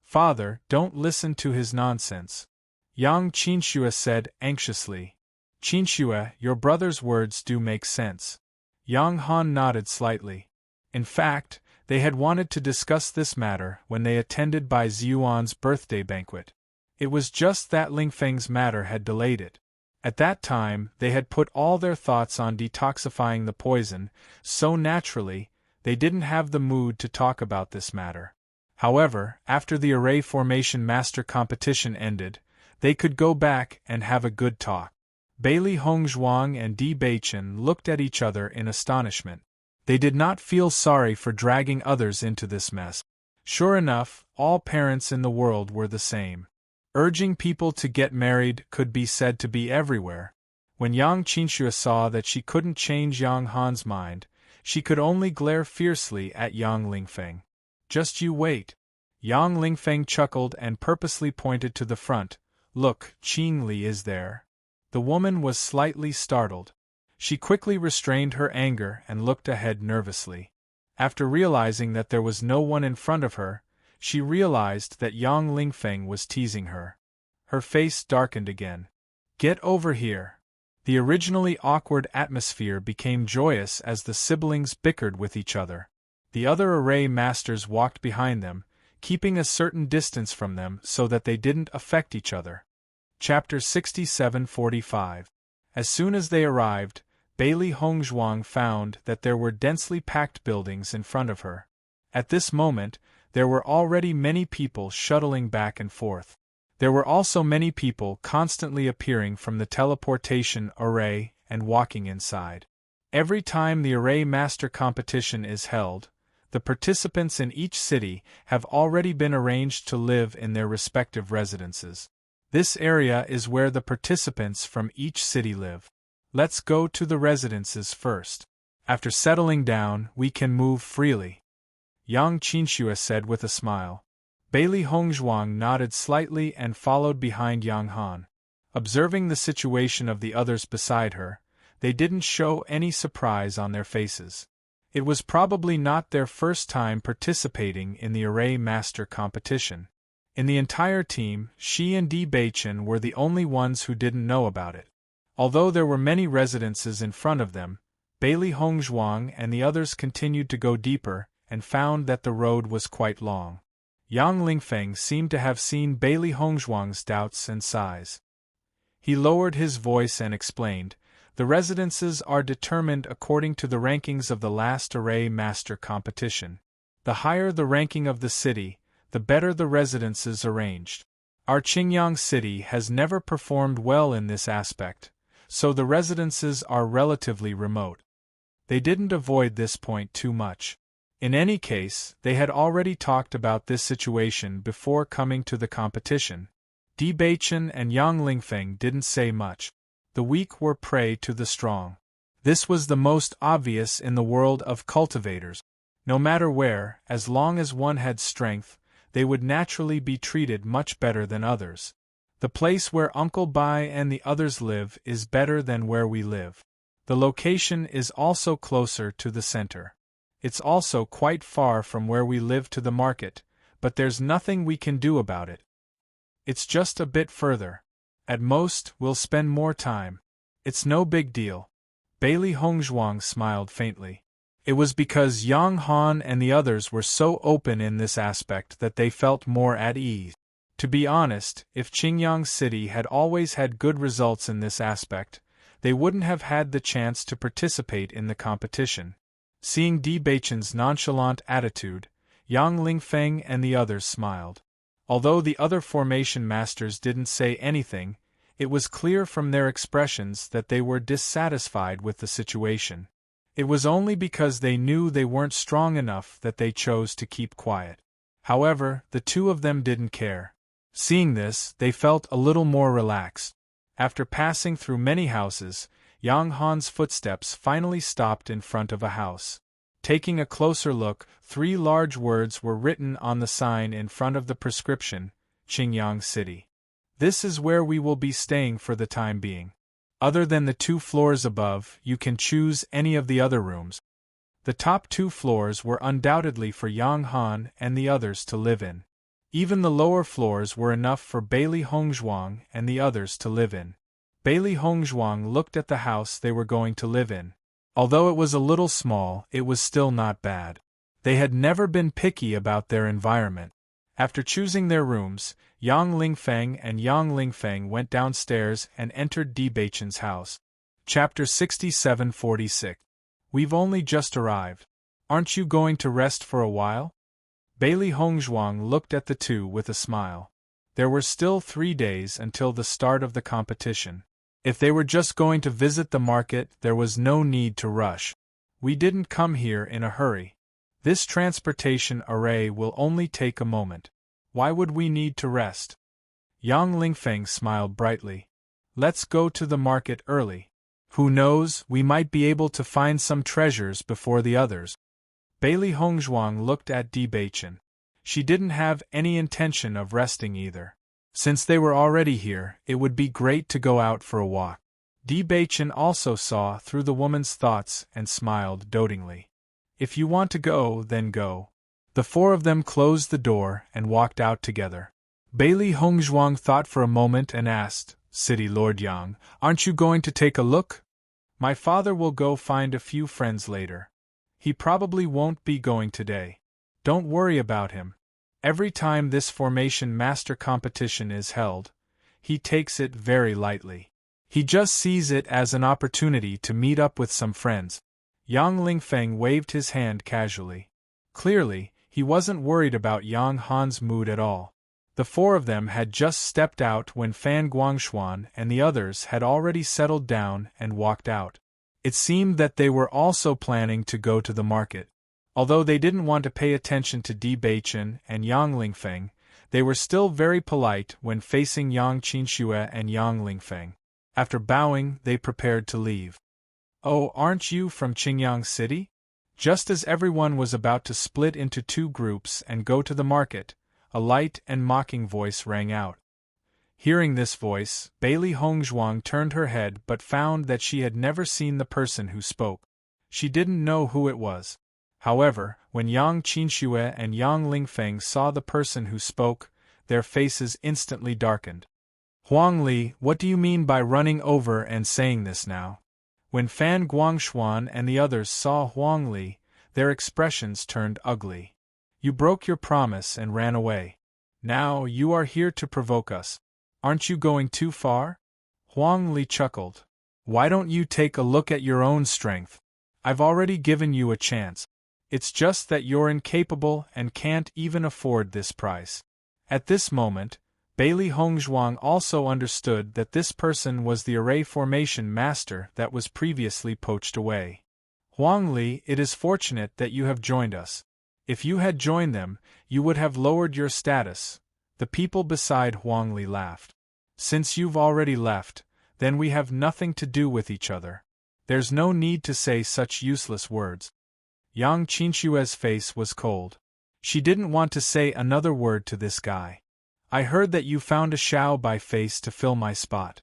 Speaker 1: "Father, don't listen to his nonsense," Yang Qinxue said anxiously. "Qinxue, your brother's words do make sense." Yang Han nodded slightly. In fact, they had wanted to discuss this matter when they attended Bai Ziyuan's birthday banquet. It was just that Lingfeng's matter had delayed it. At that time, they had put all their thoughts on detoxifying the poison, so naturally, they didn't have the mood to talk about this matter. However, after the array formation master competition ended, they could go back and have a good talk. Bailey Hongzhuang and Di Baichen looked at each other in astonishment. They did not feel sorry for dragging others into this mess. Sure enough, all parents in the world were the same. Urging people to get married could be said to be everywhere. When Yang Qinxue saw that she couldn't change Yang Han's mind, she could only glare fiercely at Yang Lingfeng. "Just you wait." Yang Lingfeng chuckled and purposely pointed to the front. "Look, Qingli is there." The woman was slightly startled. She quickly restrained her anger and looked ahead nervously. After realizing that there was no one in front of her, she realized that Yang Lingfeng was teasing her. Her face darkened again. "Get over here." The originally awkward atmosphere became joyous as the siblings bickered with each other. The other array masters walked behind them, keeping a certain distance from them so that they didn't affect each other. Chapter 67-45. As soon as they arrived, Bailey Hongzhuang found that there were densely packed buildings in front of her. At this moment, there were already many people shuttling back and forth. There were also many people constantly appearing from the teleportation array and walking inside. Every time the array master competition is held, The participants in each city have already been arranged to live in their respective residences. This area is where the participants from each city live. Let's go to the residences first. After settling down, we can move freely, Yang Qinxue said with a smile. Bailey Hongzhuang nodded slightly and followed behind Yang Han. Observing the situation of the others beside her, they didn't show any surprise on their faces. It was probably not their first time participating in the Array Master competition. In the entire team, Shi and Di Beichen were the only ones who didn't know about it. Although there were many residences in front of them, Bailey Hongzhuang and the others continued to go deeper and found that the road was quite long. Yang Lingfeng seemed to have seen Bailey Hongzhuang's doubts and sighs. He lowered his voice and explained, "The residences are determined according to the rankings of the last Array Master competition. The higher the ranking of the city, the better the residences arranged. Our Qingyang city has never performed well in this aspect, so the residences are relatively remote." They didn't avoid this point too much. In any case, they had already talked about this situation before coming to the competition. Di Beichen and Yang Lingfeng didn't say much. The weak were prey to the strong. This was the most obvious in the world of cultivators. No matter where, as long as one had strength, they would naturally be treated much better than others. The place where Uncle Bai and the others live is better than where we live. The location is also closer to the center. It's also quite far from where we live to the market, but there's nothing we can do about it. It's just a bit further. At most, we'll spend more time. It's no big deal. Bailey Hongzhuang smiled faintly. It was because Yang Han and the others were so open in this aspect that they felt more at ease. To be honest, if Qingyang City had always had good results in this aspect, they wouldn't have had the chance to participate in the competition. Seeing Di Beichen's nonchalant attitude, Yang Lingfeng and the others smiled. Although the other formation masters didn't say anything, it was clear from their expressions that they were dissatisfied with the situation. It was only because they knew they weren't strong enough that they chose to keep quiet. However, the two of them didn't care. Seeing this, they felt a little more relaxed. After passing through many houses, Yang Han's footsteps finally stopped in front of a house. Taking a closer look, 3 large words were written on the sign in front of the prescription, Qingyang City. This is where we will be staying for the time being. Other than the 2 floors above, you can choose any of the other rooms. The top 2 floors were undoubtedly for Yang Han and the others to live in. Even the lower floors were enough for Bailey Hongzhuang and the others to live in. Bailey Hongzhuang looked at the house they were going to live in. Although it was a little small, it was still not bad. They had never been picky about their environment. After choosing their rooms, Yang Lingfeng and Yang Lingfeng went downstairs and entered Di Beichen's house. Chapter 67-46. We've only just arrived. Aren't you going to rest for a while? Bailey Hongzhuang looked at the two with a smile. There were still 3 days until the start of the competition. If they were just going to visit the market, there was no need to rush. We didn't come here in a hurry. This transportation array will only take a moment. Why would we need to rest? Yang Lingfeng smiled brightly. Let's go to the market early. Who knows, we might be able to find some treasures before the others. Bailey Hongzhuang looked at Di Beichen. She didn't have any intention of resting either. Since they were already here, it would be great to go out for a walk. Di Beichen also saw through the woman's thoughts and smiled dotingly. If you want to go, then go. The 4 of them closed the door and walked out together. Bailey Hongzhuang thought for a moment and asked, City Lord Yang, aren't you going to take a look? My father will go find a few friends later. He probably won't be going today. Don't worry about him. Every time this formation master competition is held, he takes it very lightly. He just sees it as an opportunity to meet up with some friends. Yang Lingfeng waved his hand casually. Clearly, he wasn't worried about Yang Han's mood at all. The 4 of them had just stepped out when Fan Guangshuan and the others had already settled down and walked out. It seemed that they were also planning to go to the market. Although they didn't want to pay attention to Di Beichen and Yang Lingfeng, they were still very polite when facing Yang Qinxue and Yang Lingfeng. After bowing, they prepared to leave. "Oh, aren't you from Qingyang City?" Just as everyone was about to split into two groups and go to the market, a light and mocking voice rang out. Hearing this voice, Bailey Hongzhuang turned her head but found that she had never seen the person who spoke. She didn't know who it was. However, when Yang Qinxue and Yang Lingfeng saw the person who spoke, their faces instantly darkened. "Huang Li, what do you mean by running over and saying this now?" When Fan Guangshuan and the others saw Huang Li, their expressions turned ugly. "You broke your promise and ran away. Now you are here to provoke us. Aren't you going too far?" Huang Li chuckled. "Why don't you take a look at your own strength? I've already given you a chance. It's just that you're incapable and can't even afford this price." At this moment, Bailey Hongzhuang also understood that this person was the array formation master that was previously poached away. "Huang Li, it is fortunate that you have joined us. If you had joined them, you would have lowered your status." The people beside Huang Li laughed. "Since you've already left, then we have nothing to do with each other. There's no need to say such useless words." Yang Qinxue's face was cold. She didn't want to say another word to this guy. "I heard that you found a Xiao Bai face to fill my spot.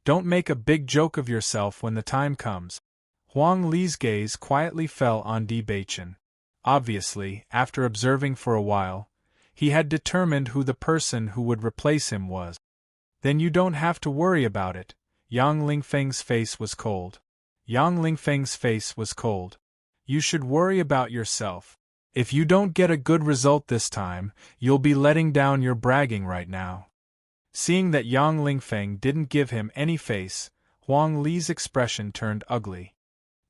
Speaker 1: Don't make a big joke of yourself when the time comes." Huang Li's gaze quietly fell on Di Beichen. Obviously, after observing for a while, he had determined who the person who would replace him was. "Then you don't have to worry about it." Yang Lingfeng's face was cold. Yang Lingfeng's face was cold. "You should worry about yourself. If you don't get a good result this time, you'll be letting down your bragging right now." Seeing that Yang Lingfeng didn't give him any face, Huang Li's expression turned ugly.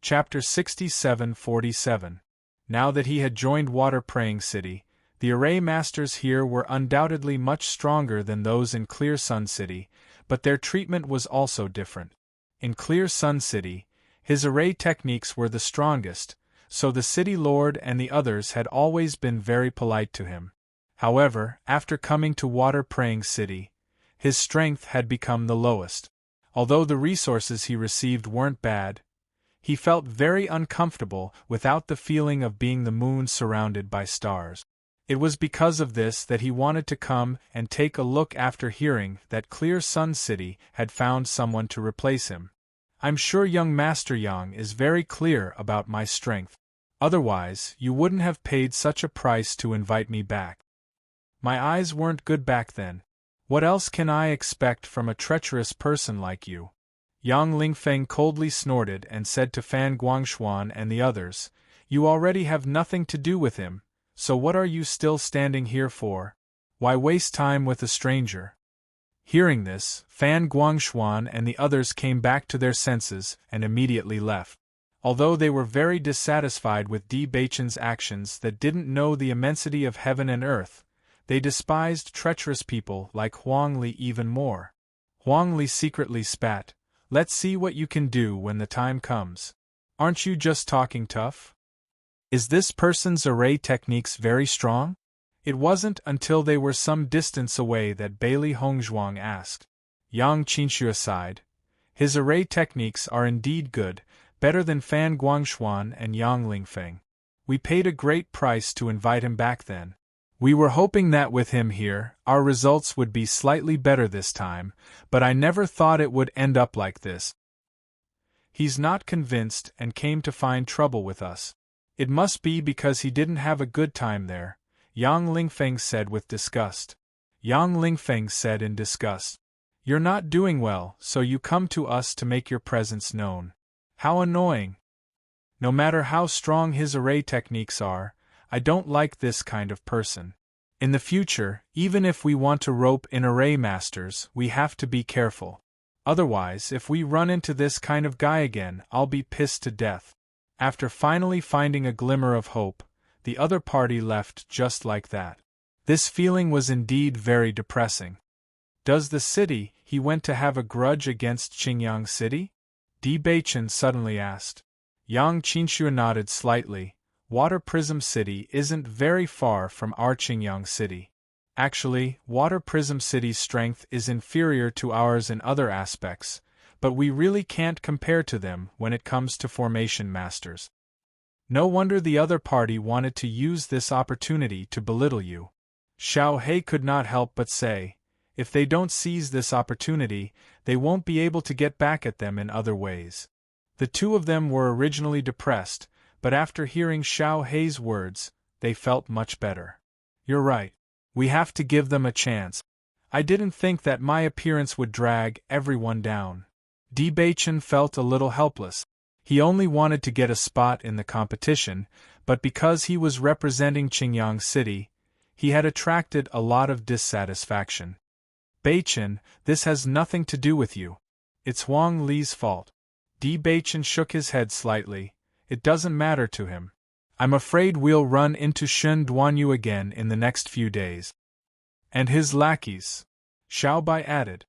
Speaker 1: Chapter 67-47. Now that he had joined Water Praying City, the array masters here were undoubtedly much stronger than those in Clear Sun City, but their treatment was also different. In Clear Sun City, his array techniques were the strongest, so the city lord and the others had always been very polite to him. However, after coming to Water Praying City, his strength had become the lowest. Although the resources he received weren't bad, he felt very uncomfortable without the feeling of being the moon surrounded by stars. It was because of this that he wanted to come and take a look after hearing that Clear Sun City had found someone to replace him. "I'm sure young Master Yang is very clear about my strength. Otherwise, you wouldn't have paid such a price to invite me back. My eyes weren't good back then. What else can I expect from a treacherous person like you?" Yang Lingfeng coldly snorted and said to Fan Guangshuan and the others, "You already have nothing to do with him, so what are you still standing here for? Why waste time with a stranger?" Hearing this, Fan Guangshuan and the others came back to their senses and immediately left. Although they were very dissatisfied with Di Beichen's actions that didn't know the immensity of heaven and earth, they despised treacherous people like Huang Li even more. Huang Li secretly spat. "Let's see what you can do when the time comes. Aren't you just talking tough? Is this person's array techniques very strong?" It wasn't until they were some distance away that Bailey Hongzhuang asked. Yang Qinxue sighed. "His array techniques are indeed good, better than Fan Guangshuan and Yang Lingfeng. We paid a great price to invite him back then. We were hoping that with him here, our results would be slightly better this time, but I never thought it would end up like this. He's not convinced and came to find trouble with us. It must be because he didn't have a good time there," Yang Lingfeng said with disgust. Yang Lingfeng said in disgust, "You're not doing well, so you come to us to make your presence known. How annoying. No matter how strong his array techniques are, I don't like this kind of person. In the future, even if we want to rope in array masters, we have to be careful. Otherwise, if we run into this kind of guy again, I'll be pissed to death." After finally finding a glimmer of hope, the other party left just like that. This feeling was indeed very depressing. "Does the city he went to have a grudge against Qingyang City?" Di Beichen suddenly asked. Yang Qinxue nodded slightly. Water Prism City isn't very far from our Qingyang City. Actually, Water Prism City's strength is inferior to ours in other aspects, but we really can't compare to them when it comes to formation masters. No wonder the other party wanted to use this opportunity to belittle you. Xiao He could not help but say, if they don't seize this opportunity, they won't be able to get back at them in other ways. The two of them were originally depressed, but after hearing Xiao He's words, they felt much better. You're right. We have to give them a chance. I didn't think that my appearance would drag everyone down. Di Baichen felt a little helpless. He only wanted to get a spot in the competition, but because he was representing Qingyang City, he had attracted a lot of dissatisfaction. Baichen, this has nothing to do with you. It's Huang Li's fault. Di Baichen shook his head slightly. It doesn't matter to him. I'm afraid we'll run into Shen Duanyu again in the next few days. And his lackeys, Xiao Bai added.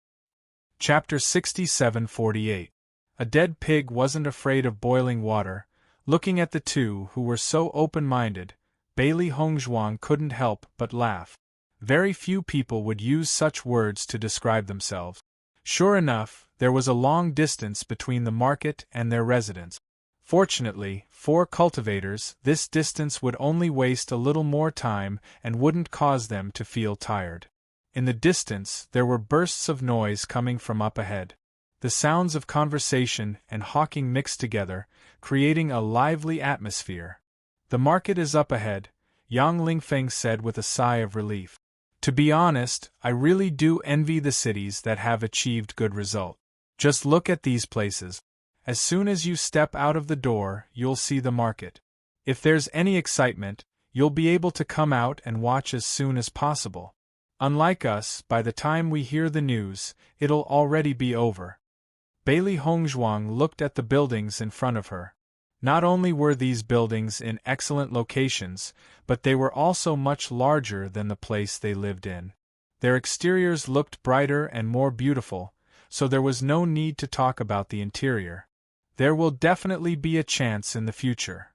Speaker 1: Chapter 67-48. A dead pig wasn't afraid of boiling water. Looking at the two who were so open-minded, Bailey Hongzhuang couldn't help but laugh. Very few people would use such words to describe themselves. Sure enough, there was a long distance between the market and their residence. Fortunately, for cultivators, this distance would only waste a little more time and wouldn't cause them to feel tired. In the distance, there were bursts of noise coming from up ahead. The sounds of conversation and hawking mixed together, creating a lively atmosphere. The market is up ahead, Yang Lingfeng said with a sigh of relief. To be honest, I really do envy the cities that have achieved good result. Just look at these places. As soon as you step out of the door, you'll see the market. If there's any excitement, you'll be able to come out and watch as soon as possible. Unlike us, by the time we hear the news, it'll already be over. Bailey Hongzhuang looked at the buildings in front of her. Not only were these buildings in excellent locations, but they were also much larger than the place they lived in. Their exteriors looked brighter and more beautiful, so there was no need to talk about the interior. There will definitely be a chance in the future.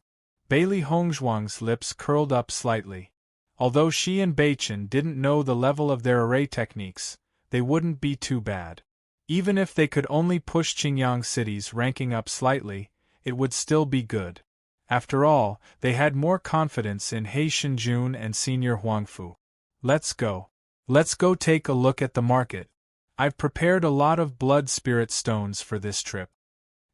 Speaker 1: Bailey Hongzhuang's lips curled up slightly. Although she and Baichen didn't know the level of their array techniques, they wouldn't be too bad. Even if they could only push Qingyang City's ranking up slightly, it would still be good. After all, they had more confidence in He Shinjun and Senior Huangfu. Let's go. Let's go take a look at the market. I've prepared a lot of blood spirit stones for this trip.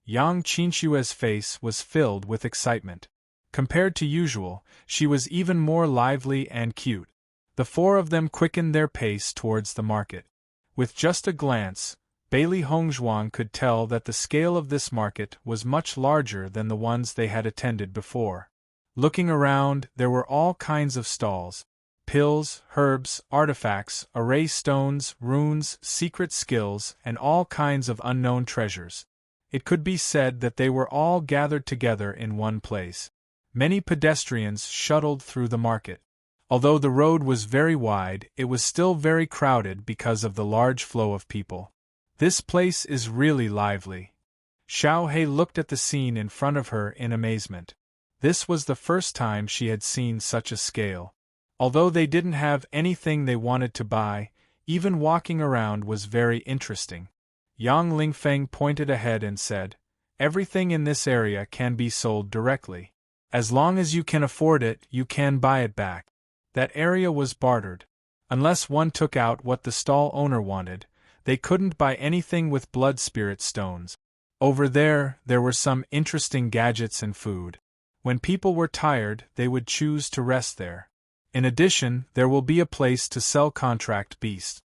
Speaker 1: Yang Qinshue's face was filled with excitement. Compared to usual, she was even more lively and cute. The four of them quickened their pace towards the market. With just a glance, Bailey Hongzhuang could tell that the scale of this market was much larger than the ones they had attended before. Looking around, there were all kinds of stalls. Pills, herbs, artifacts, array stones, runes, secret skills, and all kinds of unknown treasures. It could be said that they were all gathered together in one place. Many pedestrians shuttled through the market. Although the road was very wide, it was still very crowded because of the large flow of people. This place is really lively. Xiao He looked at the scene in front of her in amazement. This was the first time she had seen such a scale. Although they didn't have anything they wanted to buy, even walking around was very interesting. Yang Lingfeng pointed ahead and said, "Everything in this area can be sold directly. As long as you can afford it, you can buy it back." That area was bartered. Unless one took out what the stall owner wanted, they couldn't buy anything with blood spirit stones. Over there were some interesting gadgets and food. When people were tired, they would choose to rest there. In addition, there will be a place to sell contract beasts.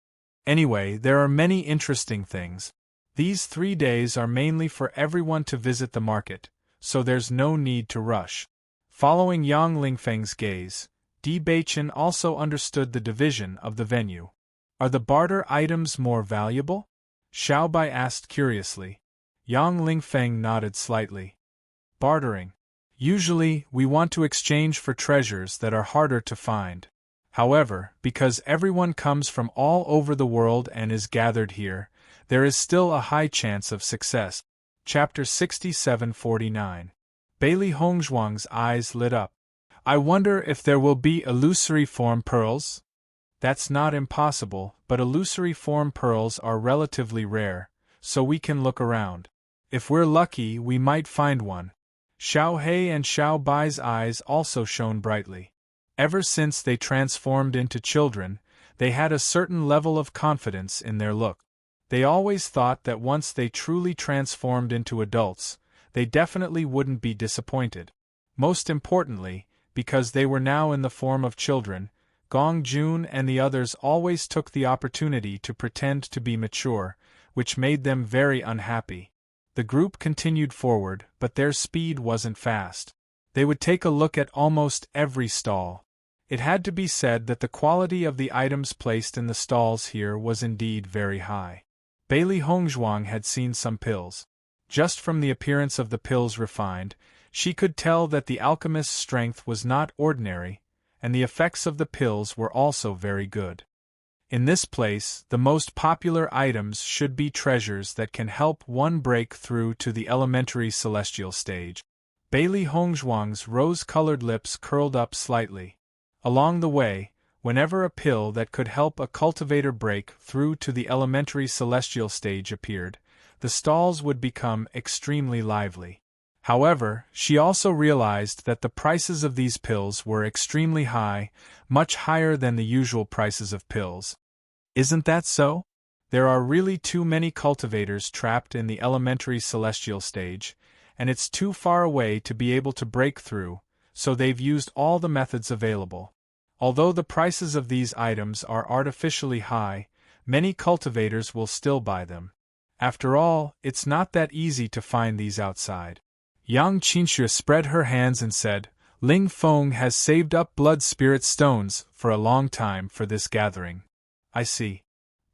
Speaker 1: Anyway, there are many interesting things. These 3 days are mainly for everyone to visit the market, so there's no need to rush. Following Yang Lingfeng's gaze, Di Baichen also understood the division of the venue. Are the barter items more valuable? Xiao Bai asked curiously. Yang Lingfeng nodded slightly. Bartering. Usually, we want to exchange for treasures that are harder to find. However, because everyone comes from all over the world and is gathered here, there is still a high chance of success. Chapter 67-49. Bailey Hongzhuang's eyes lit up. I wonder if there will be illusory form pearls? That's not impossible, but illusory form pearls are relatively rare, so we can look around. If we're lucky, we might find one. Xiao Hei and Xiao Bai's eyes also shone brightly. Ever since they transformed into children, they had a certain level of confidence in their look. They always thought that once they truly transformed into adults, they definitely wouldn't be disappointed. Most importantly, because they were now in the form of children, Gong Jun and the others always took the opportunity to pretend to be mature, which made them very unhappy. The group continued forward, but their speed wasn't fast. They would take a look at almost every stall. It had to be said that the quality of the items placed in the stalls here was indeed very high. Bailey Hongzhuang had seen some pills. Just from the appearance of the pills refined, she could tell that the alchemist's strength was not ordinary, and the effects of the pills were also very good. In this place, the most popular items should be treasures that can help one break through to the elementary celestial stage. Bailey Hongzhuang's rose-colored lips curled up slightly. Along the way, whenever a pill that could help a cultivator break through to the elementary celestial stage appeared, the stalls would become extremely lively. However, she also realized that the prices of these pills were extremely high, much higher than the usual prices of pills. Isn't that so? There are really too many cultivators trapped in the elementary celestial stage, and it's too far away to be able to break through, so they've used all the methods available. Although the prices of these items are artificially high, many cultivators will still buy them. After all, it's not that easy to find these outside. Yang Qinxue spread her hands and said, Ling Feng has saved up blood spirit stones for a long time for this gathering. I see.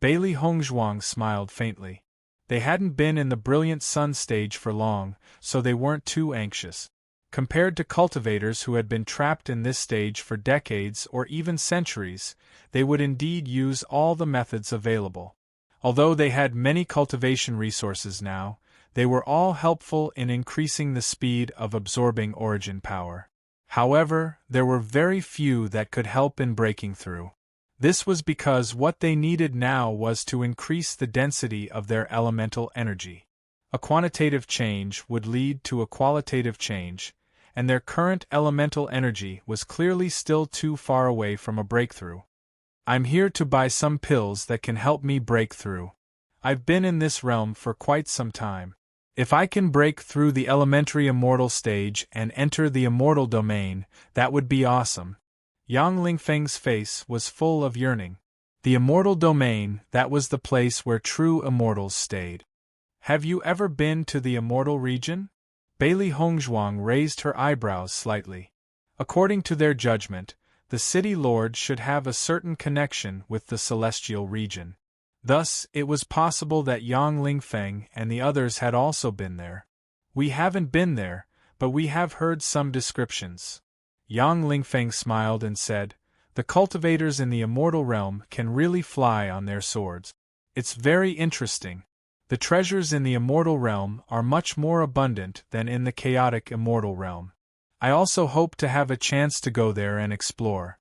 Speaker 1: Bailey Hongzhuang smiled faintly. They hadn't been in the brilliant sun stage for long, so they weren't too anxious. Compared to cultivators who had been trapped in this stage for decades or even centuries, they would indeed use all the methods available. Although they had many cultivation resources now, they were all helpful in increasing the speed of absorbing origin power. However, there were very few that could help in breaking through. This was because what they needed now was to increase the density of their elemental energy. A quantitative change would lead to a qualitative change, and their current elemental energy was clearly still too far away from a breakthrough. I'm here to buy some pills that can help me break through. I've been in this realm for quite some time. If I can break through the elementary immortal stage and enter the immortal domain, that would be awesome. Yang Lingfeng's face was full of yearning. The immortal domain, that was the place where true immortals stayed. Have you ever been to the immortal region? Bailey Hongzhuang raised her eyebrows slightly. According to their judgment, the city lord should have a certain connection with the celestial region. Thus, it was possible that Yang Lingfeng and the others had also been there. We haven't been there, but we have heard some descriptions. Yang Lingfeng smiled and said, The cultivators in the immortal realm can really fly on their swords. It's very interesting. The treasures in the immortal realm are much more abundant than in the chaotic immortal realm. I also hope to have a chance to go there and explore.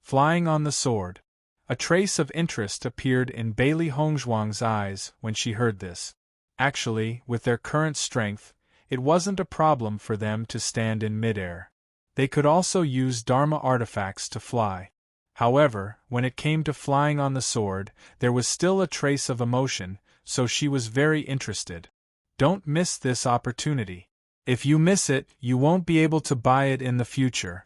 Speaker 1: Flying on the sword. A trace of interest appeared in Bailey Hongzhuang's eyes when she heard this. Actually, with their current strength, it wasn't a problem for them to stand in midair. They could also use Dharma artifacts to fly. However, when it came to flying on the sword, there was still a trace of emotion, so she was very interested. Don't miss this opportunity. If you miss it, you won't be able to buy it in the future.